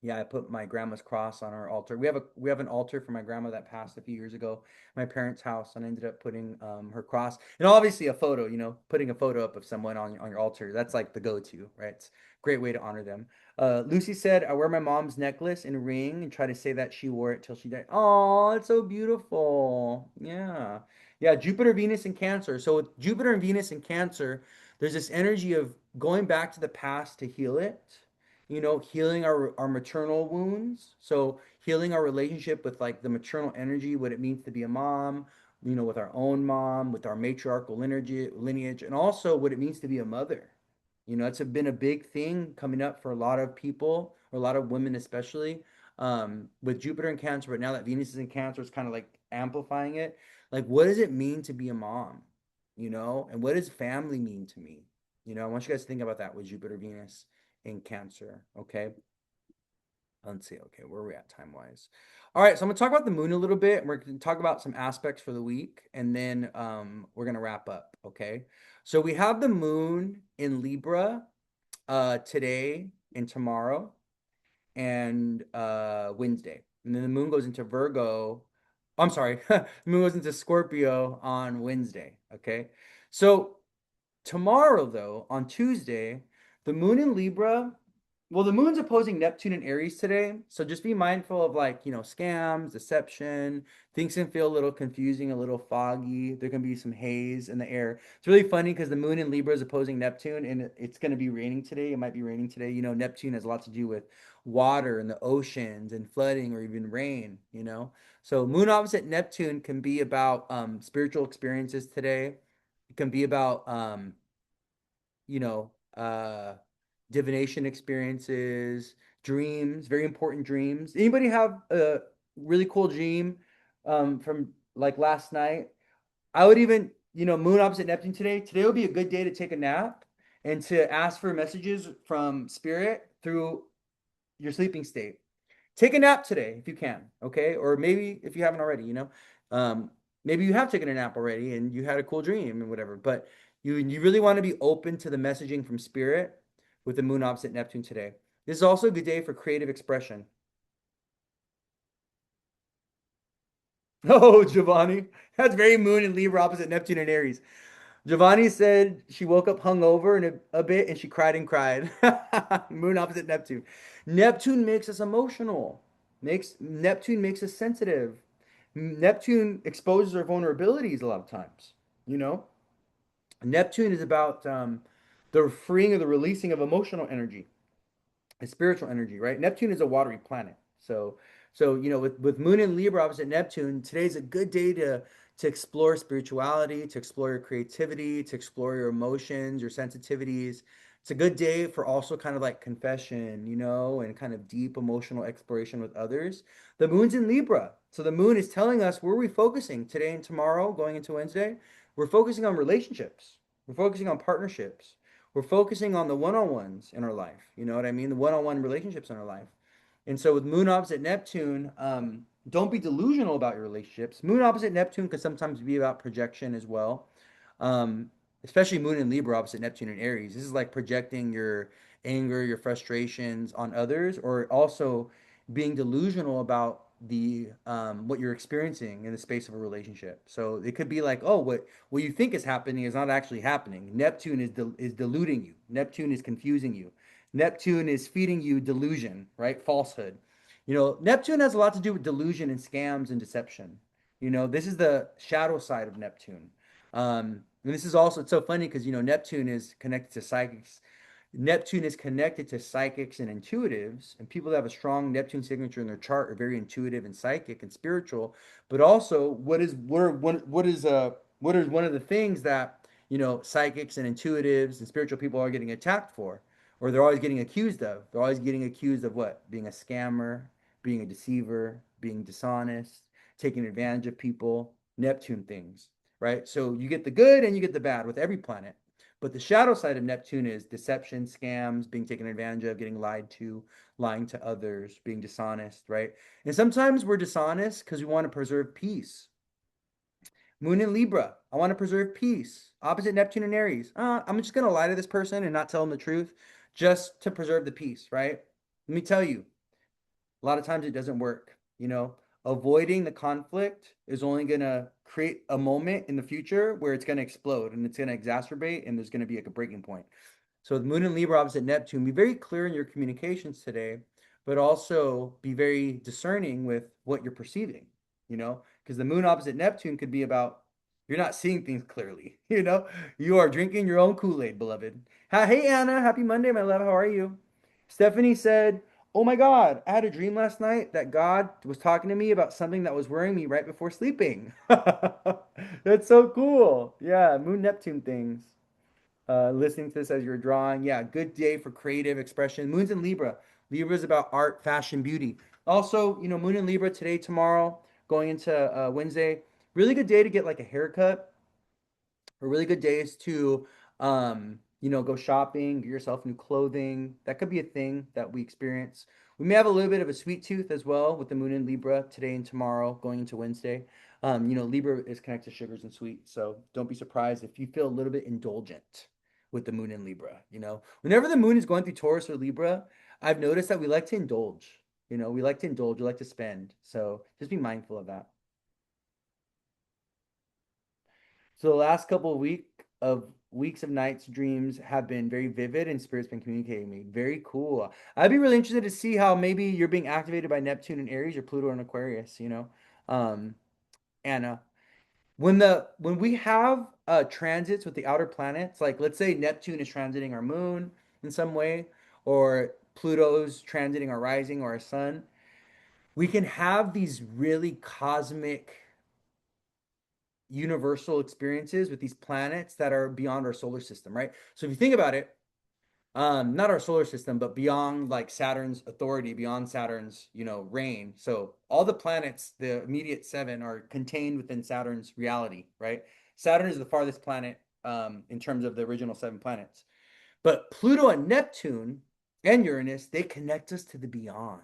Yeah, I put my grandma's cross on our altar. We have an altar for my grandma that passed a few years ago, my parents' house, and I ended up putting her cross and obviously a photo. Putting a photo up of someone on your altar. That's like the go-to, right? It's a great way to honor them. Lucy said, "I wear my mom's necklace and ring and try to say that she wore it till she died." Oh, it's so beautiful. Yeah, yeah. Jupiter, Venus, and Cancer. So with Jupiter and Venus and Cancer, there's this energy of going back to the past to heal it, healing our maternal wounds. So healing our relationship with like the maternal energy, what it means to be a mom, with our own mom, with our matriarchal lineage, and also what it means to be a mother. It's been a big thing coming up for a lot of people, or a lot of women especially, with Jupiter in Cancer. But now that Venus is in Cancer, it's kind of like amplifying it. Like, what does it mean to be a mom? And what does family mean to me? I want you guys to think about that with Jupiter, Venus in Cancer. Okay. Let's see. Okay, where are we at time wise? All right, so I'm gonna talk about the moon a little bit, and we're gonna talk about some aspects for the week, and then we're gonna wrap up. Okay. So we have the moon in Libra today and tomorrow and Wednesday. And then the moon goes into Virgo. I'm sorry, the moon goes into Scorpio on Wednesday. Okay. So tomorrow, though, on Tuesday, the moon in Libra, well, the moon's opposing Neptune and Aries today. So just be mindful of like, scams, deception. Things can feel a little confusing, a little foggy. There can be some haze in the air. It's really funny because the moon in Libra is opposing Neptune and it's going to be raining today. It might be raining today. Neptune has a lot to do with water and the oceans and flooding or even rain. So moon opposite Neptune can be about spiritual experiences today. It can be about you know, uh, divination experiences, dreams, very important dreams. Anybody have a really cool dream from like last night? I would even, moon opposite Neptune today. Today would be a good day to take a nap and to ask for messages from spirit through your sleeping state. Take a nap today if you can, okay? Or maybe if you haven't already, um, maybe you have taken a nap already and you had a cool dream and whatever. But you really want to be open to the messaging from spirit with the moon opposite Neptune today. This is also a good day for creative expression. Oh, Giovanni, that's very moon and Libra opposite Neptune and Aries. Giovanni said she woke up hungover and a bit and she cried and cried. Moon opposite Neptune. Neptune makes us emotional. Makes Neptune makes us sensitive. Neptune exposes our vulnerabilities a lot of times. You know, Neptune is about the freeing or the releasing of emotional energy and spiritual energy, right? Neptune is a watery planet. So with Moon and Libra opposite Neptune, today's a good day to explore spirituality, to explore your creativity, to explore your emotions, your sensitivities. It's a good day for also kind of like confession, and kind of deep emotional exploration with others. The moon's in Libra. So the moon is telling us where we're focusing today and tomorrow, going into Wednesday. We're focusing on relationships. We're focusing on partnerships. We're focusing on the one-on-ones in our life. You know what I mean? The one-on-one relationships in our life. And so with moon opposite Neptune, don't be delusional about your relationships. Moon opposite Neptune can sometimes be about projection as well. Especially moon and Libra opposite Neptune and Aries. This is like projecting your anger, your frustrations on others, or also being delusional about the what you're experiencing in the space of a relationship. So it could be like, oh, what you think is happening is not actually happening. Neptune is deluding you. Neptune is confusing you. Neptune is feeding you delusion, right? Falsehood. Neptune has a lot to do with delusion and scams and deception. This is the shadow side of Neptune. And this is also, it's so funny because, Neptune is connected to psychics. Neptune is connected to psychics and intuitives, and people that have a strong Neptune signature in their chart are very intuitive and psychic and spiritual. But also, what is one of the things that psychics and intuitives and spiritual people are getting attacked for, or they're always getting accused of? They're always getting accused of what? Being a scammer, being a deceiver, being dishonest, taking advantage of people, Neptune things, right? So you get the good and you get the bad with every planet. But the shadow side of Neptune is deception, scams, being taken advantage of, getting lied to, lying to others, being dishonest, right? And sometimes we're dishonest because we want to preserve peace. Moon in Libra, I want to preserve peace. Opposite Neptune and Aries. I'm just going to lie to this person and not tell them the truth just to preserve the peace, right? Let me tell you, a lot of times it doesn't work. Avoiding the conflict is only going to create a moment in the future where it's going to explode and it's going to exacerbate and there's going to be like a breaking point. So with Moon and Libra opposite Neptune, be very clear in your communications today, but also be very discerning with what you're perceiving, because the Moon opposite Neptune could be about you're not seeing things clearly, you are drinking your own Kool-Aid, beloved. Hey Anna, happy Monday, my love. How are you? Stephanie said, "Oh my God, I had a dream last night that God was talking to me about something that was worrying me right before sleeping." That's so cool. Yeah, Moon Neptune things. Listening to this as you're drawing. Yeah, good day for creative expression. Moon's in Libra. Libra is about art, fashion, beauty. Also, Moon in Libra today, tomorrow, going into Wednesday. Really good day to get like a haircut. A really good day is to, go shopping, get yourself new clothing. That could be a thing that we experience. We may have a little bit of a sweet tooth as well with the Moon in Libra today and tomorrow, going into Wednesday. Libra is connected to sugars and sweets, so don't be surprised if you feel a little bit indulgent with the Moon in Libra. Whenever the Moon is going through Taurus or Libra, I've noticed that we like to indulge. We like to indulge, we like to spend. So just be mindful of that. So the last couple of weeks of nights dreams have been very vivid and spirit's been communicating with me. Very cool. I'd be really interested to see how maybe you're being activated by Neptune and Aries or Pluto and Aquarius. Um, Anna. When we have transits with the outer planets, like let's say Neptune is transiting our moon in some way, or Pluto's transiting our rising or our sun, we can have these really cosmic universal experiences with these planets that are beyond our solar system, right? So if you think about it, not our solar system, but beyond like Saturn's authority, beyond Saturn's, reign. So all the planets, the immediate seven, are contained within Saturn's reality, right? Saturn is the farthest planet in terms of the original seven planets. But Pluto and Neptune and Uranus, they connect us to the beyond.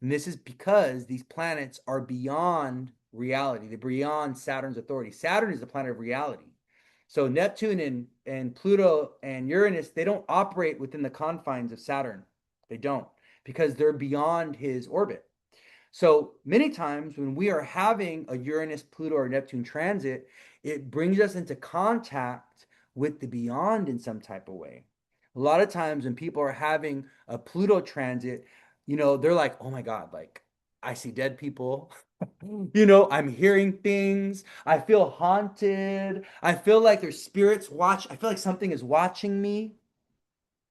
And this is because these planets are beyond reality. They're beyond Saturn's authority. Saturn is the planet of reality. So Neptune and Pluto and Uranus, they don't operate within the confines of Saturn. They don't, because they're beyond his orbit. So many times when we are having a Uranus, Pluto, or Neptune transit, it brings us into contact with the beyond in some type of way. A lot of times when people are having a Pluto transit, they're like, oh my God, like I see dead people. I'm hearing things. I feel haunted. I feel like there's spirits watch. I feel like something is watching me.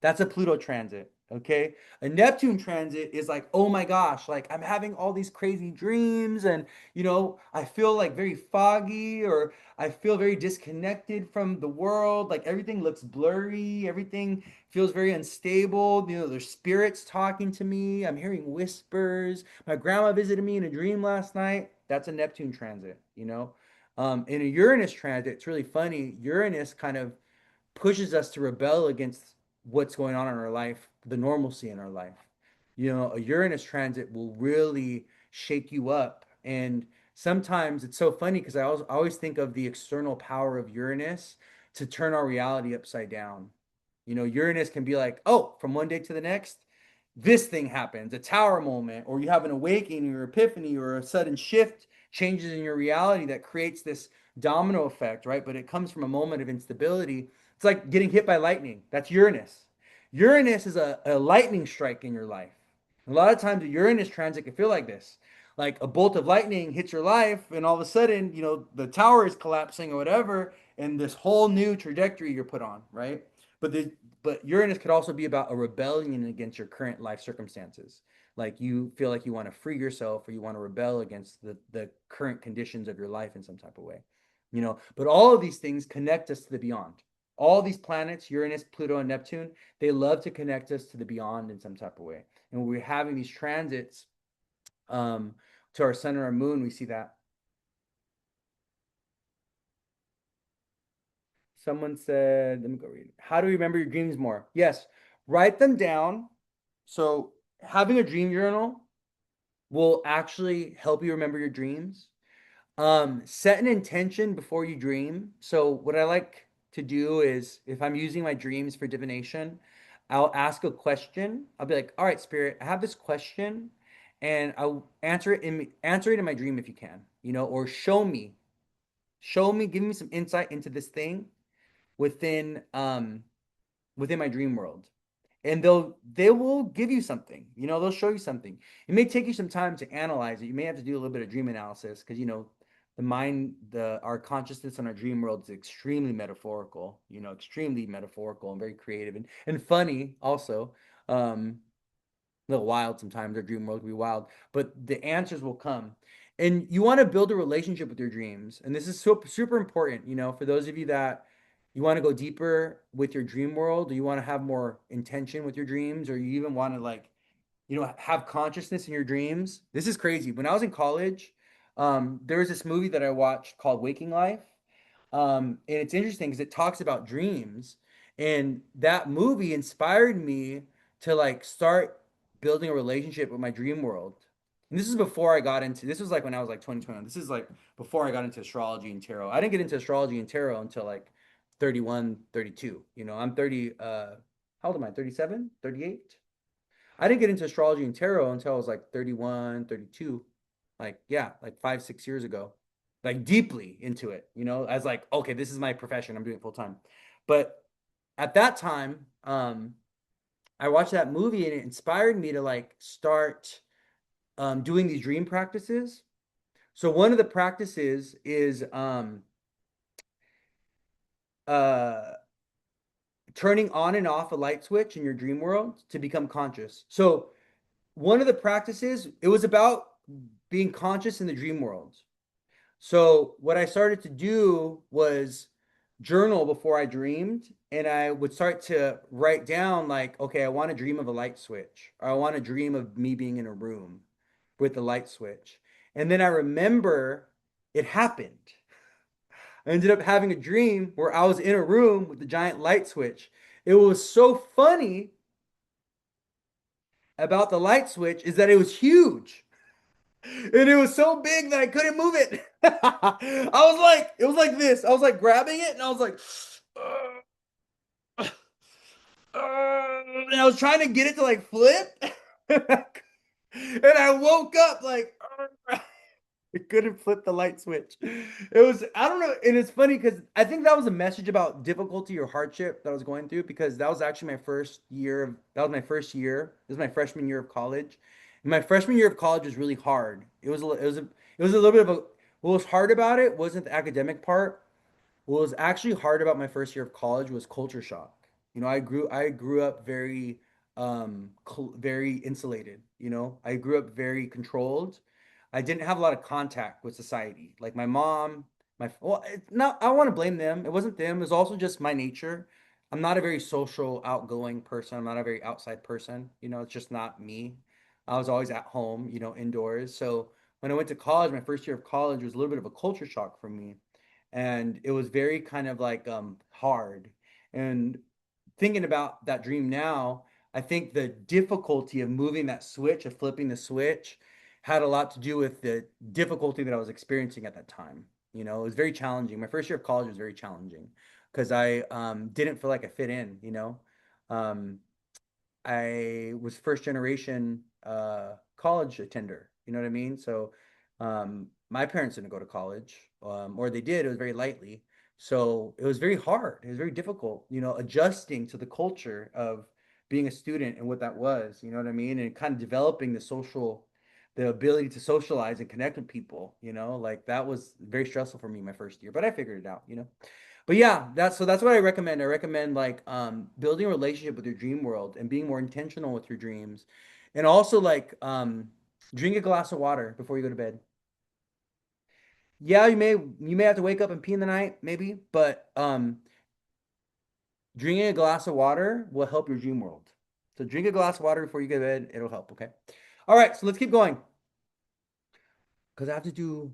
That's a Pluto transit. Okay. A Neptune transit is like, oh my gosh, like I'm having all these crazy dreams and, I feel like very foggy or I feel very disconnected from the world. Like everything looks blurry. Everything feels very unstable. There's spirits talking to me. I'm hearing whispers. My grandma visited me in a dream last night. That's a Neptune transit. In a Uranus transit, it's really funny. Uranus kind of pushes us to rebel against what's going on in our life, the normalcy in our life. A Uranus transit will really shake you up. And sometimes it's so funny because I always think of the external power of Uranus to turn our reality upside down. Uranus can be like, oh, from one day to the next, this thing happens, a tower moment, or you have an awakening or epiphany or a sudden shift changes in your reality that creates this domino effect, right? But it comes from a moment of instability. It's like getting hit by lightning. That's Uranus. Uranus is a lightning strike in your life. A lot of times, a Uranus transit can feel like this. Like a bolt of lightning hits your life, and all of a sudden, the tower is collapsing or whatever, and this whole new trajectory you're put on, right? But but Uranus could also be about a rebellion against your current life circumstances. Like you feel like you want to free yourself or you want to rebel against the current conditions of your life in some type of way. But all of these things connect us to the beyond. All these planets, Uranus, Pluto, and Neptune, they love to connect us to the beyond in some type of way. And when we're having these transits, um, to our sun and our moon, we see that. Someone said, let me go read it. How do you remember your dreams more? Yes, write them down. So having a dream journal will actually help you remember your dreams. Set an intention before you dream. So what I like to do is if I'm using my dreams for divination, I'll ask a question. I'll be like, all right, spirit, I have this question and I'll answer it in my dream if you can, or show me, give me some insight into this thing within within my dream world. And they will give you something, they'll show you something. It may take you some time to analyze it. You may have to do a little bit of dream analysis because the mind, the our consciousness in our dream world is extremely metaphorical, extremely metaphorical and very creative and funny also. A little wild sometimes. Our dream world can be wild, but the answers will come. And you want to build a relationship with your dreams. And this is super important, for those of you that you want to go deeper with your dream world, or you want to have more intention with your dreams, or you even want to like, have consciousness in your dreams. This is crazy. When I was in college, there was this movie that I watched called Waking Life. And it's interesting because it talks about dreams. And that movie inspired me to like start building a relationship with my dream world. And this is before I got into this was like when I was like 2021. This is like before I got into astrology and tarot. I didn't get into astrology and tarot until like 31, 32. I'm 30 how old am I? 37, 38. I didn't get into astrology and tarot until I was like 31, 32. Like, yeah, like 5, 6 years ago. Like deeply into it, as like, okay, this is my profession. I'm doing it full time. But at that time, I watched that movie and it inspired me to like start doing these dream practices. So one of the practices is uh, turning on and off a light switch in your dream world to become conscious. So one of the practices, it was about being conscious in the dream world. So what I started to do was journal before I dreamed, and I would start to write down like, okay, I want to dream of a light switch, or I want to dream of me being in a room with the light switch. And then I remember it happened. I ended up having a dream where I was in a room with the giant light switch. It was so funny about the light switch is that it was huge. And it was so big that I couldn't move it. I was like, it was like this. I was like grabbing it and I was like, and I was trying to get it to like flip. And I woke up like, I couldn't flip the light switch. It was, I don't know. And it's funny because I think that was a message about difficulty or hardship that I was going through because that was actually my first year of, that was my first year. This was my freshman year of college. And my freshman year of college was really hard. It was a little bit of a, what was hard about it wasn't the academic part. What was actually hard about my first year of college was culture shock. I grew up very very insulated, I grew up very controlled. I didn't have a lot of contact with society. Like my mom, well, not I want to blame them. It wasn't them. It was also just my nature. I'm not a very social, outgoing person. I'm not a very outside person. It's just not me. I was always at home, indoors. So when I went to college, my first year of college was a little bit of a culture shock for me, and it was very kind of like hard. And thinking about that dream now, I think the difficulty of moving that switch, of flipping the switch, had a lot to do with the difficulty that I was experiencing at that time. It was very challenging. My first year of college was very challenging because I didn't feel like I fit in. Um, I was first generation college attender. You know what I mean? So my parents didn't go to college, or they did. It was very lightly. So it was very hard. It was very difficult, adjusting to the culture of being a student and what that was. You know what I mean? And kind of developing the ability to socialize and connect with people. Like that was very stressful for me my first year, but I figured it out. But yeah, that's what I recommend. I recommend like building a relationship with your dream world and being more intentional with your dreams. And also like drink a glass of water before you go to bed. Yeah, you may have to wake up and pee in the night, maybe, but drinking a glass of water will help your dream world. So drink a glass of water before you go to bed, it'll help, okay? All right, so let's keep going. because I have to do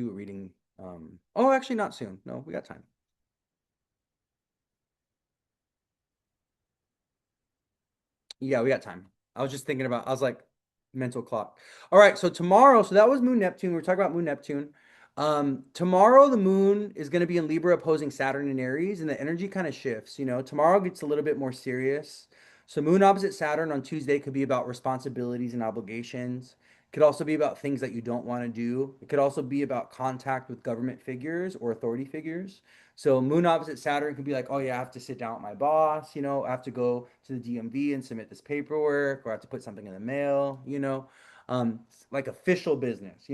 a reading. Oh, actually, not soon. No, we got time. Yeah, we got time. I was just thinking about, I was like, mental clock. All right, so tomorrow, so that was Moon Neptune. We were talking about Moon Neptune. Tomorrow the moon is going to be in Libra opposing Saturn and Aries, and the energy kind of shifts. Tomorrow gets a little bit more serious. So moon opposite Saturn on Tuesday could be about responsibilities and obligations. It could also be about things that you don't want to do. It could also be about contact with government figures or authority figures. So moon opposite Saturn could be like, oh yeah, I have to sit down with my boss, I have to go to the DMV and submit this paperwork, or I have to put something in the mail, like official business.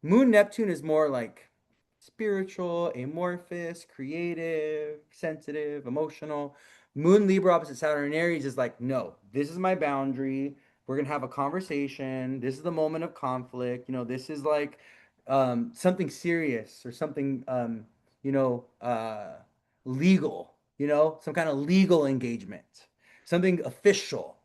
Moon Neptune is more like spiritual, amorphous, creative, sensitive, emotional. Moon Libra opposite Saturn and Aries is like, no, this is my boundary. We're gonna have a conversation. This is the moment of conflict. This is like something serious or something legal, some kind of legal engagement, something official.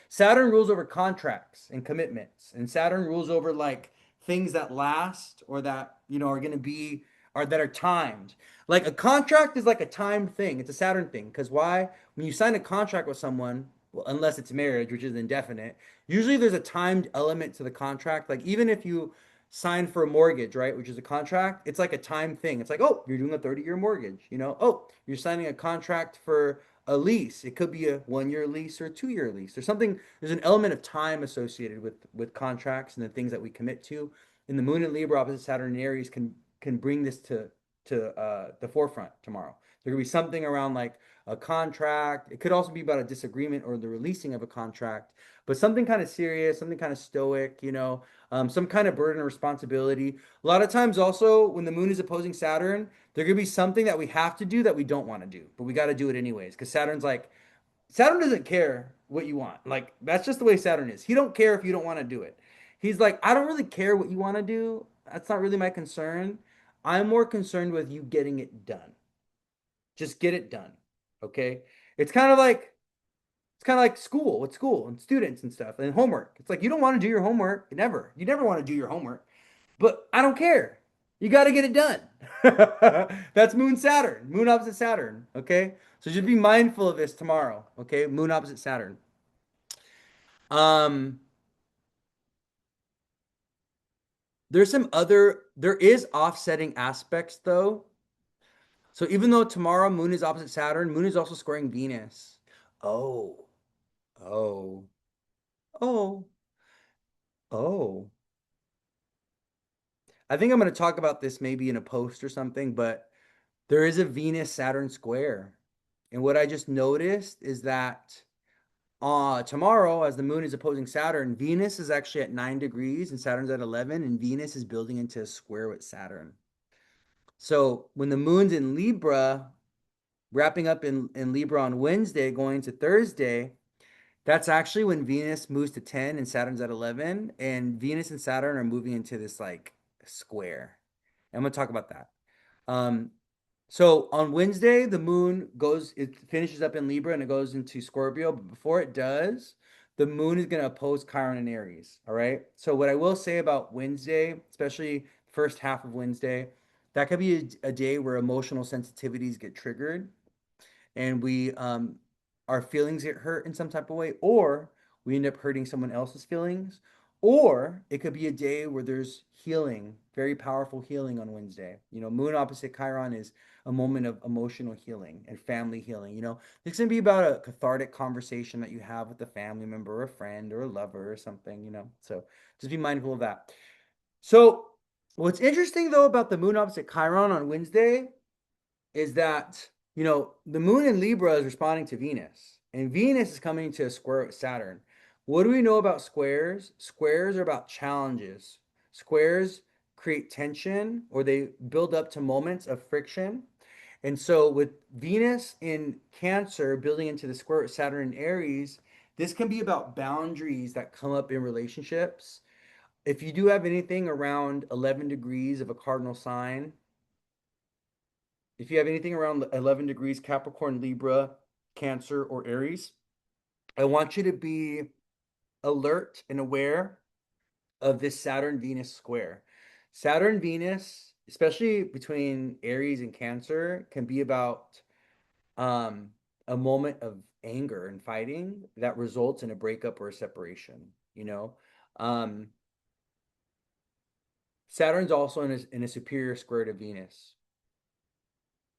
Saturn rules over contracts and commitments, and Saturn rules over like things that last or that are going to be or that are timed. Like a contract is like a timed thing. It's a Saturn thing because why? When you sign a contract with someone, well, unless it's marriage, which is indefinite, usually there's a timed element to the contract. Like even if you sign for a mortgage, right, which is a contract, it's like a time thing. It's like, oh, you're doing a 30-year mortgage. Oh, you're signing a contract for a lease. It could be a 1-year lease or a 2-year lease or something. There's an element of time associated with contracts and the things that we commit to. And the Moon in Libra opposite Saturn and Aries can bring this to the forefront tomorrow. There could be something around like a contract. It could also be about a disagreement or the releasing of a contract, but something kind of serious, something kind of stoic, some kind of burden or responsibility. A lot of times, also, when the moon is opposing Saturn, there could be something that we have to do that we don't want to do, but we got to do it anyways. Because Saturn doesn't care what you want. Like, that's just the way Saturn is. He don't care if you don't want to do it. He's like, I don't really care what you want to do. That's not really my concern. I'm more concerned with you getting it done. Just get it done. Okay? It's kind of like it's kind of like school with school and students and stuff and homework. It's like you don't want to do your homework. Never. You never want to do your homework. But I don't care. You got to get it done. That's Moon Saturn. Moon opposite Saturn. Okay? So just be mindful of this tomorrow. Okay? Moon opposite Saturn. Um there is offsetting aspects though. So even though tomorrow Moon is opposite Saturn, Moon is also squaring Venus. Oh. Oh. Oh. Oh. I think I'm going to talk about this maybe in a post or something, but there is a Venus Saturn square. And what I just noticed is that tomorrow, as the moon is opposing Saturn, Venus is actually at 9 degrees and Saturn's at 11, and Venus is building into a square with Saturn. So when the moon's in Libra, wrapping up in Libra on Wednesday, going to Thursday, that's actually when Venus moves to 10 and Saturn's at 11, and Venus and Saturn are moving into this like square. I'm going to talk about that. Um, so on Wednesday, the moon it finishes up in Libra and it goes into Scorpio. But before it does, the moon is going to oppose Chiron and Aries. All right. So what I will say about Wednesday, especially first half of Wednesday, that could be a day where emotional sensitivities get triggered and our feelings get hurt in some type of way, or we end up hurting someone else's feelings, or it could be a day where there's healing, very powerful healing on Wednesday. Moon opposite Chiron is a moment of emotional healing and family healing. This can be about a cathartic conversation that you have with a family member or a friend or a lover or something. So just be mindful of that. So what's interesting though about the moon opposite Chiron on Wednesday is that the moon in Libra is responding to Venus, and Venus is coming to a square with Saturn. What do we know about squares? Squares are about challenges. Squares create tension or they build up to moments of friction. And so with Venus in Cancer building into the square with Saturn in Aries, this can be about boundaries that come up in relationships. If you do have anything around 11 degrees of a cardinal sign, if you have anything around 11 degrees Capricorn, Libra, Cancer, or Aries, I want you to be alert and aware of this Saturn Venus square. Saturn Venus, especially between Aries and Cancer, can be about um, a moment of anger and fighting that results in a breakup or a separation. You know, um, Saturn's also in a superior square to Venus.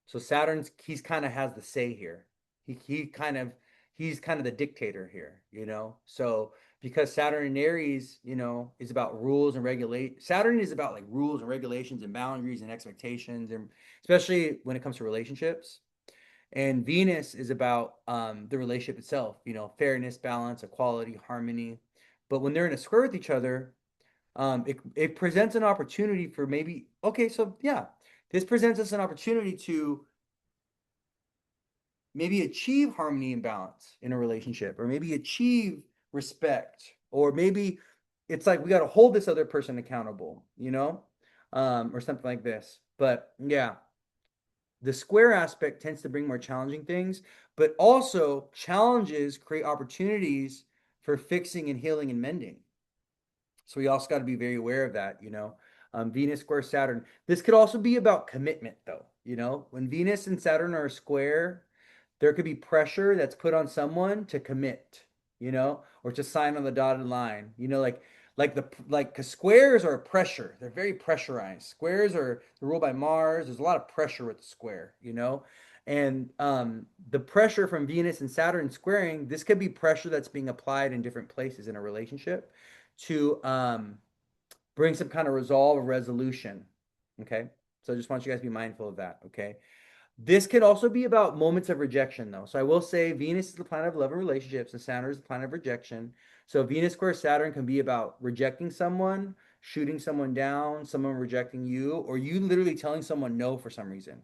So Saturn's he's kind of has the say here. He kind of he's kind of the dictator here, you know. So because Saturn in Aries, you know, is about rules and regulate. Saturn is about like rules and regulations and boundaries and expectations, and especially when it comes to relationships. And Venus is about the relationship itself, you know, fairness, balance, equality, harmony. But when they're in a square with each other, it presents an opportunity for maybe okay, so yeah, this presents us an opportunity to maybe achieve harmony and balance in a relationship, or maybe achieve respect, or maybe it's like we got to hold this other person accountable, you know, or something like this. But yeah, the square aspect tends to bring more challenging things, but also challenges create opportunities for fixing and healing and mending. So we also got to be very aware of that, you know. Venus square Saturn. This could also be about commitment, though. You know, when Venus and Saturn are square, there could be pressure that's put on someone to commit, you know, or to sign on the dotted line. You know, because squares are pressure. They're very pressurized. Squares are they're ruled by Mars. There's a lot of pressure with the square, you know. And the pressure from Venus and Saturn squaring, this could be pressure that's being applied in different places in a relationship to bring some kind of resolve or resolution. Okay. So I just want you guys to be mindful of that. Okay. This can also be about moments of rejection, though. So I will say Venus is the planet of love and relationships, and Saturn is the planet of rejection. So Venus square Saturn can be about rejecting someone, shooting someone down, someone rejecting you, or you literally telling someone no for some reason.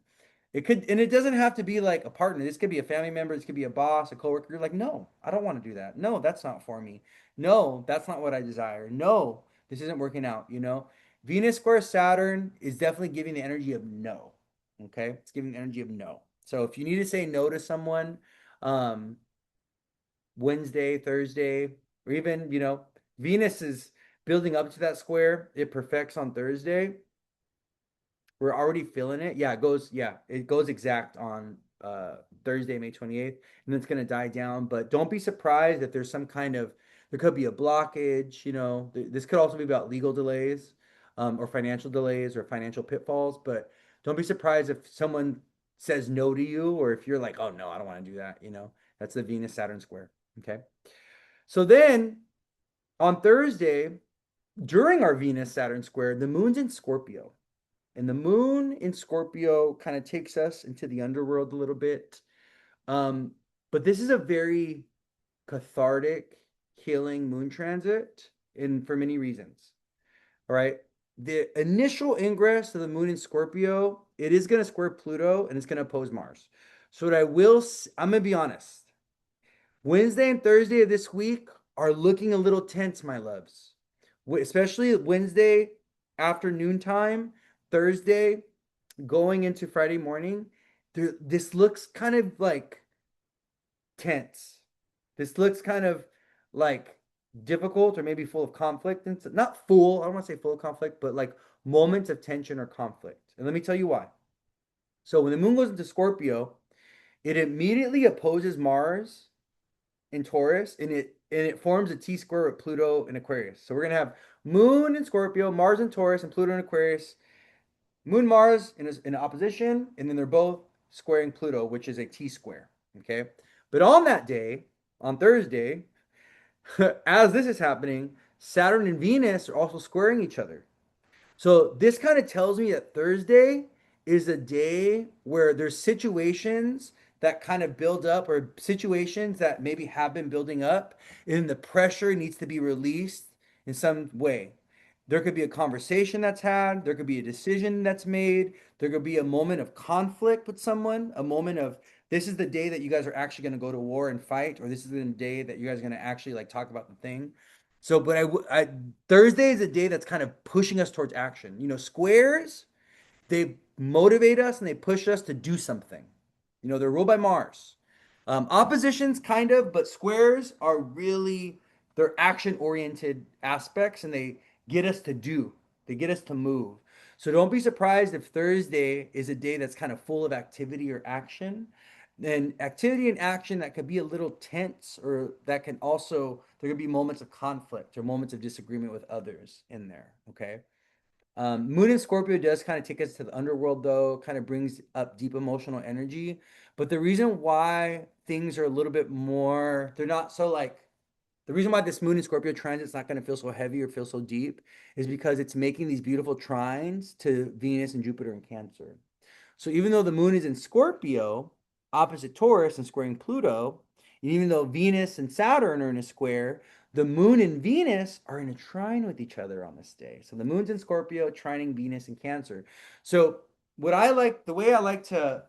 It could, and it doesn't have to be like a partner. This could be a family member. This could be a boss, a coworker. You're like, no, I don't want to do that. No, that's not for me. No, that's not what I desire. No, this isn't working out. You know, Venus square Saturn is definitely giving the energy of no. Okay, it's giving the energy of no. So if you need to say no to someone, um, Wednesday, Thursday, or even Venus is building up to that square. It perfects on Thursday. We're already feeling it. It goes exact on Thursday, May 28th, and then it's gonna die down. But don't be surprised if there's some kind of there could be a blockage, you know. This could also be about legal delays, or financial delays or financial pitfalls, but don't be surprised if someone says no to you, or if you're like, oh no, I don't want to do that, you know. That's the Venus Saturn square. Okay. So then on Thursday, during our Venus Saturn square, the moon's in Scorpio. And the moon in Scorpio kind of takes us into the underworld a little bit. Um, but this is a very cathartic, healing moon transit, and for many reasons. All right. The initial ingress of the moon in Scorpio, it is going to square Pluto and it's going to oppose Mars. So what I'm going to be honest. Wednesday and Thursday of this week are looking a little tense, my loves. Especially Wednesday afternoon time, Thursday going into Friday morning. This looks kind of like tense. This looks kind of like difficult or maybe full of conflict. And not full, I don't want to say full of conflict, but like moments of tension or conflict. And let me tell you why. So when the moon goes into Scorpio, it immediately opposes Mars in Taurus, and it forms a T square with Pluto in Aquarius. So we're gonna have Moon in Scorpio, Mars in Taurus, and Pluto in Aquarius. Moon Mars in opposition, and then they're both squaring Pluto, which is a T square. Okay, but on that day, on Thursday, as this is happening, Saturn and Venus are also squaring each other. So this kind of tells me that Thursday is a day where there's situations that kind of build up, or situations that maybe have been building up, and the pressure needs to be released in some way. There could be a conversation that's had, there could be a decision that's made, there could be a moment of conflict with someone, a moment of this is the day that you guys are actually going to go to war and fight, or this is the day that you guys are going to actually like talk about the thing. So, but Thursday is a day that's kind of pushing us towards action. You know, squares, they motivate us and they push us to do something. You know, they're ruled by Mars. Oppositions, kind of, but squares are really, they're action oriented aspects and they get us to do, they get us to move. So don't be surprised if Thursday is a day that's kind of full of activity or action. And activity and action that could be a little tense, or that can also, there could be moments of conflict or moments of disagreement with others in there. Okay. Moon in Scorpio does kind of take us to the underworld, though, kind of brings up deep emotional energy. But the reason why things are a little bit more, they're not so like, the reason why this Moon in Scorpio transit's not going to feel so heavy or feel so deep is because it's making these beautiful trines to Venus and Jupiter in Cancer. So even though the moon is in Scorpio, opposite Taurus and squaring Pluto, and even though Venus and Saturn are in a square, the moon and Venus are in a trine with each other on this day. So the moon's in Scorpio, trining Venus in Cancer. So what I like, the way I like to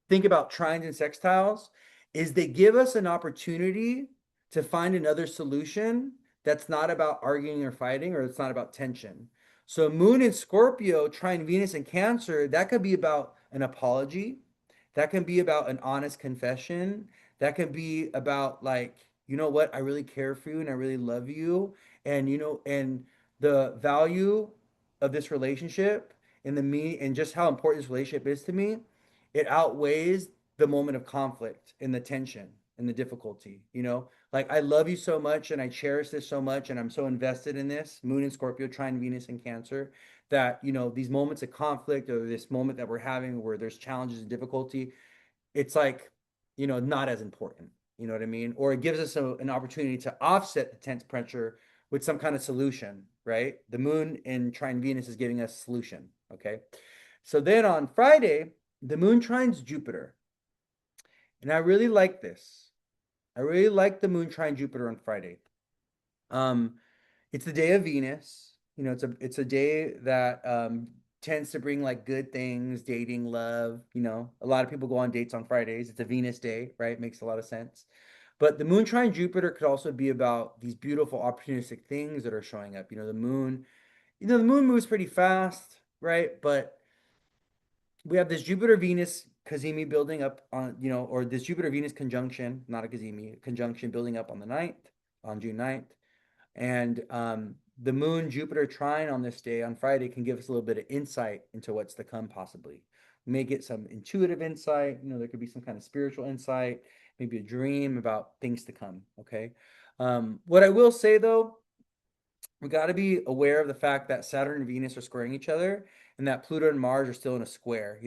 think about trines and sextiles is they give us an opportunity to find another solution that's not about arguing or fighting, or it's not about tension. So Moon in Scorpio, trine Venus in Cancer, that could be about an apology. That can be about an honest confession. That can be about like, you know what, I really care for you and I really love you. And and the value of this relationship and the me and just how important this relationship is to me, it outweighs the moment of conflict and the tension and the difficulty, Like I love you so much and I cherish this so much and I'm so invested in this, Moon in Scorpio, trine Venus in Cancer, that, these moments of conflict or this moment that we're having where there's challenges and difficulty, it's like, not as important. You know what I mean? Or it gives us an opportunity to offset the tense pressure with some kind of solution, right? The moon in trine Venus is giving us solution. Okay. So then on Friday, the moon trines Jupiter. And I really like this. I really like the moon trine Jupiter on Friday. Um, it's the day of Venus. It's a day that tends to bring like good things, dating, love. A lot of people go on dates on Fridays. It's a Venus day, right? Makes a lot of sense. But the moon trine Jupiter could also be about these beautiful opportunistic things that are showing up. The moon moves pretty fast, right? But we have this Jupiter Venus cazimi building up on, or this Jupiter Venus conjunction, not a cazimi, conjunction building up on the ninth, on June 9th. And the moon Jupiter trine on this day, on Friday, can give us a little bit of insight into what's to come, possibly. We may get some intuitive insight. There could be some kind of spiritual insight, maybe a dream about things to come. Okay. What I will say though, we got to be aware of the fact that Saturn and Venus are squaring each other and that Pluto and Mars are still in a square.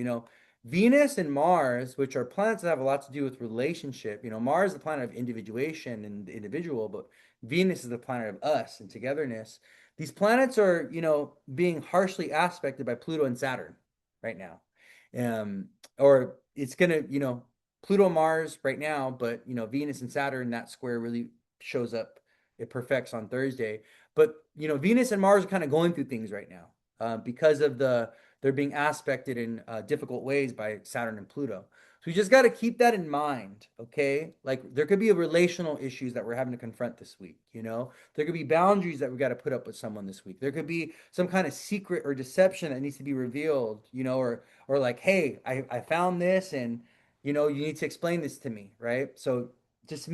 Venus and Mars, which are planets that have a lot to do with relationship, Mars is the planet of individuation and the individual, but Venus is the planet of us and togetherness. These planets are, being harshly aspected by Pluto and Saturn right now. Um, or it's gonna, Pluto Mars right now, but Venus and Saturn, that square really shows up. It perfects on Thursday. But Venus and Mars are kind of going through things right now because of they're being aspected in difficult ways by Saturn and Pluto. So we just got to keep that in mind, okay? Like there could be relational issues that we're having to confront this week. There could be boundaries that we got to put up with someone this week. There could be some kind of secret or deception that needs to be revealed, or like, hey, I found this and you need to explain this to me, right? So just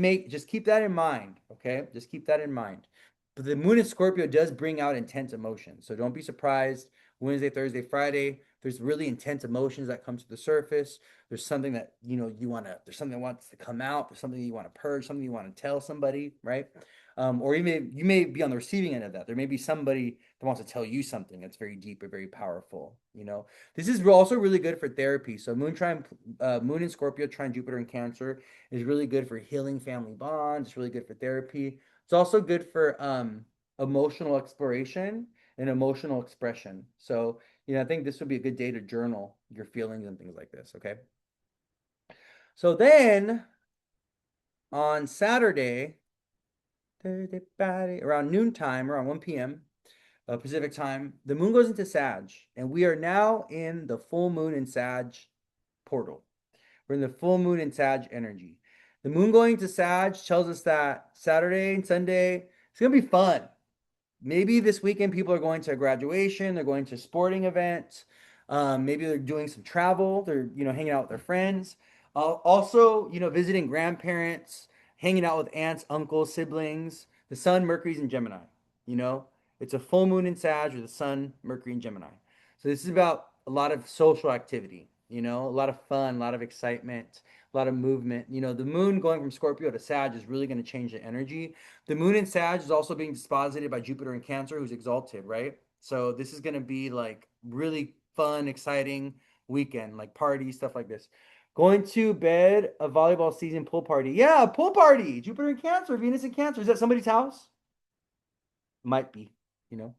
keep that in mind, okay? Just keep that in mind. But the moon in Scorpio does bring out intense emotions. So don't be surprised. Wednesday, Thursday, Friday, there's really intense emotions that come to the surface. There's something that, there's something that wants to come out. There's something you want to purge, something you want to tell somebody, right? Or you may be on the receiving end of that. There may be somebody that wants to tell you something that's very deep or very powerful. This is also really good for therapy. So moon in Scorpio, trine Jupiter in Cancer is really good for healing family bonds. It's really good for therapy. It's also good for emotional exploration and emotional expression. So, I think this would be a good day to journal your feelings and things like this. Okay. So then on Saturday, Thursday, Friday, around noontime, around 1 p.m. Pacific time, the moon goes into Sag, and we are now in the full moon in Sag portal. We're in the full moon in Sag energy. The moon going to Sag tells us that Saturday and Sunday, it's going to be fun. Maybe this weekend people are going to a graduation, they're going to sporting events, maybe they're doing some travel, they're hanging out with their friends. Also, visiting grandparents, hanging out with aunts, uncles, siblings. The sun, Mercury's in Gemini. You know, it's a full moon in Sag with the sun, Mercury, and Gemini. So this is about a lot of social activity. A lot of fun, a lot of excitement, a lot of movement. The moon going from Scorpio to Sag is really going to change the energy. The moon in Sag is also being disposited by Jupiter in Cancer, who's exalted, right? So this is going to be like really fun, exciting weekend, like parties, stuff like this. Going to bed, a volleyball season pool party. Yeah, a pool party. Jupiter in Cancer, Venus in Cancer. Is that somebody's house? Might be, you know.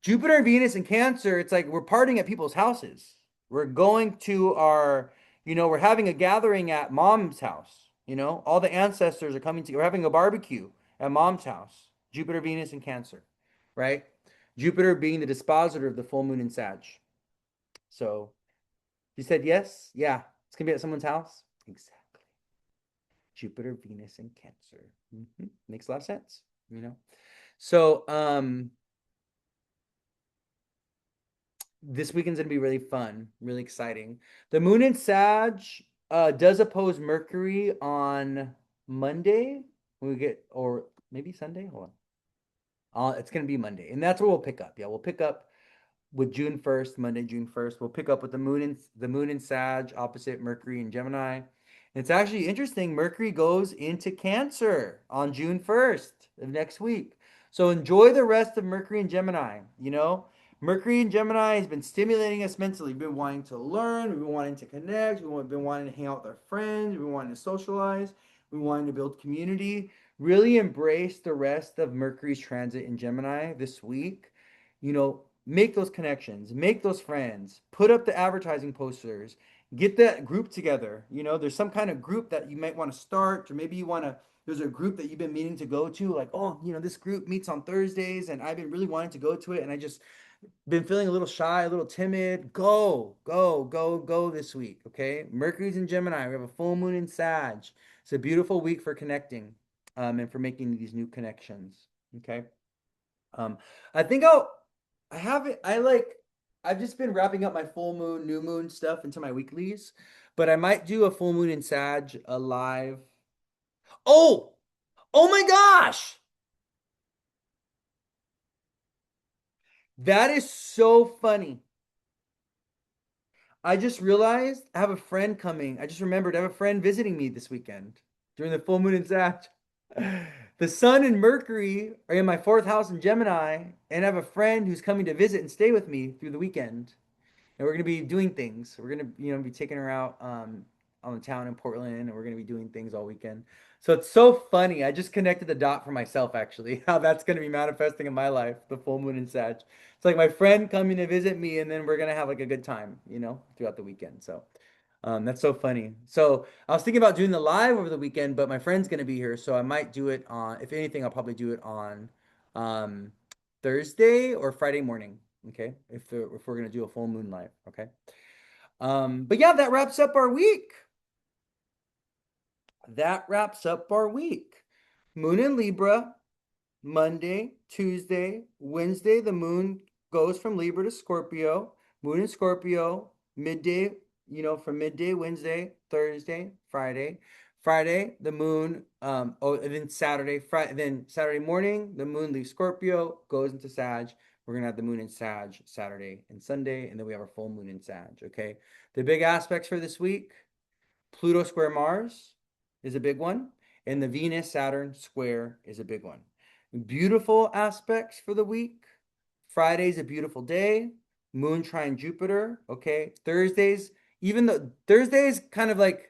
Jupiter and Venus in Cancer, it's like we're partying at people's houses. We're going to we're having a gathering at mom's house. All the ancestors are coming to, we're having a barbecue at mom's house. Jupiter, Venus, and Cancer, right? Jupiter being the dispositor of the full moon in Sag. So you said yes? Yeah. It's gonna be at someone's house? Exactly. Jupiter, Venus, and Cancer. Makes a lot of sense, you know? So, this weekend's gonna be really fun, really exciting. The moon in Sag does oppose Mercury on Monday. When we get, or maybe Sunday. Hold on. It's gonna be Monday, and that's where we'll pick up. Yeah, we'll pick up with June 1st, Monday, June 1st. We'll pick up with the moon in Sag opposite Mercury and Gemini. It's actually interesting. Mercury goes into Cancer on June 1st of next week. So enjoy the rest of Mercury and Gemini. Mercury and Gemini has been stimulating us mentally. We've been wanting to learn, we've been wanting to connect, we've been wanting to hang out with our friends, we've been wanting to socialize, we've been wanting to build community. Really embrace the rest of Mercury's transit in Gemini this week. Make those connections, make those friends, put up the advertising posters, get that group together. There's some kind of group that you might want to start, or maybe there's a group that you've been meaning to go to, like, oh, this group meets on Thursdays and I've been really wanting to go to it and I just been feeling a little shy, a little timid. Go, go, go, go this week, okay? Mercury's in Gemini. We have a full moon in Sag. It's a beautiful week for connecting, and for making these new connections, okay? Um, I think I have it. I've just been wrapping up my full moon, new moon stuff into my weeklies, but I might do a full moon in Sag live. Oh, oh my gosh, that is so funny. I just realized I have a friend coming. I just remembered I have a friend visiting me this weekend during the full moon in Sag. The Sun and Mercury are in my fourth house in Gemini, and I have a friend who's coming to visit and stay with me through the weekend. And we're gonna be doing things. We're gonna, be taking her out on the town in Portland, and we're gonna be doing things all weekend. So it's so funny. I just connected the dot for myself, actually, how that's gonna be manifesting in my life, the full moon in Sag. It's like my friend coming to visit me, and then we're gonna have like a good time, throughout the weekend. So that's so funny. So I was thinking about doing the live over the weekend, but my friend's gonna be here, so I might do it on. If anything, I'll probably do it on um, Thursday or Friday morning. Okay, if we're gonna do a full moon live. Okay. But yeah, that wraps up our week. That wraps up our week. Moon in Libra, Monday, Tuesday, Wednesday, the moon goes from Libra to Scorpio. Moon in Scorpio, midday, from midday, Wednesday, Thursday, Friday. Friday, the moon, and then Saturday, Friday, then Saturday morning, the moon leaves Scorpio, goes into Sag. We're gonna have the moon in Sag Saturday and Sunday, and then we have our full moon in Sag. Okay. The big aspects for this week: Pluto square Mars is a big one, and the Venus Saturn square is a big one. Beautiful aspects for the week. Friday's a beautiful day. Moon trine Jupiter. Okay. Thursdays, even though Thursdays kind of like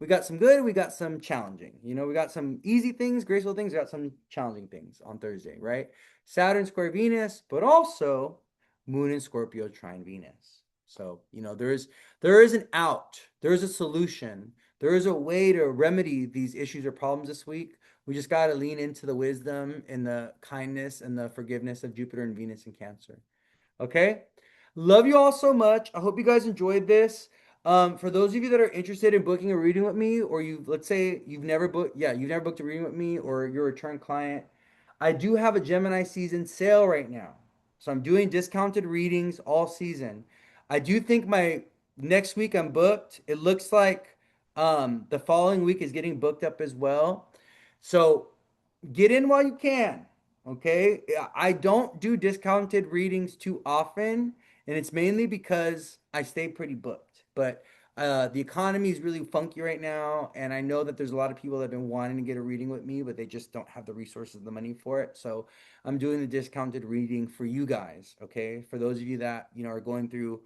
we got some good, we got some challenging. We got some easy things, graceful things, we got some challenging things on Thursday, right? Saturn square Venus, but also Moon in Scorpio trine Venus. So, there is an out, there is a solution, there is a way to remedy these issues or problems this week. We just got to lean into the wisdom and the kindness and the forgiveness of Jupiter and Venus in Cancer. Okay. Love you all so much. I hope you guys enjoyed this. For those of you that are interested in booking a reading with me, or let's say you've never booked a reading with me, or you're a return client, I do have a Gemini season sale right now. So I'm doing discounted readings all season. I do think my next week I'm booked. It looks like The following week is getting booked up as well. So get in while you can. Okay. I don't do discounted readings too often, and it's mainly because I stay pretty booked. But the economy is really funky right now, and I know that there's a lot of people that have been wanting to get a reading with me, but they just don't have the resources, the money for it. So I'm doing the discounted reading for you guys. Okay. For those of you that, are going through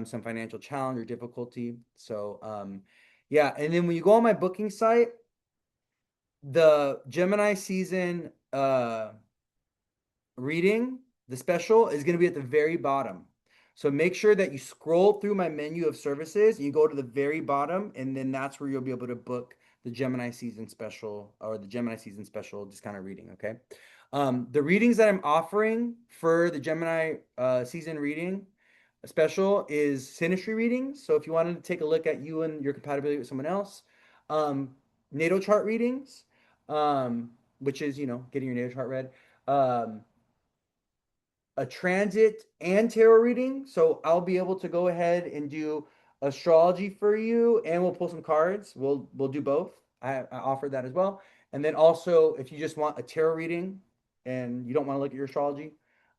some financial challenge or difficulty. So, yeah. And then when you go on my booking site, the Gemini season reading, the special is going to be at the very bottom. So make sure that you scroll through my menu of services and you go to the very bottom, and then that's where you'll be able to book the Gemini season special or the Gemini season special discounted reading. Okay. The readings that I'm offering for the Gemini season reading special is synastry readings. So if you wanted to take a look at you and your compatibility with someone else, um, natal chart readings, which is, getting your natal chart read. Um, a transit and tarot reading. So I'll be able to go ahead and do astrology for you, and we'll pull some cards. We'll do both. I offer that as well. And then also, if you just want a tarot reading and you don't want to look at your astrology,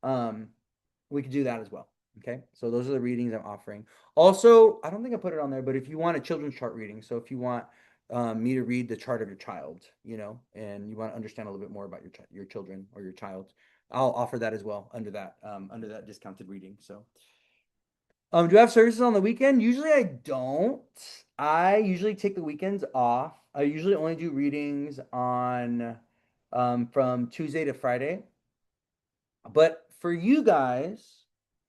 um, we could do that as well. Okay, so those are the readings I'm offering. Also, I don't think I put it on there, but if you want a children's chart reading, so if you want me to read the chart of your child, and you want to understand a little bit more about your children or your child, I'll offer that as well under that discounted reading. So, do I have services on the weekend? Usually I don't. I usually take the weekends off. I usually only do readings on from Tuesday to Friday. But for you guys,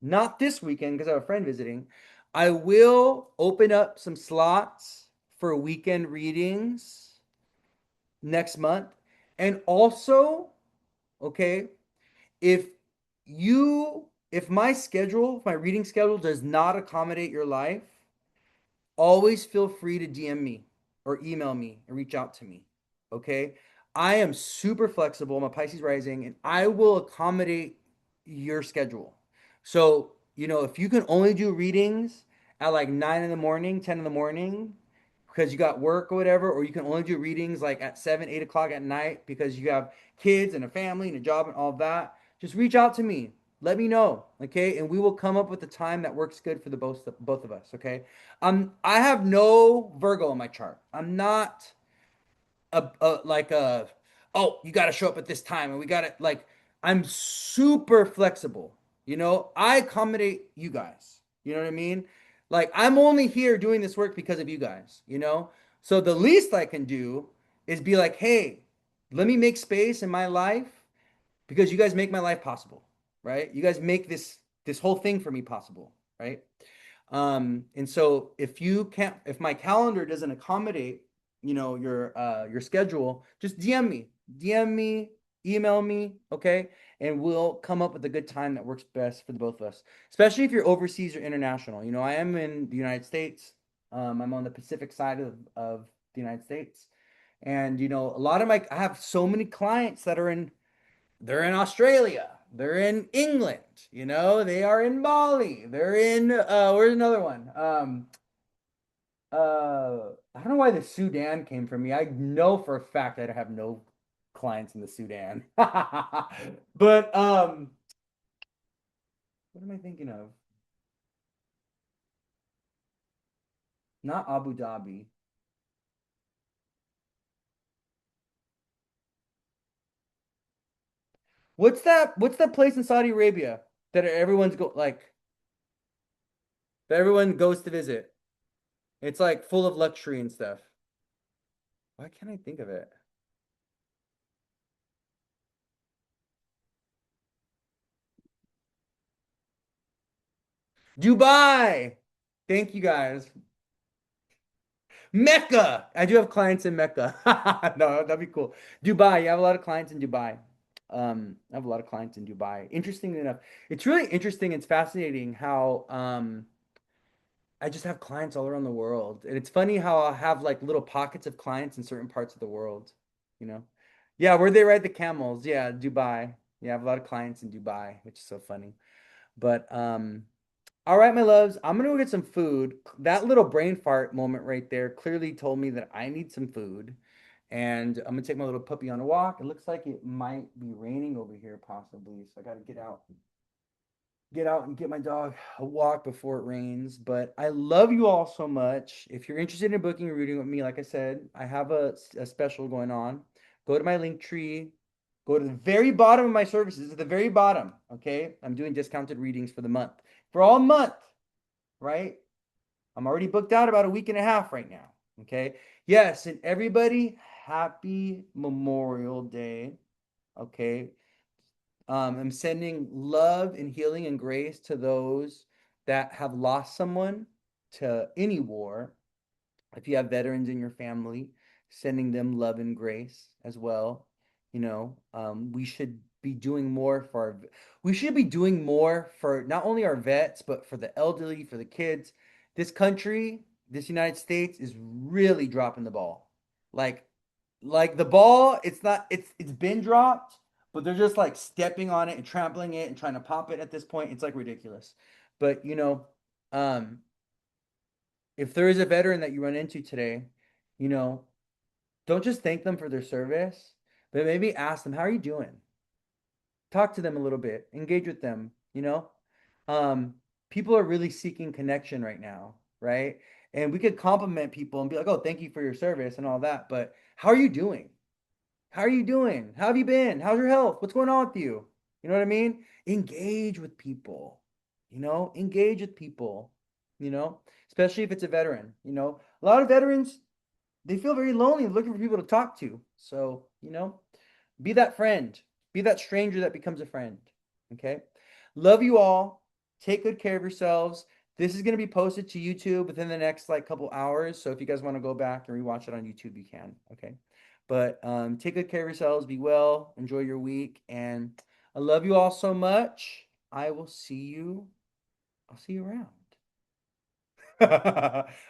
not this weekend because I have a friend visiting, I will open up some slots for weekend readings next month. And also, okay, if if my reading schedule does not accommodate your life, always feel free to DM me or email me and reach out to me. Okay. I am super flexible. I'm a Pisces rising, and I will accommodate your schedule. So, if you can only do readings at like 9 in the morning, 10 in the morning, because you got work or whatever, or you can only do readings like at 7, 8 o'clock at night because you have kids and a family and a job and all of that, just reach out to me. Let me know. Okay. And we will come up with a time that works good for the both of us. Okay. I have no Virgo in my chart. I'm not like oh, you got to show up at this time and we got to like I'm super flexible. I accommodate you guys. You know what I mean? Like I'm only here doing this work because of you guys. So the least I can do is be like, "Hey, let me make space in my life because you guys make my life possible." Right? You guys make this whole thing for me possible, right? And so if my calendar doesn't accommodate, your schedule, just DM me, email me, okay? And we'll come up with a good time that works best for the both of us, especially if you're overseas or international. I am in the United States. I'm on the Pacific side of the United States. And, a lot of I have so many clients that they're in Australia. They're in England. They are in Bali. They're in where's another one? I don't know why the Sudan came from me. I know for a fact I have no clients in the Sudan. But what am I thinking of? Not Abu Dhabi. What's that place in Saudi Arabia that everyone goes to visit? It's like full of luxury and stuff. Why can't I think of it? Dubai. Thank you guys. Mecca. I do have clients in Mecca. No, that'd be cool. Dubai. You have a lot of clients in Dubai. I have a lot of clients in Dubai. Interesting enough, it's really interesting. It's fascinating how I just have clients all around the world, and it's funny how I'll have like little pockets of clients in certain parts of the world. You know, yeah, where they ride the camels. Yeah, Dubai. Yeah, I have a lot of clients in Dubai, which is so funny. But All right, my loves, I'm gonna go get some food. That little brain fart moment right there clearly told me that I need some food. And I'm gonna take my little puppy on a walk. It looks like it might be raining over here, possibly. So I gotta get out and get my dog a walk before it rains. But I love you all so much. If you're interested in booking a reading with me, like I said, I have a special going on. Go to my link tree. Go to the very bottom of my services, at the very bottom. Okay, I'm doing discounted readings for the month, for all month, right? I'm already booked out about a week and a half right now. Okay. Yes, and everybody, happy Memorial Day. Okay. I'm sending love and healing and grace to those that have lost someone to any war. If you have veterans in your family, sending them love and grace as well. We should be doing more for we should be doing more for not only our vets, but for the elderly, for the kids. This country, this United States is really dropping the ball. Like like the ball, it's been dropped, but they're just like stepping on it and trampling it and trying to pop it at this point. It's like ridiculous. But um, if there is a veteran that you run into today, you know, don't just thank them for their service, but maybe ask them, how are you doing? Talk to them a little bit, engage with them, Um, people are really seeking connection right now, right? And we could compliment people and be like, oh, thank you for your service and all that, but how are you doing? How are you doing? How have you been? How's your health? What's going on with you? You know what I mean? Engage with people, engage with people, especially if it's a veteran. A lot of veterans, they feel very lonely looking for people to talk to. So, be that friend, be that stranger that becomes a friend. Okay. Love you all. Take good care of yourselves. This is going to be posted to YouTube within the next like couple hours. So if you guys want to go back and rewatch it on YouTube, you can. Okay. But take good care of yourselves. Be well. Enjoy your week. And I love you all so much. I will see you. I'll see you around.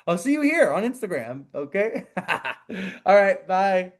I'll see you here on Instagram. Okay. All right. Bye.